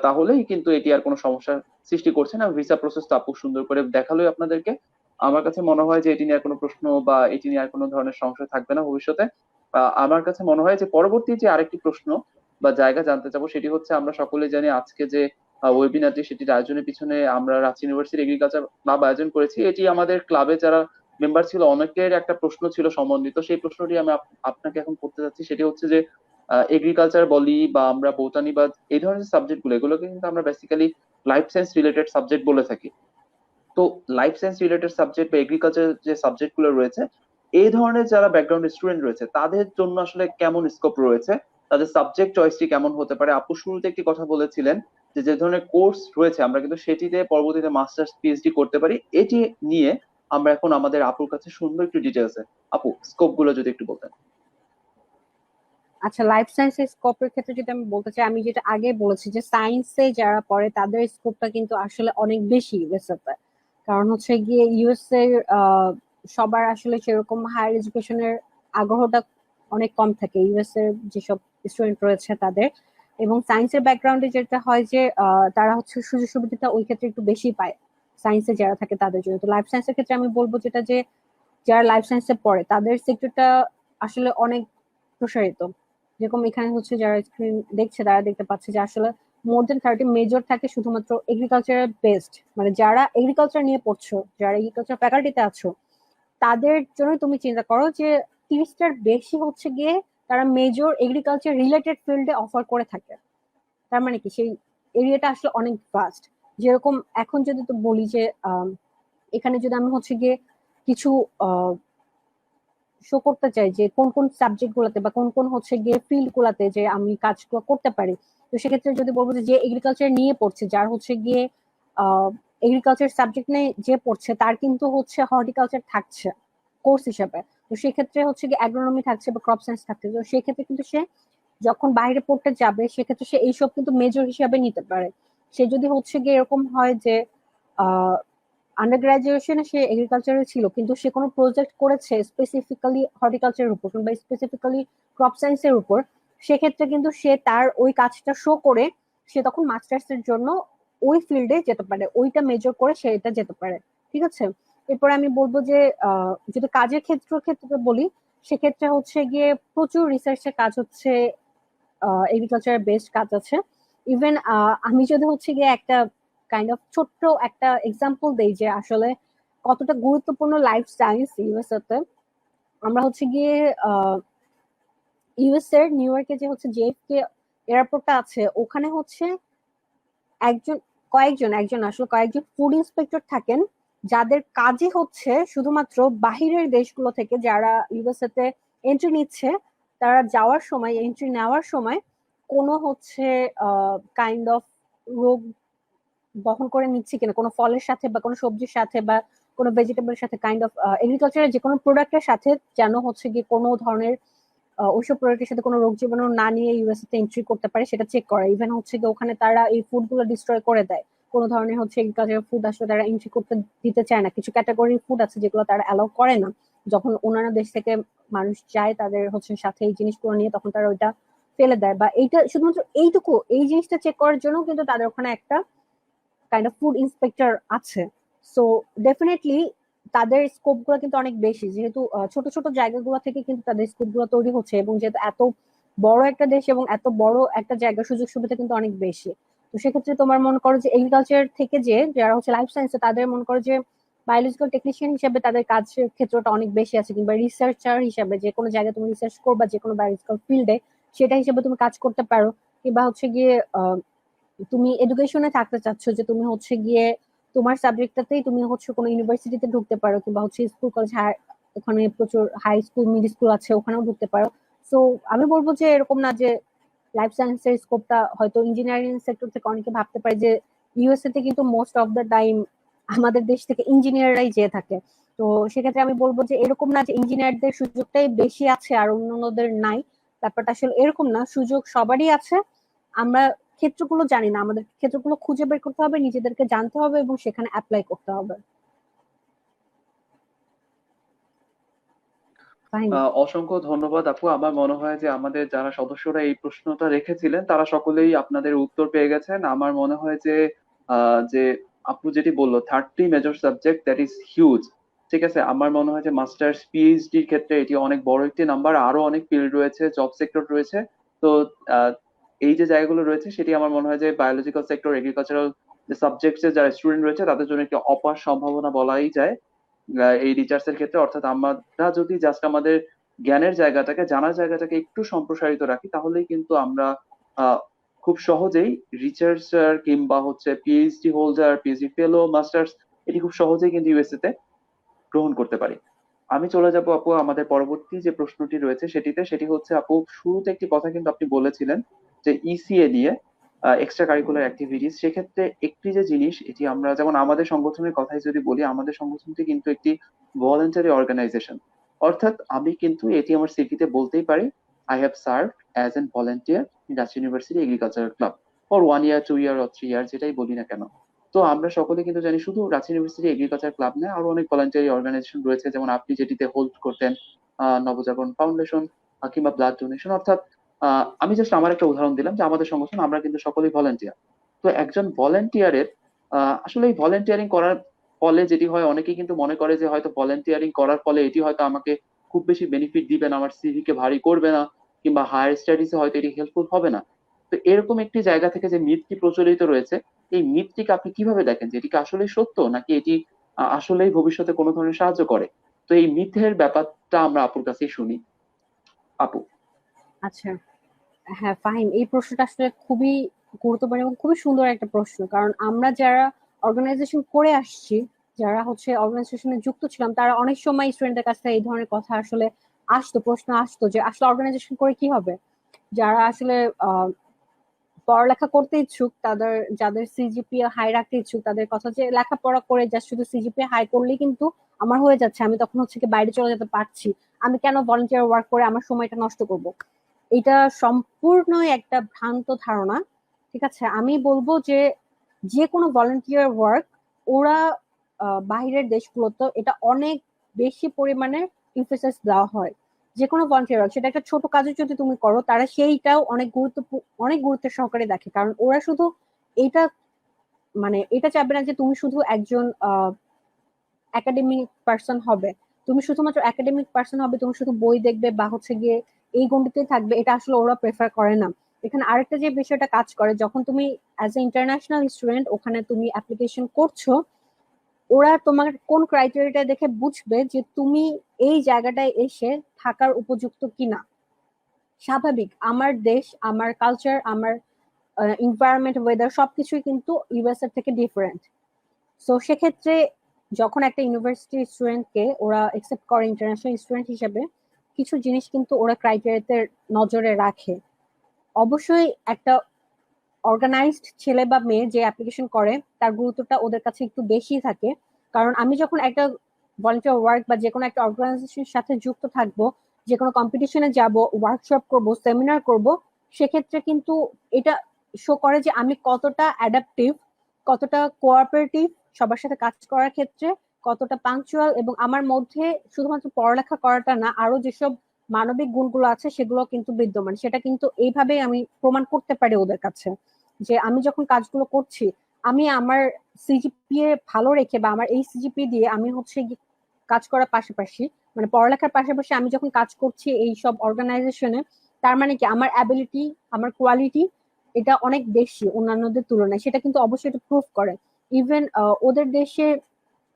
তাহলেই কিন্তু এটি আর কোনো সমস্যার সৃষ্টি করছে না। ভিসা প্রসেস তো আপু সুন্দর করে দেখালোই আপনাদেরকে। আমার কাছে মনে হয় যে এটি নিয়ে আর কোনো প্রশ্ন বা এটি নিয়ে আর কোনো ধরনের সংশয় থাকবে না ভবিষ্যতে। আমার কাছে মনে হয় যে পরবর্তী যে আরেকটি প্রশ্ন বা জায়গা জানতে চাবো সেটি হচ্ছে, আমরা সকলে জানি আজকে যে ওয়েবিনারটি সেটির আয়োজনের পিছনে আমরা রাঁচি ইউনিভার্সিটি এগ্রিকালচার ক্লাব আয়োজন করেছি। এটি আমাদের ক্লাবে যারা মেম্বার ছিল অনেকের একটা প্রশ্ন ছিল সম্বন্ধিত, সেই প্রশ্নটি আমি আপনাকে এখন করতে যাচ্ছি। সেটি হচ্ছে যে এগ্রিকালচার বলি বা আমরা বোটানি বা এই ধরনের সাবজেক্ট গুলো, এগুলোকে কিন্তু আমরা basically life science related subject বলে থাকি। তো লাইফ সায়েন্স রিলেটেড সাবজেক্ট বা এগ্রিকালচার যে সাবজেক্ট গুলো রয়েছে, এই ধরনের যারা ব্যাকগ্রাউন্ড স্টুডেন্ট রয়েছে তাদের জন্য আসলে কেমন স্কোপ রয়েছে, তাদের সাবজেক্ট চয়েসটি কেমন হতে পারে? আপু শুরুতে একটি কথা বলেছিলেন যে যে ধরনের কোর্স রয়েছে আমরা কিন্তু সেটিতে পরবর্তীতে মাস্টার্স পিএইচডি করতে পারি। এটি নিয়ে আমরা এখন আমাদের আপুর কাছে শুনবো একটু ডিটেলসে। আপু, স্কোপ গুলো যদি একটু বলতেন। আচ্ছা, লাইফ সায়েন্সের স্কোপের ক্ষেত্রে যদি আমি বলতে চাই, আমি যেটা আগে বলেছি যে সায়েন্সে যারা পড়ে তাদের স্কোপটা কিন্তু আসলে অনেক বেশি ইউএসএ। কারণ হচ্ছে গিয়ে ইউএসএ সবার আসলে সেরকম হায়ার এডুকেশনের আগ্রহটা অনেক কম থাকে ইউএসএ যেসব স্টুডেন্ট রয়েছে তাদের। এবং সায়েন্সের ব্যাকগ্রাউন্ডে যেটা হয় যে তারা হচ্ছে সুযোগ সুবিধাটা ওই ক্ষেত্রে একটু বেশি পায় সায়েন্সে যারা থাকে তাদের জন্য। তো লাইফ সায়েন্সের ক্ষেত্রে আমি বলবো যেটা যে যারা লাইফ সায়েন্সে পড়ে তাদের সেক্টরটা আসলে অনেক প্রসারিত। যেরকম এখানে হচ্ছে যারা স্ক্রিন দেখছে তারা দেখতে পাচ্ছে যে আসলে মোর দেন 30 মেজর থাকে শুধুমাত্র এগ্রিকালচারের বেসড, মানে যারা এগ্রিকালচার নিয়ে পড়ছো, যারা এগ্রিকালচার ফ্যাকাল্টিতে আছো, তাদের জন্য তুমি চিন্তা করো যে 30টার বেশি হচ্ছে গিয়ে তারা মেজর এগ্রিকালচার রিলেটেড ফিল্ডে অফার করে থাকে। তার মানে কি সেই এরিয়াটা আসলে অনেক ভাস্ট। যেরকম এখন যদি তো বলি যে এখানে যদি আমি হচ্ছে গিয়ে কিছু শো করতে চাই যে কোন কোন সাবজেক্ট গুলাতে বা কোন কোন হচ্ছে গিয়ে ফিল্ড গুলাতে যে আমি কাজগুলো করতে পারি, তো সেক্ষেত্রে যদি বলবো যে এগ্রিকালচার নিয়ে পড়ছে, যার হচ্ছে গিয়ে এগ্রিকালচার সাবজেক্ট নিয়ে যে পড়ছে তার কিন্তু হচ্ছে হর্টিকালচার থাকছে কোর্স হিসেবে। তো সেক্ষেত্রে হচ্ছে গিয়ে অ্যাগ্রোনমি থাকছে বা ক্রপ সায়েন্স থাকছে। তো সেক্ষেত্রে কিন্তু সে যখন বাইরে পড়তে যাবে সেক্ষেত্রে সে এইসব কিন্তু মেজর হিসাবে নিতে পারে। সে যদি হচ্ছে গিয়ে এরকম হয় যে আন্ডার গ্রাজুয়েশনে সে এগ্রিকালচারে ছিল কিন্তু সে কোনো প্রজেক্ট করেছে স্পেসিফিক্যালি হর্টিকালচারের উপর কিংবা স্পেসিফিক্যালি ক্রপ সায়েন্সের উপর, সেক্ষেত্রে কিন্তু সে তার ওই কাজটা শো করে সে তখন মাস্টার্স এর জন্য ওই ফিল্ডে যেতে পারে, ওইটা মেজর করে সে এটা যেতে পারে। ঠিক আছে। এরপরে আমি বলবো যে যদি কাজের ক্ষেত্রে বলি, সেক্ষেত্রে হচ্ছে গিয়ে প্রচুর রিসার্চের কাজ হচ্ছে, এগ্রিকালচার বেসড কাজ আছে। ইভেন আমি যদি হচ্ছে গিয়ে একটা কাইন্ড অফ ছোট্ট একটা এক্সাম্পল দেই যে আসলে কতটা গুরুত্বপূর্ণ লাইফ সায়েন্স ইউএসএ তে। আমরা হচ্ছে গিয়ে ইউএস এর নিউ ইয়র্কে যে হচ্ছে জেএফকে এয়ারপোর্টটা আছে, ওখানে হচ্ছে একজন একজন আসলে কয়েকজন ফুড ইন্সপেক্টর থাকেন, যাদের কাজই হচ্ছে শুধুমাত্র বাহিরের দেশগুলো থেকে যারা ইউএসএ তে এন্ট্রি নিচ্ছে, তারা যাওয়ার সময় এন্ট্রি নেওয়ার সময় কোনো হচ্ছে কাইন্ড অফ রোগ বহন করে নিচ্ছে কিনা কোনো ফলের সাথে বা কোনো সবজির সাথে বা কোনো ভেজিটেবলের সাথে, কাইন্ড অফ এগ্রিকালচারের যে কোনো প্রোডাক্টের সাথে যেন হচ্ছে গিয়ে কোনো ধরনের ওইসব প্রোডাক্টের সাথে কোনো রোগ জীবাণু না নিয়ে ইউএসএ তে এন্ট্রি করতে পারে সেটা চেক করে। ইভেন হচ্ছে গিয়ে ওখানে তারা এই ফুড গুলো ডিস্ট্রয় করে দেয়। কোনো ধরনের হচ্ছে এগ্রিকালচার ফুড আসলে তারা এন্ট্রি করতে দিতে চায় না। কিছু ক্যাটাগরির ফুড আছে যেগুলো তারা অ্যালাউ করে না। যখন অন্যান্য দেশ থেকে মানুষ যায় তাদের হচ্ছে সাথে এই জিনিসগুলো নিয়ে, তখন তারা ওইটা ফেলে দেয়। বা এইটা শুধুমাত্র এইটুকু, এই জিনিসটা চেক করার জন্য কিন্তু তাদের ওখানে একটা কাইন্ড অফ ফুড ইন্সপেক্টর আছে। সো ডেফিনেটলি তাদের স্কোপ গুলো কিন্তু অনেক বেশি, যেহেতু ছোট ছোট জায়গাগুলো থেকে কিন্তু তাদের স্কোপ গুলো তৈরি হচ্ছে, এবং যেহেতু এত বড় একটা দেশ এবং এত বড় একটা জায়গার সুযোগ সুবিধা কিন্তু অনেক বেশি। তো সেক্ষেত্রে তোমার মনে করো যে এগ্রিকালচার থেকে যে যারা হচ্ছে লাইফ সায়েন্সে, তাদের মনে করো যে বায়োলজিক্যাল টেকনিশিয়ান হিসেবে তাদের কাজের ক্ষেত্রটা অনেক বেশি আছে, কিংবা রিসার্চার হিসেবে যে কোনো জায়গায় তুমি রিসার্চ করবা যে কোনো বায়োলজিক্যাল ফিল্ডে, সেটা হিসেবে তুমি কাজ করতে পারো। কিংবা হচ্ছে গিয়ে তুমি এডুকেশনে থাকতে চাচ্ছ, যে তুমি হচ্ছে গিয়ে তোমার সাবজেক্টটাতেই তুমি হচ্ছে কোনো ইউনিভার্সিটিতে ঢুকতে পারো, কিংবা হচ্ছে স্কুল কলেজ ওখানে প্রচুর হাই স্কুল মিড স্কুল আছে, ওখানেও ঢুকতে পারো। সো আমি বলবো যে এরকম না যে লাইফ সায়েন্সের স্কোপটা, হয়তো ইঞ্জিনিয়ারিং সেক্টর থেকে অনেকে ভাবতে পারে যে ইউএসএ তে কিন্তু মোস্ট অফ দ্য টাইম আমাদের দেশ থেকে ইঞ্জিনিয়াররাই যেয়ে থাকে। তো সেক্ষেত্রে আমি বলবো যে এরকম না যে ইঞ্জিনিয়ারদের সুযোগটাই বেশি আছে আর অন্যদের নাই। ব্যাপারটা আসলে এরকম না, সুযোগ সবারই আছে। আমরা ক্ষেত্রগুলো জানি না, আমাদের ক্ষেত্রগুলো খুঁজে বের করতে হবে, নিজেদেরকে জানতে হবে এবং সেখানে অ্যাপ্লাই করতে হবে। ফাইন। অসংখ্য ধন্যবাদ আপু। আমার মনে হয় যে আমাদের যারা সদস্যরা এই প্রশ্নটা রেখেছিলেন তারা সকলেই আপনাদের উত্তর পেয়ে গেছেন। আমার মনে হয় যে যে আপু যেটি বললো 30 major subject, that is huge. ঠিক আছে, আমার মনে হয় যে মাস্টার্স পিএইচডির ক্ষেত্রে এটি অনেক বড় একটি নাম্বার। আরো অনেক ফিল্ড রয়েছে, জব সেক্টর রয়েছে। তো আহ, এই যে জায়গাগুলো রয়েছে সেটি আমার মনে হয় যে বায়োলজিক্যাল সেক্টর, এগ্রিকালচারাল যে সাবজেক্টস যারা স্টুডেন্ট রয়েছে তাদের জন্য একটি অপার সম্ভাবনা বলাই যায় এই রিসার্চ এর ক্ষেত্রে। অর্থাৎ আমরা যদি জাস্ট আমাদের জ্ঞানের জায়গাটাকে, জানার জায়গাটাকে একটু সম্প্রসারিত রাখি, তাহলেই কিন্তু আমরা আহ, খুব সহজেই রিসার্চার কিংবা হচ্ছে পিএইচডি হোল্ডার, পিএইচডি ফেলো, মাস্টার্স, এটি খুব সহজেই কিন্তু ইউএসএ তে গ্রহণ করতে পারি। আমি চলে যাব আপু আমাদের পরবর্তী যে প্রশ্নটি রয়েছে সেটিতে। সেটি হচ্ছে আপু, শুরুতে একটি কথা কিন্তু আপনি বলেছিলেন যে ইসিএ নিয়ে, এক্সট্রা কারিকুলার অ্যাক্টিভিটিস। সেক্ষেত্রে একটি যে জিনিস, এটি আমরা যেমন আমাদের সংগঠনের কথাই যদি বলি, আমাদের সংগঠনটি কিন্তু একটি ভলেন্টারি অর্গানাইজেশন। অর্থাৎ আমি কিন্তু এটি আমার সিভিতে বলতেই পারি, I have serve as an volunteer in Rajshahi university agricultural club for 1 year, 2 year or 3 ইয়ার, যেটাই বলি না কেন। তো আমরা সকলে কিন্তু জানি শুধু রাজশাহী ইউনিভার্সিটি এগ্রিকালচার ক্লাব নয়, আরো অনেক ভলান্টারি অর্গানাইজেশন রয়েছে, যেমন আপনি যেটিতে হোল্ড করতেন, নবজাগরণ ফাউন্ডেশন, কিংবা ব্লাড ডোনেশন। অর্থাৎ আমি জাস্ট আমার একটা উদাহরণ দিলাম যে আমাদের সংগঠন, আমরা কিন্তু সকলেই ভলান্টিয়ার। তো একজন ভলান্টিয়ারের আসলে এই ভলান্টিয়ারিং করার ফলে যেটি হয়, অনেকেই কিন্তু মনে করে যে হয়তো ভলান্টিয়ারিং করার ফলে এটি হয়তো আমাকে খুব বেশি বেনিফিট দিবে না, আমার সিভি কে ভারী করবে না, কিংবা হায়ার স্টাডিজে হয়তো এটি হেল্পফুল হবে না। তো এরকম একটি জায়গা থেকে যে মিথটি প্রচলিত রয়েছে, এই মিথটিকে আপনি কিভাবে দেখেন, যে এটি কি আসলেই সত্য, নাকি এটি আসলেই ভবিষ্যতে কোনো ধরনের সাহায্য করে? তো এই মিথের ব্যাপারটা আমরা আপুর কাছেই শুনি। আপু। আচ্ছা, হ্যাঁ ফাহিম, এই প্রশ্নটা আসলে খুবই গুরুত্বপূর্ণ এবং খুবই সুন্দর একটা প্রশ্ন। কারণ আমরা যারা অর্গানাইজেশন করে আসছি, যারা হচ্ছে অর্গানাইজেশনে যুক্ত ছিলাম, তারা অনেক সময় স্টুডেন্টদের কাছে এই ধরনের কথা আসলে আসতো, প্রশ্ন আসতো যে আসলে অর্গানাইজেশন করে কি হবে। যারা আসলে পড়ালেখা করতে ইচ্ছুক, তাদের যাদের সিজিপিএ হাই রাখতে ইচ্ছুক, তাদের কথা যে লেখাপড়া করে জাস্ট শুধু সিজিপিএ হাই করলেই কিন্তু আমার হয়ে যাচ্ছে, আমি তখন হচ্ছে কি বাইরে চলে যেতে পারছি, আমি কেন ভলান্টিয়ার ওয়ার্ক করে আমার সময়টা নষ্ট করব। এটা সম্পূর্ণই একটা ভ্রান্ত ধারণা। ঠিক আছে, আমি বলবো যে যে কোনো ভলান্টিয়ার ওয়ার্ক, ওরা বাইরের দেশগুলোতে এটা অনেক বেশি পরিমাণে ইমফেসাস দেওয়া হয়। যে কোনো ভলান্টিয়ার ওয়ার্ক, সেটা একটা ছোট কাজও যদি তুমি করো, তারা সেইটাও অনেক গুরুত্বের সহকারে দেখে। কারণ ওরা শুধু এটা মানে এটা চাইবে না যে তুমি শুধু একজন একাডেমিক পার্সন হবে, তুমি শুধুমাত্র একাডেমিক পার্সন হবে, তুমি শুধু বই দেখবে বা হচ্ছে গিয়ে এই গণ্ডিতেই থাকবে, এটা আসলে ওরা প্রেফার করে না। এখানে আরেকটা যে বিষয়টা কাজ করে, যখন তুমি অ্যাজ এ ইন্টারন্যাশনাল স্টুডেন্ট ওখানে তুমি অ্যাপ্লিকেশন করছো, ওরা তোমার কোন ক্রাইটেরিয়াটা দেখে বুঝবে যে তুমি এই জায়গাটায় এসে থাকার উপযুক্ত কিনা। স্বাভাবিক, আমার দেশ, আমার কালচার, আমার এনভায়রনমেন্ট, ওয়েদার সবকিছুই কিন্তু ইউএস এর থেকে ডিফারেন্ট। সো সেক্ষেত্রে যখন একটা ইউনিভার্সিটি স্টুডেন্টকে ওরা একসেপ্ট করে ইন্টারন্যাশনাল স্টুডেন্ট হিসেবে, কিছু জিনিস কিন্তু ওরা ক্রাইটেরিয়াতে নজরে রাখে। অবশ্যই একটা অর্গানাইজড ছেলে বা মেয়ে যে অ্যাপ্লিকেশন করে, তার গুরুত্বটা ওদের কাছে একটু বেশি থাকে। কারণ আমি যখন একটা ভলান্টিয়ার ওয়ার্ক বা যে কোনো একটা অর্গানাইজেশনের সাথে যুক্ত থাকবো, যে কোনো কম্পিটিশনে যাব, ওয়ার্কশপ করব, সেমিনার করব, সেক্ষেত্রে কিন্তু এটা শো করে যে আমি কতটা অ্যাডাপটিভ কতটা কোঅপারেটিভ সবার সাথে কাজ করার ক্ষেত্রে, কতটা পাংচুয়াল, এবং আমার মধ্যে শুধুমাত্র পড়ালেখা করাটা না, আরো যেসব মানবিক গুণগুলো আছে সেগুলো কিন্তু বিদ্যমান। সেটা কিন্তু এইভাবেই আমি প্রমাণ করতে পারি ওদের কাছে, যে আমি যখন কাজগুলো করছি, আমি আমার সিজিপিএ ভালো রেখে বা আমার এই সিজিপিএ দিয়ে আমি হচ্ছে কাজ করার পাশাপাশি, মানে পড়ালেখার পাশাপাশি আমি যখন কাজ করছি এই সব অর্গানাইজেশনে, তার মানে কি আমার অ্যাবিলিটি, আমার কোয়ালিটি এটা অনেক বেশি অন্যান্যদের তুলনায়, সেটা কিন্তু অবশ্যই এটা প্রুভ করে। ইভেন ওদের দেশে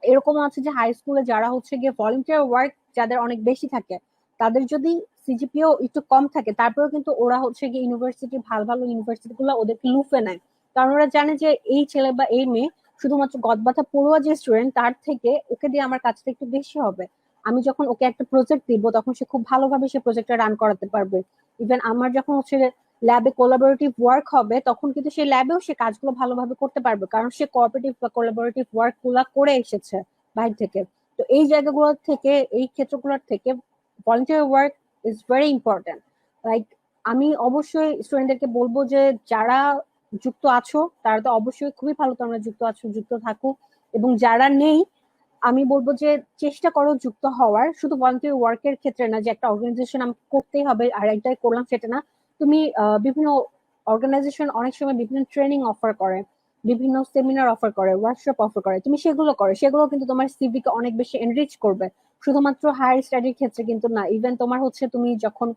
এরকম আছে যে হাই স্কুলে যারা হচ্ছে গিয়ে ভলেন্টিয়ার ওয়ার্ক যাদের অনেক বেশি থাকে, তাদের যদি সিজিপিও একটু কম থাকে, তারপরেও কিন্তু ওরা হচ্ছে গিয়ে ইউনিভার্সিটি, ভালো ভালো ইউনিভার্সিটি গুলো ওদেরকে লুফে নেয়। কারণ ওরা জানে যে এই ছেলে বা এই মেয়ে শুধুমাত্র গদবাথা পড়ুয়া যে স্টুডেন্ট, তার থেকে ওকে দিয়ে আমার কাজটা একটু বেশি হবে। আমি যখন ওকে একটা প্রজেক্ট দিব তখন সে খুব ভালোভাবে সে প্রজেক্টটা রান করাতে পারবে। ইভেন আমার যখন হচ্ছে ল্যাবে কোলাবোরেটিভ ওয়ার্ক হবে, তখন কিন্তু সেই ল্যাবেও সে কাজগুলো ভালোভাবে করতে পারবে, কারণ সে কোঅপারেটিভ বা কোলাবোরেটিভ ওয়ার্ক গুলা করে এসেছে বাইরে থেকে। তো এই জায়গাগুলোর থেকে, এই ক্ষেত্রগুলোর থেকে volunteer work is very important. Like আমি অবশ্যই স্টুডেন্টদেরকে বলবো যে যারা যুক্ত আছো তারা তো অবশ্যই খুবই ভালো, তোমরা যুক্ত আছো, যুক্ত থাকো। এবং যারা নেই, আমি বলবো যে চেষ্টা করো যুক্ত হওয়ার, শুধু ভলান্টিয়ার ওয়ার্কের ক্ষেত্রে না যে একটা অর্গানাইজেশন আমাকে করতেই হবে আর এটাই করলাম সেটা না। তুমি বিভিন্ন অর্গানাইজেশন অনেক সময় বিভিন্ন ট্রেনিং অফার করে, বিভিন্ন সেমিনার অফার করে, ওয়ার্কশপ অফার করে, তুমি সেগুলো করো, সেগুলো কিন্তু তোমার সিভি কে অনেক বেশি এনরিচ করবে। শুধুমাত্র হায়ার স্টাডির ক্ষেত্রে কিন্তু না, ইভেন তোমার হচ্ছে তুমি যখন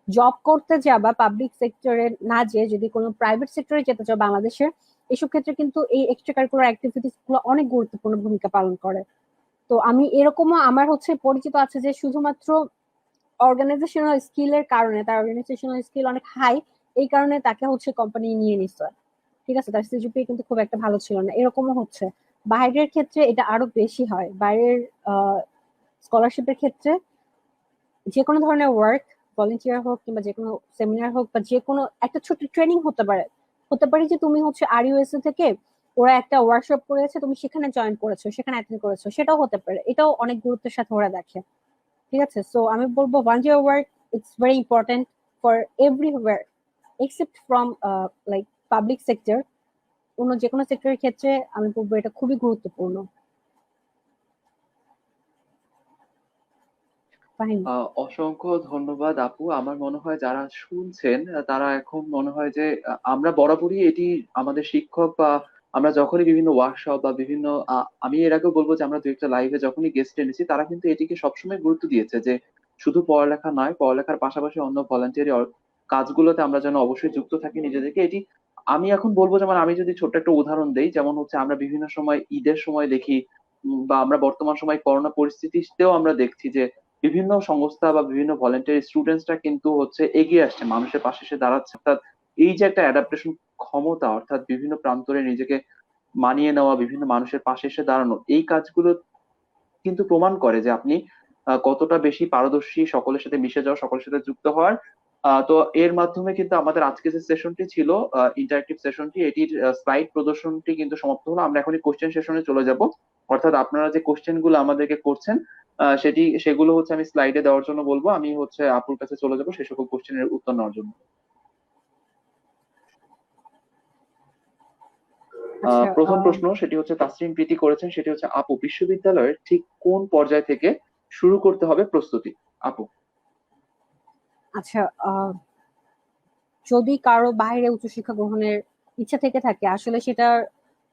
জব করতে যাবা পাবলিক সেক্টরে না, যে যদি কোনো প্রাইভেট সেক্টরে যেতে চাও বাংলাদেশের, এসব ক্ষেত্রে কিন্তু এই এক্সট্রা কারিকুলার অ্যাক্টিভিটিস গুলো অনেক গুরুত্বপূর্ণ ভূমিকা পালন করে। তো আমি এরকমও আমার হচ্ছে পরিচিত আছে যে শুধুমাত্র অর্গানাইজেশনাল স্কিলের কারণে, তার অর্গানাইজেশনাল স্কিল অনেক হাই, এই কারণে তাকে হচ্ছে কোম্পানি নিয়ে নিচ্ছে। ঠিক আছে, তার সিজিপিএ কিন্তু খুব একটা ভালো ছিল না, এরকমও হচ্ছে। বাইরের ক্ষেত্রে এটা আরো বেশি হয়, বাইরের স্কলারশিপের ক্ষেত্রে যে কোনো ধরনের ওয়ার্ক, ভলেন্টিয়ার হোক কিংবা যে কোনো সেমিনার হোক বা যে কোনো একটা ছোট ট্রেনিং হতে পারে, হতে পারে যে তুমি হচ্ছে আরইউএসএ থেকে ওরা একটা ওয়ার্কশপ করেছে, তুমি সেখানে জয়েন করেছো, সেখানে অ্যাটেন্ড করেছো, সেটাও হতে পারে, এটাও অনেক গুরুত্বের সাথে ওরা দেখে। ঠিক আছে, সো আমি বলবো volunteer work it's very important for everywhere except from like public sector. অন্য যে কোনো সেক্টরের ক্ষেত্রে আমি বলবো এটা খুবই গুরুত্বপূর্ণ। ফাহিম। অসংখ্য ধন্যবাদ আপু। আমার মনে হয় যারা শুনছেন তারা এখন মনে হয় যে আমরা বরাবরই এটি আমাদের শিক্ষক বা আমরা যখনই বিভিন্ন ওয়ার্কশপ বা বিভিন্ন আমি এর আগেও বলবো যে আমরা দু একটা লাইভে যখনই গেস্ট এনেছি তারা কিন্তু এটিকে সবসময় গুরুত্ব দিয়েছে যে শুধু পড়ালেখা নয়, পড়ালেখার পাশাপাশি অন্য ভলান্টিয়ারি কাজগুলোতে আমরা যেন অবশ্যই যুক্ত থাকি নিজেদেরকে। এটি আমি এখন বলবো, যেমন আমি যদি ছোট্ট একটা উদাহরণ দেই, যেমন হচ্ছে আমরা বিভিন্ন সময় ঈদের সময় দেখি বা আমরা বর্তমান সময় করোনা পরিস্থিতিতেও আমরা দেখছি যে বিভিন্ন সংস্থা বা বিভিন্ন ভলেন্টিয়ার স্টুডেন্টসরা কিন্তু হচ্ছে এগিয়ে আসছে, মানুষের পাশে এসে দাঁড়াচ্ছে। অর্থাৎ এই যে একটা অ্যাডাপ্টেশন ক্ষমতা, অর্থাৎ বিভিন্ন প্রান্তরে নিজেকে মানিয়ে নেওয়া, বিভিন্ন মানুষের পাশে এসে দাঁড়ানো, এই কাজগুলো কিন্তু প্রমাণ করে যে আপনি কতটা বেশি পারদর্শী সকলের সাথে মিশে যাওয়া, সকলের সাথে যুক্ত হওয়ার। তো এর মাধ্যমে কিন্তু আমাদের আজকে যে সেশনটি ছিল, ইন্টারেক্টিভ সেশনটি, এটির স্লাইড প্রদর্শনটি কিন্তু সমাপ্ত হলো। আমরা এখন কোশ্চেন সেশনে চলে যাব। অর্থাৎ আপনারা যে কোশ্চেন গুলো আমাদেরকে করছেন সেগুলো হচ্ছে আমি স্লাইডে দেওয়ার জন্য বলবো। আমি হচ্ছে আপুর কাছে চলে যাবো সে সকল কোশ্চেনের উত্তর নেওয়ার জন্য। আচ্ছা, প্রথম প্রশ্ন সেটি হচ্ছে তাসরিন প্রীতি করেছেন, সেটি হচ্ছে আপু বিশ্ববিদ্যালয়ের ঠিক কোন পর্যায় থেকে শুরু করতে হবে প্রস্তুতি? আপু। আচ্ছা, যদি কারো বাইরে উচ্চশিক্ষা গ্রহণের ইচ্ছা থেকে থাকে, আসলে সেটার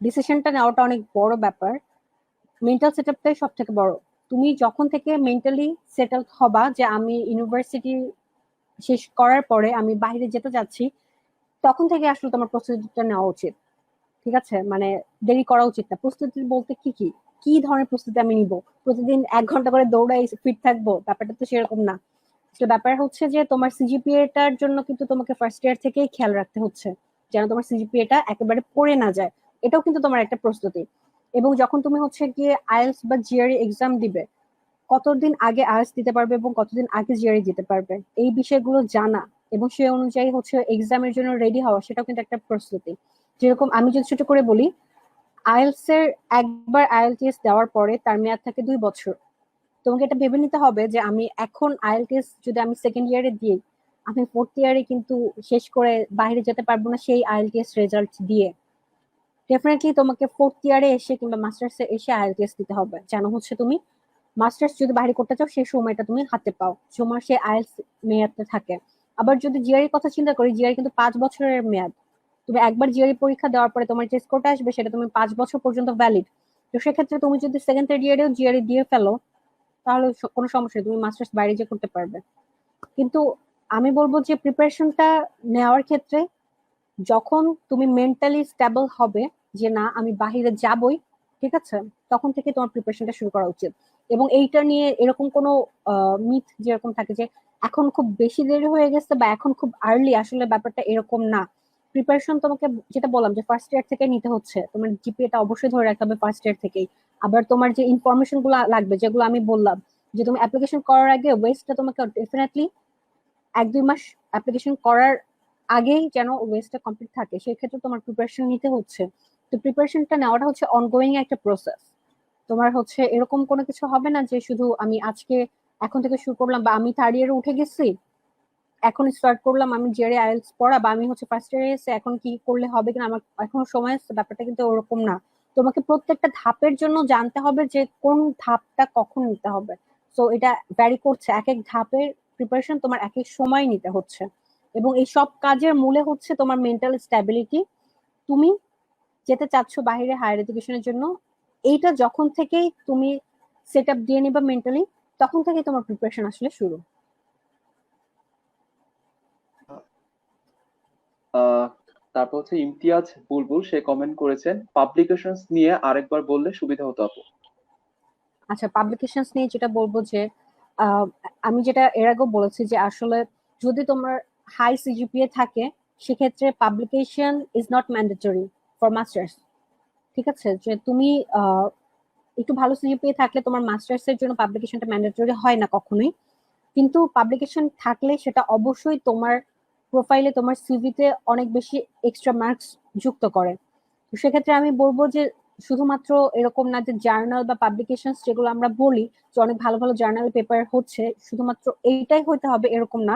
ডিসিশনটা নেওয়াটা অনেক বড় ব্যাপার। মেন্টাল সেটআপটাই সব থেকে বড়। তুমি যখন থেকে মেন্টালি সেটেলড হবা যে আমি ইউনিভার্সিটি শেষ করার পরে আমি বাইরে যেতে যাচ্ছি, তখন থেকে আসলে তোমার প্রস্তুতিটা নেওয়া উচিত। ঠিক আছে, মানে দেরি করা উচিত না। প্রস্তুতি বলতে কি কি কি ধরনের প্রস্তুতি আমি নিব? প্রতিদিন 1 ঘন্টা করে দৌড়াই ফিট থাকবো? ব্যাপারটা তো সেরকম না। তো ব্যাপার হচ্ছে যে তোমার সিজিপিএটার জন্য কিন্তু তোমাকে ফার্স্ট ইয়ার থেকেই খেয়াল রাখতে হচ্ছে, যেন তোমার সিজিপিএটা একেবারে পড়ে না যায়। এটাও কিন্তু তোমার একটা প্রস্তুতি। এবং যখন তুমি হচ্ছে গিয়ে আইএলটিএস বা জিআরই এক্সাম দিবে, কতদিন আগে আইএলটিএস দিতে পারবে এবং কতদিন আগে জিআরই দিতে পারবে, এই বিষয়গুলো জানা এবং সেই অনুযায়ী হচ্ছে এক্সামের জন্য রেডি হওয়া, সেটাও কিন্তু একটা প্রস্তুতি। যেরকম আমি যদি ছোট করে বলি, আইএলটিএস এর একবার আইএলটিএস দেওয়ার পরে তার মেয়াদ থাকে 2 বছর। তোমাকে এটা ভেবে নিতে হবে যে আমি এখন আইএলটিএস যদি আমি সেকেন্ড ইয়ারে দিই, আমি ফোর্থ ইয়ারে কিন্তু শেষ করে বাইরে যেতে পারবো না সেই আইএলটিএস রেজাল্ট দিয়ে। ডেফিনেটলি তোমাকে ফোর্থ ইয়ারে এসে কিংবা মাস্টার্সে এসে আইএলটিএস দিতে হবে, যেন হচ্ছে তুমি মাস্টার্স যদি বাইরে করতে চাও সেই সময়টা তুমি হাতে পাও, তোমার সেই আইএলটিএস মেয়াদটা থাকে। আবার যদি জিআরই কথা চিন্তা করি, জিআরই কিন্তু 5 বছরের মেয়াদ। তুমি একবার জিআরই পরীক্ষা দেওয়ার পরে তোমার যে স্কোরটা আসবে সেটা তুমি 5 বছর পর্যন্ত ভ্যালিড। তো সেক্ষেত্রে তুমি যদি সেকেন্ড থার্ড ইয়ারেও জিআরই দিয়ে ফেলো তাহলে কোনো সমস্যা নেই, তুমি মাস্টার্স বাইরে যে করতে পারবে। কিন্তু আমি বলবো যে প্রিপারেশনটা নেওয়ার ক্ষেত্রে যখন তুমি মেন্টালি স্টেবল হবে যে না আমি বাহিরে যাবই, ঠিক আছে, তখন থেকে তোমার প্রিপারেশনটা শুরু করা উচিত। এবং এইটা নিয়ে এরকম কোনো মিথ যেরকম থাকে যে এখন খুব বেশি দেরি হয়ে গেছে বা এখন খুব আর্লি, আসলে ব্যাপারটা এরকম না। প্রিপারেশন তোমাকে যেটা বললাম যে ফার্স্ট ইয়ার থেকে নিতে হচ্ছে, তোমার জিপিএটা অবশ্যই ধরে রাখতে হবে ফার্স্ট ইয়ার থেকেই। আবার তোমার যে ইনফরমেশন গুলো লাগবে যেগুলো আমি বললাম, যে তুমি অ্যাপ্লিকেশন করার আগে ওয়েস্টটা তোমাকে ডেফিনেটলি 1-2 মাস অ্যাপ্লিকেশন করার আগেই যেন ওয়েস্টটা কমপ্লিট থাকে, সেই ক্ষেত্রে তোমার প্রিপারেশন নিতে হচ্ছে। তো প্রিপারেশনটা নেওয়াটা হচ্ছে অনগোয়িং একটা প্রসেস। তোমার হচ্ছে এরকম কোনো কিছু হবে না যে শুধু আমি আজকে এখন থেকে শুরু করলাম বা আমি থার্ড ইয়ারে উঠে গেছি এখন স্টার্ট করলাম আমি জিআরই আইএলটিএস পড়া, বা আমি হচ্ছে ফার্স্ট ইয়ারে এসে এখন কি করলে হবে কিনা, আমার এখনো সময় আছে, ব্যাপারটা কিন্তু ওরকম না। তোমাকে প্রত্যেকটা ধাপের জন্য জানতে হবে যে কোন ধাপটা কখন নিতে হবে। তো এটা ভ্যারি করছে, এক এক ধাপের প্রিপারেশন তোমার এক এক সময় নিতে হচ্ছে। এবং এই সব কাজের মূলে হচ্ছে তোমার মেন্টাল স্ট্যাবিলিটি। তুমি যেতে চাচ্ছ বাইরে হায়ার এডুকেশনের জন্য, এইটা যখন থেকেই তুমি সেট আপ দিয়ে নিবা মেন্টালি, তখন থেকেই তোমার প্রিপারেশন আসলে শুরু। আহ তারপর হচ্ছে ইমতিয়াজ বুলবুল, সে কমেন্ট করেছেন পাবলিকেশনস নিয়ে আরেকবার বললে সুবিধা হতো আপু। আচ্ছা, পাবলিকেশনস নিয়ে যেটা বলবো যে আহ, আমি যেটা এর আগেও বলেছি যে আসলে যদি তোমার হাই সিজিপিএ থাকে সেক্ষেত্রে publication is not mandatory for masters. ঠিক আছে, যে তুমি আহ, একটু ভালো সিজিপিএ থাকলে তোমার মাস্টার্স এর জন্য পাবলিকেশনটা ম্যান্ডেটরি হয় না কখনোই। কিন্তু পাবলিকেশন থাকলে সেটা অবশ্যই তোমার প্রোফাইলে তোমার সিভিতে অনেক বেশি এক্সট্রা মার্কস যুক্ত করে। তো সেক্ষেত্রে আমি বলবো যে শুধুমাত্র এরকম না যে জার্নাল বা পাবলিকেশন যেগুলো আমরা বলি যে অনেক ভালো ভালো জার্নাল পেপার হচ্ছে, শুধুমাত্র এইটাই হইতে হবে এরকম না।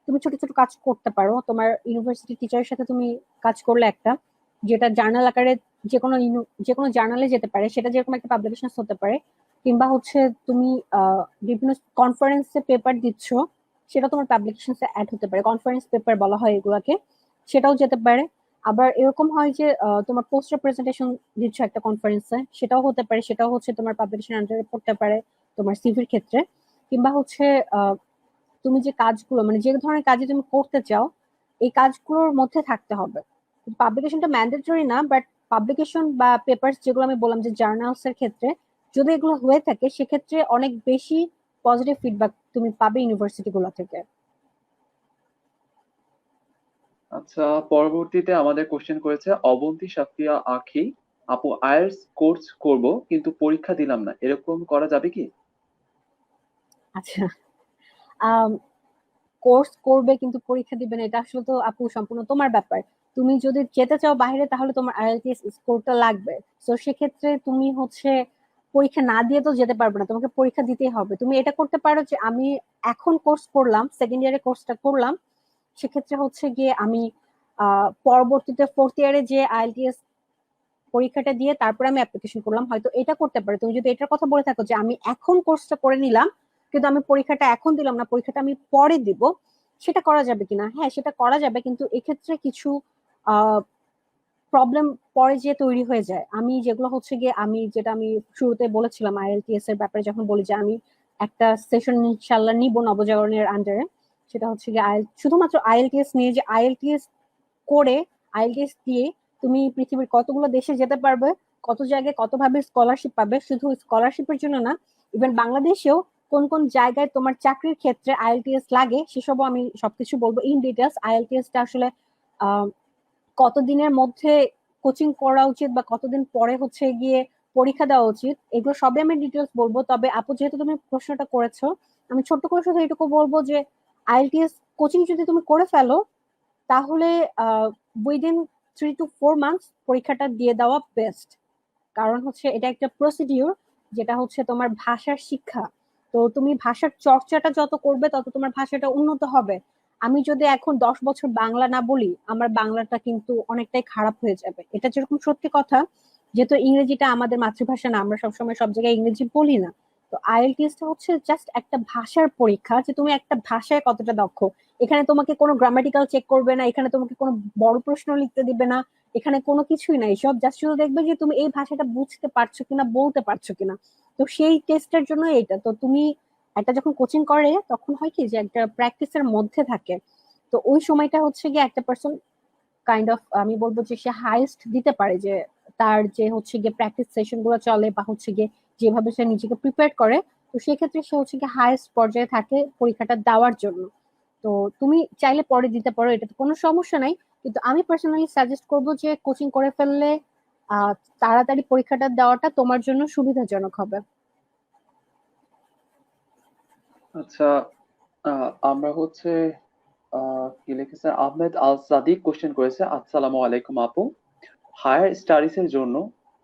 তুমি ছোট ছোট কাজ করতে পারো, তোমার ইউনিভার্সিটি টিচারের সাথে তুমি কাজ করলে একটা, যেটা জার্নাল আকারে যে কোনো জার্নালে যেতে পারে, সেটা যেরকম একটা পাবলিকেশন হতে পারে। কিংবা হচ্ছে তুমি বিভিন্ন কনফারেন্সে পেপার দিচ্ছ, সেটা তোমার পাবলিকেশনসে অ্যাড হতে পারে, কনফারেন্স পেপার বলা হয় এগুলাকে, সেটাও যেতে পারে। আবার এরকম হয় যে তোমার পোস্টার প্রেজেন্টেশন দিচ্ছ একটা কনফারেন্সে, সেটাও হতে পারে, সেটাও হচ্ছে তোমার পাবলিকেশন আন্ডারে পড়তে পারে তোমার সিভির ক্ষেত্রে। কিংবা হচ্ছে আহ, তুমি যে কাজগুলো মানে যে ধরনের কাজে তুমি করতে চাও এই কাজগুলোর মধ্যে থাকতে হবে। পাবলিকেশনটা ম্যান্ডেটরি না, বাট পাবলিকেশন বা পেপারস যেগুলো আমি বললাম যে জার্নালস এর ক্ষেত্রে যদি এগুলো হয়ে থাকে সেক্ষেত্রে অনেক বেশি পজিটিভ ফিডব্যাক তুমি পাবে ইউনিভার্সিটি গুলো থেকে। আচ্ছা, পরবর্তীতে আমাদের কোশ্চেন করেছে অবন্তী সাফিয়া আখি, আপু আইএলটিএস কোর্স করব কিন্তু পরীক্ষা দিলাম না, এরকম করা যাবে কি? আচ্ছা, কোর্স করবে কিন্তু পরীক্ষা দিবে না, এটা আসলে তো আপু সম্পূর্ণ তোমার ব্যাপার। তুমি যদি যেতে চাও বাইরে তাহলে তোমার আইএলটিএস স্কোরটা লাগবে। তো সেক্ষেত্রে তুমি হচ্ছে পরীক্ষা না দিয়ে তো যেতে পারবে না, তোমাকে পরীক্ষা দিতেই হবে। তুমি এটা করতে পারো যে আমি এখন কোর্স করলাম, সেকেন্ড ইয়ারে কোর্সটা করলাম, সেক্ষেত্রে হচ্ছে গিয়ে আমি পরবর্তীতে ফোর্থ ইয়ারে যে আইএলটিএস পরীক্ষাটা দিয়ে তারপরে আমি অ্যাপ্লিকেশন করলাম, হয়তো এটা করতে পারে। তুমি যদি এটার কথা বলে থাকো যে আমি এখন কোর্সটা করে নিলাম কিন্তু আমি পরীক্ষাটা এখন দিলাম না, পরীক্ষাটা আমি পরে দিব, সেটা করা যাবে কিনা? হ্যাঁ, সেটা করা যাবে, কিন্তু এক্ষেত্রে কিছু প্রবলেম পরে যে তৈরি হয়ে যায়। আমি যেগুলো হচ্ছে গিয়ে আমি যেটা আমি শুরুতে বলেছিলাম আইএলটিএস এর ব্যাপারে, যখন বলি যে আমি একটা সেশন ইনশাল্লাহ নিব নবজাগরণের আন্ডারে, সেটা হচ্ছে গিয়ে শুধুমাত্র আইএলটিএস নিয়ে, যে আইএলটিএস করে আইএলটিএস দিয়ে তুমি পৃথিবীর কতগুলো দেশে যেতে পারবে, কত জায়গায় কতভাবে স্কলারশিপ পাবে, শুধু স্কলারশিপের জন্য না, ইভেন বাংলাদেশেও কোন কোন জায়গায় তোমার চাকরির ক্ষেত্রে আইএলটিএস লাগে সেসবও আমি সবকিছু বলবো ইন ডিটেলস। আইএলটিএসটা আসলে আহ কতদিনের মধ্যে কোচিং করা উচিত বা কতদিন পরে হচ্ছে গিয়ে পরীক্ষা দেওয়া উচিত, এগুলো সবই আমি ডিটেলস বলবো। তবে আপু যেহেতু তুমি প্রশ্নটা করেছো, আমি ছোট্ট করে শুধু এটুকু বলবো যে আইএলটিএস কোচিং যদি তুমি করে ফেলো তাহলে উইদিন 3 to 4 মান্থস পরীক্ষাটা দিয়ে দেওয়া বেস্ট। কারণ হচ্ছে এটা একটা প্রসিডিউর, যেটা হচ্ছে তোমার ভাষার শিক্ষা। তো তুমি ভাষার চর্চাটা যত করবে তত তোমার ভাষাটা উন্নত হবে। আমি যদি এখন 10 বছর বাংলা না বলি, আমার বাংলাটা কিন্তু অনেকটাই খারাপ হয়ে যাবে। এটা যেরকম সত্যি কথা, যেহেতু ইংরেজিটা আমাদের মাতৃভাষা না, আমরা সবসময় সব জায়গায় ইংরেজি বলি না। তো আইএলটিএসটা হচ্ছে জাস্ট একটা ভাষার পরীক্ষা, যে তুমি একটা ভাষায় কতটা দক্ষ। এখানে তোমাকে কোনো গ্রামাটিক্যাল চেক করবে না, এখানে তোমাকে কোনো বড় প্রশ্ন লিখতে দিবে না, এখানে কোনো কিছুই নাই। সব জাস্ট শুধু দেখবে যে তুমি এই ভাষাটা বুঝতে পারছো কিনা, বলতে পারছো কিনা। তো সেই টেস্টের জন্য এটা তো তুমি একটা যখন কোচিং করে তখন হয় কি যে একটা প্র্যাকটিসের মধ্যে থাকে। তো ওই সময়টা হচ্ছে গিয়ে একটা পার্সন কাইন্ড অফ, আমি বলবো যে সে হাইয়েস্ট দিতে পারে, যে তার যে হচ্ছে গিয়ে প্র্যাকটিস সেশন গুলো চলে বা হচ্ছে গিয়ে যেভাবে সে নিজেকে প্রিপেয়ার করে, তো সেক্ষেত্রে সে হচ্ছে গিয়ে হাইয়েস্ট পর্যায়ে থাকে পরীক্ষাটা দেওয়ার জন্য। তো তুমি চাইলে পরে দিতে পারো, এটা তো কোনো সমস্যা নাই। কিন্তু আমি পার্সোনালি সাজেস্ট করবো যে কোচিং করে ফেললে আহ তাড়াতাড়ি পরীক্ষাটা দেওয়াটা তোমার জন্য সুবিধাজনক হবে। আচ্ছা, আমরা হচ্ছে কি লিখেছে, আহমেদ আল সাদিক কোশ্চেন করেছে, আসসালামু আলাইকুম আপু, হায়ার স্টাডিজ এর জন্য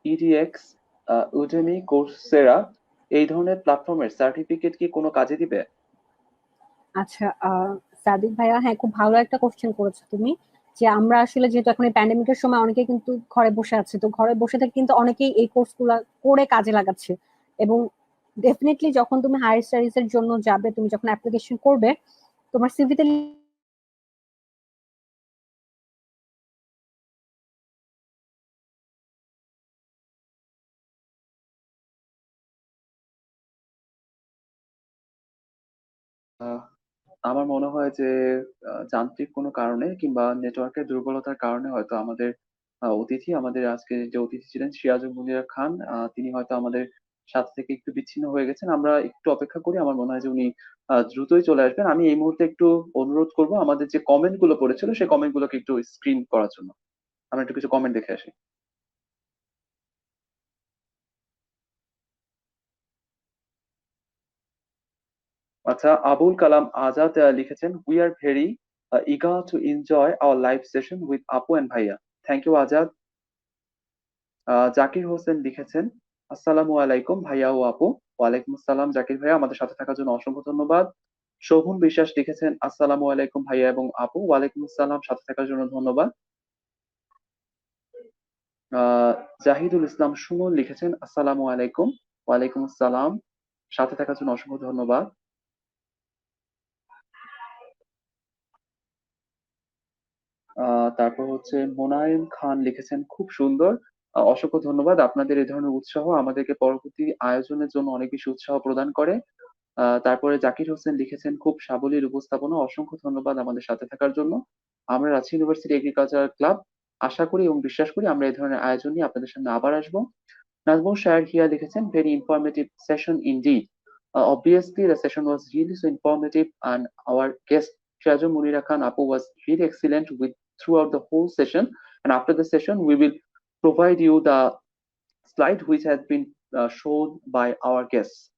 ইডিএক্স, উডেমি, কোর্সেরা এই ধরনের প্ল্যাটফর্মের সার্টিফিকেট কি কোনো কাজে দিবে? আচ্ছা, সাদিক ভাইয়া, হ্যাঁ, খুব ভালো একটা কোশ্চেন করেছো তুমি। যে আমরা আসলে যেহেতু এখন এই প্যান্ডেমিকের সময় অনেকে কিন্তু ঘরে বসে আছে, তো ঘরে বসে থেকে কিন্তু অনেকেই এই কোর্স গুলা করে কাজে লাগাচ্ছে। এবং ডেফিনেটলি যখন তুমি হায়ার স্টাডিজ এর জন্য যাবে, তুমি যখন অ্যাপ্লিকেশন করবে, তোমার সিভিতে আহ, আমার মনে হয় যে যান্ত্রিক কোনো কারণে কিংবা নেটওয়ার্কের দুর্বলতার কারণে হয়তো আমাদের অতিথি, আমাদের আজকে যে অতিথি ছিলেন সিরাজুল মুনিরা খান, তিনি হয়তো আমাদের সাথে থেকে একটু বিচ্ছিন্ন হয়ে গেছেন। আমরা একটু অপেক্ষা করি, আমার মনে হয় যে উনি দ্রুতই চলে আসবেন। আমি এই মুহূর্তে একটু অনুরোধ করব আমাদের যে কমেন্ট গুলো পড়েছিল সেই কমেন্ট গুলোকে একটু স্ক্রিন করার জন্য। আমরা একটু কিছু কমেন্ট দেখে আসি। আচ্ছা, আবুল কালাম আজাদ লিখেছেন, we are very eager to enjoy our live session with আপু and ভাইয়া। Thank you Azad. জাকির হোসেন লিখেছেন, আসসালামু আলাইকুম ভাইয়া ও আপু। ওয়ালাইকুম আসসালাম জাকির ভাইয়া, আমাদের সাথে থাকার জন্য অসংখ্য ধন্যবাদ। শোভন বিশ্বাস লিখেছেন, আসসালামু আলাইকুম ভাইয়া এবং আপু। ওয়ালাইকুম আসসালাম, সাথে থাকার জন্য ধন্যবাদ। আহ জাহিদুল ইসলাম সুমন লিখেছেন, আসসালামু আলাইকুম। ওয়ালাইকুম আসসালাম, সাথে থাকার জন্য অসংখ্য ধন্যবাদ। তারপর হচ্ছে মোনায়েম খান লিখেছেন, খুব সুন্দর। অসংখ্য ধন্যবাদ, আপনাদের এই ধরনের উৎসাহ আমাদেরকে পরবর্তী আয়োজনের জন্য অনেক বেশি উৎসাহ প্রদান করে। তারপরে জাকির হোসেন লিখেছেন, খুব সাবলীল উপস্থাপনা, অসংখ্য ধন্যবাদ আমাদের সাথে থাকার জন্য। আমরা রাজশাহী ইউনিভার্সিটি এগ্রিকালচার ক্লাব আশা করি এবং বিশ্বাস করি আমরা এই ধরনের আয়োজন নিয়ে আপনাদের সামনে আবার আসবো। নাজমুল শায়ের হিয়া লিখেছেন, very informative session indeed. Obviously, the session was really so informative, and our guest Shazum Munira Khan Apu was really excellent with throughout the whole session. And after the session, we will provide you the slide which has been shown by our guests.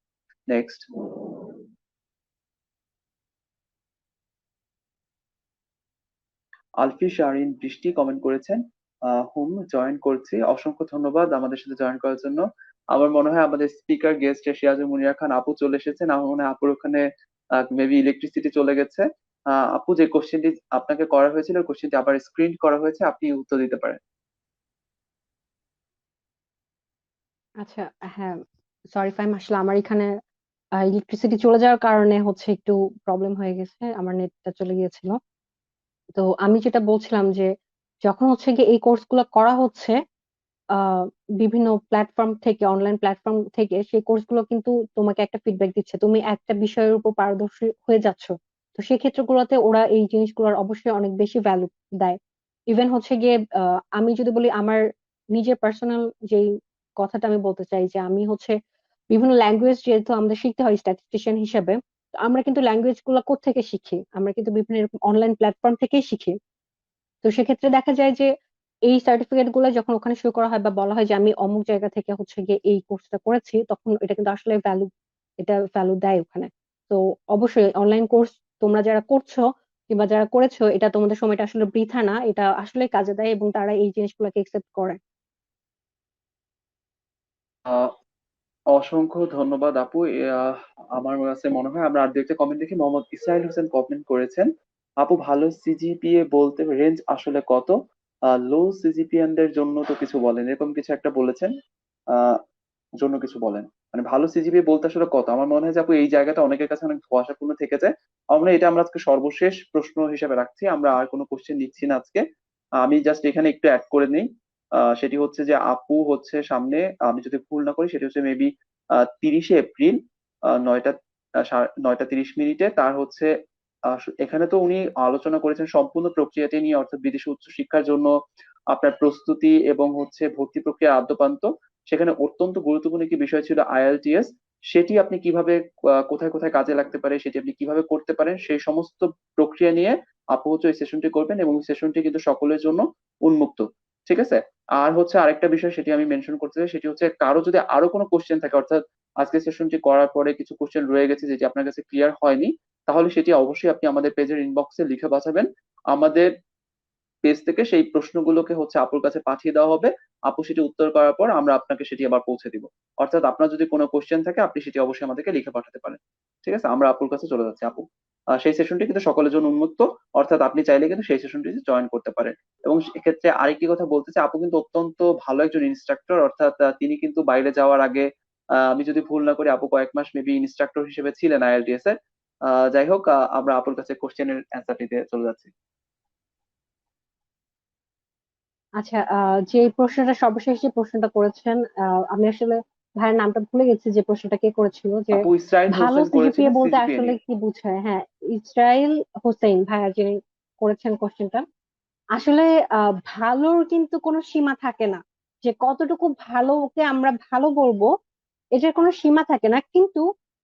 Next. আলফি শারিন বৃষ্টি comment করেছেন, হুম join করছি, অসংখ্য ধন্যবাদ আমাদের সাথে join করার জন্য। আমার মনে হয় আমাদের স্পিকার গেস্ট সিরাজুল মুনিয়া খান আপু চলে এসেছেন। আমার মনে হয় আপুর ওখানে মেবি ইলেকট্রিসিটি চলে গেছে। আপু, যে কোশ্চেনটি আপনাকে করা হয়েছিল কোশ্চেনটি আবার স্ক্রিন করা হয়েছে, আপনি উত্তর দিতে পারেন। আচ্ছা, হ্যাঁ, সরি ফাইম, আসলে আমার এখানে ইলেকট্রিসিটি চলে যাওয়ার কারণে হচ্ছে একটু প্রবলেম হয়ে গেছে, আমার নেটটা চলে গিয়েছিল। তো আমি যেটা বলছিলাম যে যখন হচ্ছে গিয়ে এই কোর্সগুলো করা হচ্ছে আহ বিভিন্ন প্ল্যাটফর্ম থেকে, অনলাইন প্ল্যাটফর্ম থেকে, সেই কোর্সগুলো কিন্তু তোমাকে একটা ফিডব্যাক দিচ্ছে তুমি একটা বিষয়ের উপর পারদর্শী হয়ে যাচ্ছ। তো সেই ক্ষেত্রগুলোতে ওরা এই জিনিসগুলোর অবশ্যই অনেক বেশি ভ্যালু দেয়। ইভেন হচ্ছে গিয়ে আমি যদি বলি আমার নিজের পার্সোনাল যেই কথাটা আমি বলতে চাই, যে আমি হচ্ছে বিভিন্ন ল্যাঙ্গুয়েজ যেহেতু আমাদের শিখতে হয় স্ট্যাটিস্টিশিয়ান হিসেবে, তো আমরা কিন্তু ল্যাঙ্গুয়েজ গুলো কোত্থেকে শিখি, আমরা কিন্তু বিভিন্ন এরকম অনলাইন প্ল্যাটফর্ম থেকেই শিখি। তো সেক্ষেত্রে দেখা যায় যে এই সার্টিফিকেট গুলো যখন ওখানে শুরু করা হয় বা বলা হয় যে আমি অমুক জায়গা থেকে হচ্ছে গিয়ে এই কোর্সটা করেছি, তখন এটা কিন্তু আসলে ভ্যালু, এটা ভ্যালু দেয় ওখানে। তো অবশ্যই অনলাইন কোর্স তোমরা যারা করছো কিংবা যারা করেছো, এটা তোমাদের সময়টা আসলে বৃথা না, এটা আসলে কাজে দেয় এবং তারা এই জিনিসগুলোকে একসেপ্ট করে। আহ অসংখ্য ধন্যবাদ আপু। আমার কাছে মনে হয় আমরা আর দু একটা কমেন্ট দেখি। মোহাম্মদ ইসরাইল হোসেন কমেন্ট করেছেন, আপু ভালো সিজিপিএ বলতে রেঞ্জ আসলে কত? লো সিজিপিএনদের জন্য তো কিছু বলেন, এরকম কিছু একটা বলেছেন। আহ জন্য কিছু বলেন, মানে ভালো সিজিপিএ বলতে আসলে কত? আমার মনে হয় যে আপু এই জায়গাটা অনেকের কাছে অনেক ধোঁয়াশাপূর্ণ থেকে যায়। আমরা এটা আমরা আজকে সর্বশেষ প্রশ্ন হিসেবে রাখছি, আমরা আর কোনো কোশ্চেন নিচ্ছি না আজকে। আমি জাস্ট এখানে একটু অ্যাড করে নিই। সেটি হচ্ছে যে আপু হচ্ছে সামনে, আমি যদি ভুল না করি সেটি হচ্ছে মেবি 30শে এপ্রিল 9টা 9টা 30 মিনিটে তার হচ্ছে এখানে তো উনি আলোচনা করেছেন সম্পূর্ণ প্রক্রিয়াটি নিয়ে, অর্থাৎ বিদেশে উচ্চশিক্ষার জন্য আপনার প্রস্তুতি এবং হচ্ছে ভর্তি প্রক্রিয়া আদ্যোপান্ত। সেখানে অত্যন্ত গুরুত্বপূর্ণ একটি বিষয় ছিল আইএলটিএস। সেটি আপনি কিভাবে কোথায় কোথায় কাজে লাগতে পারে, সেটি আপনি কিভাবে করতে পারেন, সেই সমস্ত প্রক্রিয়া নিয়ে আপু হচ্ছে ওই সেশনটি করবেন, এবং সেশনটি কিন্তু সকলের জন্য উন্মুক্ত। ঠিক আছে। আর হচ্ছে আরেকটা বিষয় সেটি আমি মেনশন করতে চাই, সেটি হচ্ছে কারো যদি আরো কোনো কোশ্চেন থাকে, অর্থাৎ আজকে সেশনটি করার পরে কিছু কোশ্চেন রয়ে গেছে যেটি আপনার কাছে ক্লিয়ার হয়নি, তাহলে সেটি অবশ্যই আপনি আমাদের পেজের ইনবক্সে লিখে পাঠাবেন। আমাদের পেজ থেকে সেই প্রশ্নগুলোকে হচ্ছে আপুর কাছে পাঠিয়ে দেওয়া হবে। আপু সেটি উত্তর করার পর আমরা আপনাকে সেটি আবার পৌঁছে দিব। অর্থাৎ আপনার যদি কোনো কোশ্চেন থাকে আপনি সেটি অবশ্যই আমাদেরকে লিখে পাঠাতে পারেন। ঠিক আছে, আমরা আপুর কাছে চলে যাচ্ছি আপু। সেই সেশনটি কিন্তু সকলের জন্য উন্মুক্ত, অর্থাৎ আপনি চাইলে কিন্তু সেই সেশনটিতে জয়েন করতে পারেন। এবং এক্ষেত্রে আরেকটি কথা বলতে চাই, আপু কিন্তু অত্যন্ত ভালো একজন ইনস্ট্রাক্টর, অর্থাৎ তিনি কিন্তু বাইরে যাওয়ার আগে, আমি যদি ভুল না করি, আপু কয়েক মাস মেবি ইনস্ট্রাক্টর হিসেবে ছিলেন আইএলটিএস এর। যাই হোক, আমরা আপুর কাছে কোশ্চেনের অ্যান্সার নিতে চলে যাচ্ছি। আচ্ছা, যে প্রশ্নটা সর্বশেষ যে প্রশ্নটা করেছেন, আমি আসলে ভাইয়ের নামটা ভুলে গেছি, যে প্রশ্নটা কে করেছিল, যে আপু ইসরাইল ভালো হোসেন সিজিপিএ করেছিলেন বলতে সিজিপিএ আসলে নিয়ে। কি বোঝায়। হ্যাঁ, ইসরাইল হোসেন ভাইয়া যিনি করেছেন কোশ্চেনটা। আসলে ভালোর কিন্তু কোনো সীমা থাকে না, যে কতটুকু ভালোকে আমরা ভালো বলবো এটার কোনো সীমা থাকে না। কিন্তু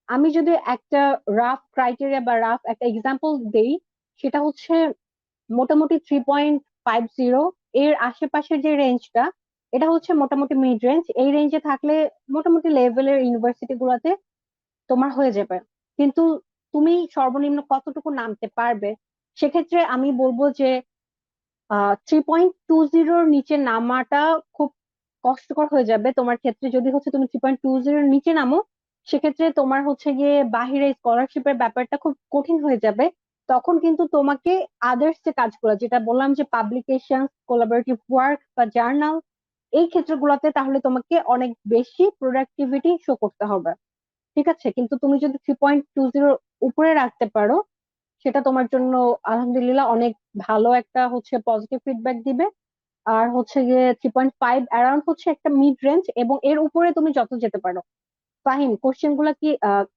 আমি যদি একটা রাফ ক্রাইটেরিয়া বা রাফ একটা এক্সাম্পল দেই, সেটা হচ্ছে মোটামুটি 3.50, এর আশেপাশের যে রেঞ্জটা, এটা হচ্ছে মোটামুটি মিড রেঞ্জ। এই রেঞ্জে থাকলে মোটামুটি লেভেলের ইউনিভার্সিটি গুলাতে তোমার হয়ে যাবে। কিন্তু তুমি সর্বনিম্ন কতটুকু নামতে পারবে, সেক্ষেত্রে আমি বলবো যে 3.20 নিচে নামাটা খুব কষ্টকর হয়ে যাবে তোমার ক্ষেত্রে। যদি হচ্ছে তুমি 3.20 নিচে নামো, সেক্ষেত্রে তোমার হচ্ছে গিয়ে বাহিরে স্কলারশিপের ব্যাপারটা খুব কঠিন হয়ে যাবে। তখন কিন্তু তোমাকে আদার্স যে কাজগুলো যেটা বললাম, যে পাবলিকেশন, কোলাবোরেটিভ ওয়ার্ক বা জার্নাল, এই ক্ষেত্রগুলোতে তাহলে তোমাকে অনেক বেশি প্রোডাক্টিভিটি শো করতে হবে। ঠিক আছে, কিন্তু তুমি যদি 3.20 উপরে রাখতে পারো, সেটা তোমার জন্য আলহামদুলিল্লাহ অনেক ভালো একটা হচ্ছে পজিটিভ ফিডব্যাক দিবে। আর হচ্ছে গিয়ে 3.5 অ্যারাউন্ড হচ্ছে একটা মিড রেঞ্জ, এবং এর উপরে তুমি যত যেতে পারো। ফাহিম, কোশ্চেন গুলা কি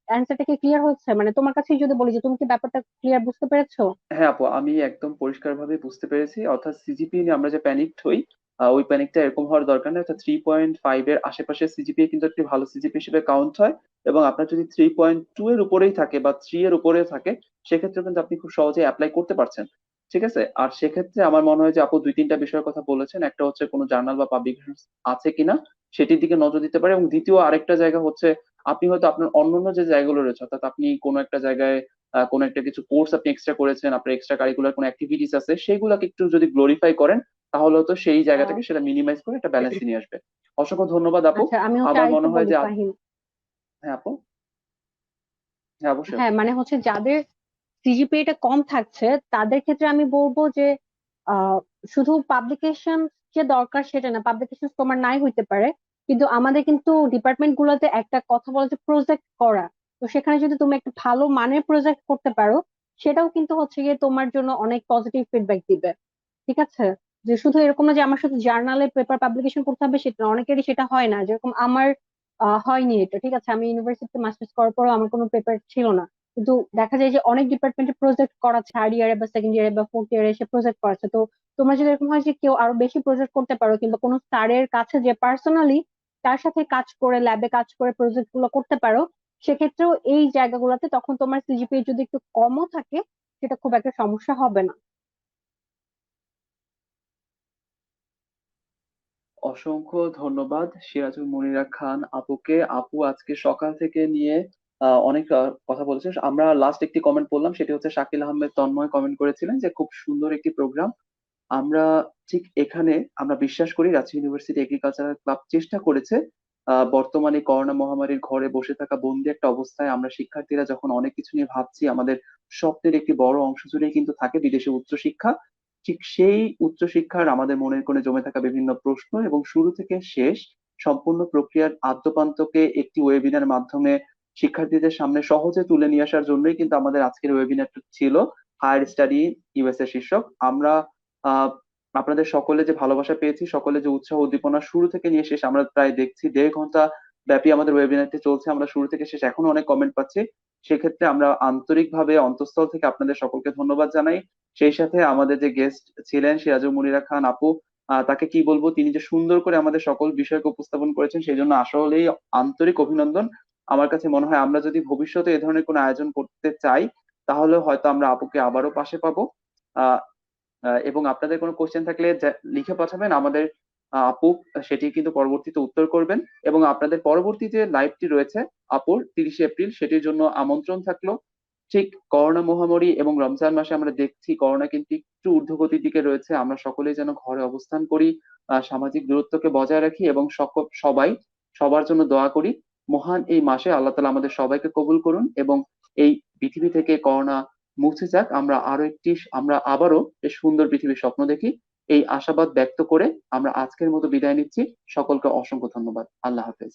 অ্যান্সারটা কি ক্লিয়ার হচ্ছে? মানে তোমার কাছে যদি বলি যে তুমি কি ব্যাপারটা ক্লিয়ার বুঝতে পেরেছো? হ্যাঁ আপু, আমি একদম পরিষ্কারভাবে বুঝতে পেরেছি। অর্থাৎ সিজিপিএ নিয়ে আমরা যে প্যানিকড হই, ওই প্যানিকটা এরকম হওয়ার দরকার নেই। অর্থাৎ 3.5 এর আশেপাশে সিজিপিএ কিন্তু একটি ভালো সিজিপিএ হিসেবে কাউন্ট হয়। এবং আপনার যদি 3.2 এর উপরেই থাকে বা 3 এর উপরেও থাকে, সেক্ষেত্রে কিন্তু আপনি খুব সহজেই অ্যাপ্লাই করতে পারছেন। ঠিক আছে। আর সেক্ষেত্রে আমার মনে হয় যে আপু দুই তিনটা বিষয়ের কথা বলেছেন, একটা হচ্ছে কোনো জার্নাল বা পাবলিকেশন আছে কিনা সেটির দিকে নজর দিতে পারে, এবং দ্বিতীয় আরেকটা জায়গা হচ্ছে আপনি হয়তো আপনার অন্যান্য যে জায়গাগুলো রয়েছে, অর্থাৎ আপনি কোনো একটা জায়গায় কোনো একটা কিছু কোর্স আপনি এক্সট্রা করেছেন, আপনার এক্সট্রা কারিকুলার কোনো অ্যাক্টিভিটিস আছে, সেগুলোকে একটু যদি গ্লোরিফাই করেন, তাহলে হয়তো সেই জায়গা থেকে সেটা মিনিমাইজ করে একটা ব্যালেন্স নিয়ে আসবে। অসংখ্য ধন্যবাদ আপু। আচ্ছা, আমি হচ্ছে আমার আরেকটু মনে হয় বলি যে ফাহিম। হ্যাঁ আপু। হ্যাঁ অবশ্যই হ্যাঁ, আপু। মানে হচ্ছে যাদের সিজিপিএটা কম থাকছে, তাদের ক্ষেত্রে আমি বলবো যে আহ, শুধু পাবলিকেশন যে দরকার সেটা না, পাবলিকেশন তোমার নাই হইতে পারে, কিন্তু আমাদের কিন্তু ডিপার্টমেন্ট গুলোতে একটা কথা বলা যে প্রজেক্ট করা। তো সেখানে যদি তুমি একটা ভালো মানের প্রজেক্ট করতে পারো, সেটাও কিন্তু হচ্ছে গিয়ে তোমার জন্য অনেক পজিটিভ ফিডব্যাক দিবে। ঠিক আছে, যে শুধু এরকম না যে আমার শুধু জার্নালে পেপার পাবলিকেশন করতে হবে, সেটা না। অনেকেরই সেটা হয় না, যেরকম আমার হয়নি এটা। ঠিক আছে, আমি ইউনিভার্সিটিতে মাস্টার্স করার পরও আমার কোনো পেপার ছিল না, কিন্তু দেখা যায় যে অনেক ডিপার্টমেন্টে প্রজেক্ট করাচ্ছে, থার্ড ইয়ারে বা সেকেন্ড ইয়ারে বা ফোর্থ ইয়ারে এসে প্রজেক্ট করাচ্ছে। তো তোমরা যদি এরকম হয় যে কেউ আরো বেশি প্রজেক্ট করতে পারো, কিংবা কোনো স্যারের কাছে যে পার্সোনালি তার সাথে কাজ করে, ল্যাবে কাজ করে প্রজেক্ট গুলো করতে পারো, সেক্ষেত্রেও এই জায়গাগুলোতে তখন তোমার সিজিপিএ যদি একটু কমও থাকে, সেটা খুব একটা সমস্যা হবে না। অসংখ্য ধন্যবাদ সিরাজুল মনিরা খান আপুকে। আপু আজকে সকাল থেকে নিয়ে অনেক কথা বলেছে। আমরা লাস্ট একটি কমেন্ট পড়লাম, সেটি হচ্ছে শাকিল আহমেদ তন্ময় কমেন্ট করেছিলেন যে খুব সুন্দর একটি প্রোগ্রাম। আমরা ঠিক এখানে আমরা বিশ্বাস করি রাজশাহী ইউনিভার্সিটি এগ্রিকালচারাল ক্লাব চেষ্টা করেছে বর্তমানে করোনা মহামারীর ঘরে বসে থাকা বন্দি একটা অবস্থায় আমরা শিক্ষার্থীরা যখন অনেক কিছু নিয়ে ভাবছি, আমাদের স্বপ্নের একটি বড় অংশ জুড়েই কিন্তু থাকে বিদেশে উচ্চশিক্ষা। ঠিক সেই উচ্চশিক্ষার আমাদের মনের কোণে জমে থাকা বিভিন্ন প্রশ্ন এবং শুরু থেকে শেষ সম্পূর্ণ প্রক্রিয়ার আদ্যোপান্তকে একটি ওয়েবিনার মাধ্যমে শিক্ষার্থীদের সামনে সহজে তুলে নিয়ে আসার জন্যই কিন্তু আমাদের আজকের ওয়েবিনারটা ছিল, হায়ার স্টাডি ইউএসএ শীর্ষক। আমরা আহ আপনাদের সকলে যে ভালোবাসা পেয়েছি, সকলে যে উৎসাহ উদ্দীপনা শুরু থেকে নিয়ে শেষ আমরা প্রায় দেখছি 1.5 ঘন্টা ব্যাপী আমাদের ওয়েবিনারটি চলছে, আমরা শুরু থেকে শেষ এখনো অনেক কমেন্ট পাচ্ছি। সেক্ষেত্রে আমরা আন্তরিকভাবে অন্তঃস্থল থেকে আপনাদের সকলকে ধন্যবাদ জানাই। সেই সাথে আমাদের যে গেস্ট ছিলেন সিরাজুল মুনিরা খান আপু, তাকে কি বলবো, তিনি যে সুন্দর করে আমাদের সকল বিষয়কে উপস্থাপন করেছেন সেই জন্য আসলেই আন্তরিক অভিনন্দন। আমার কাছে মনে হয় আমরা যদি ভবিষ্যতে এ ধরনের কোনো আয়োজন করতে চাই তাহলে হয়তো আমরা আপুকে আবারও পাশে পাবো। আহ এবং আপনাদের কোনো কোশ্চেন থাকলে লিখে পাঠাবেন আমাদের, আপু সেটি কিন্তু পরবর্তীতে উত্তর করবেন। এবং আপনাদের পরবর্তী যে লাইভটি রয়েছে আপুর 30শে এপ্রিল, সেটির জন্য আমন্ত্রণ থাকলো। ঠিক করোনা মহামারী এবং রমজান মাসে আমরা দেখছি করোনা কিন্তু একটু ঊর্ধ্বগতির দিকে রয়েছে, আমরা সকলেই যেন ঘরে অবস্থান করি, সামাজিক দূরত্বকে বজায় রাখি এবং সবাই সবার জন্য দোয়া করি। মহান এই মাসে আল্লাহ তাআলা আমাদের সবাইকে কবুল করুন এবং এই পৃথিবী থেকে করোনা মুছে যাক, আমরা আবারও এই সুন্দর পৃথিবীর স্বপ্ন দেখি। এই আশাবাদ ব্যক্ত করে আমরা আজকের মতো বিদায় নিচ্ছি। সকলকে অসংখ্য ধন্যবাদ। আল্লাহ হাফেজ।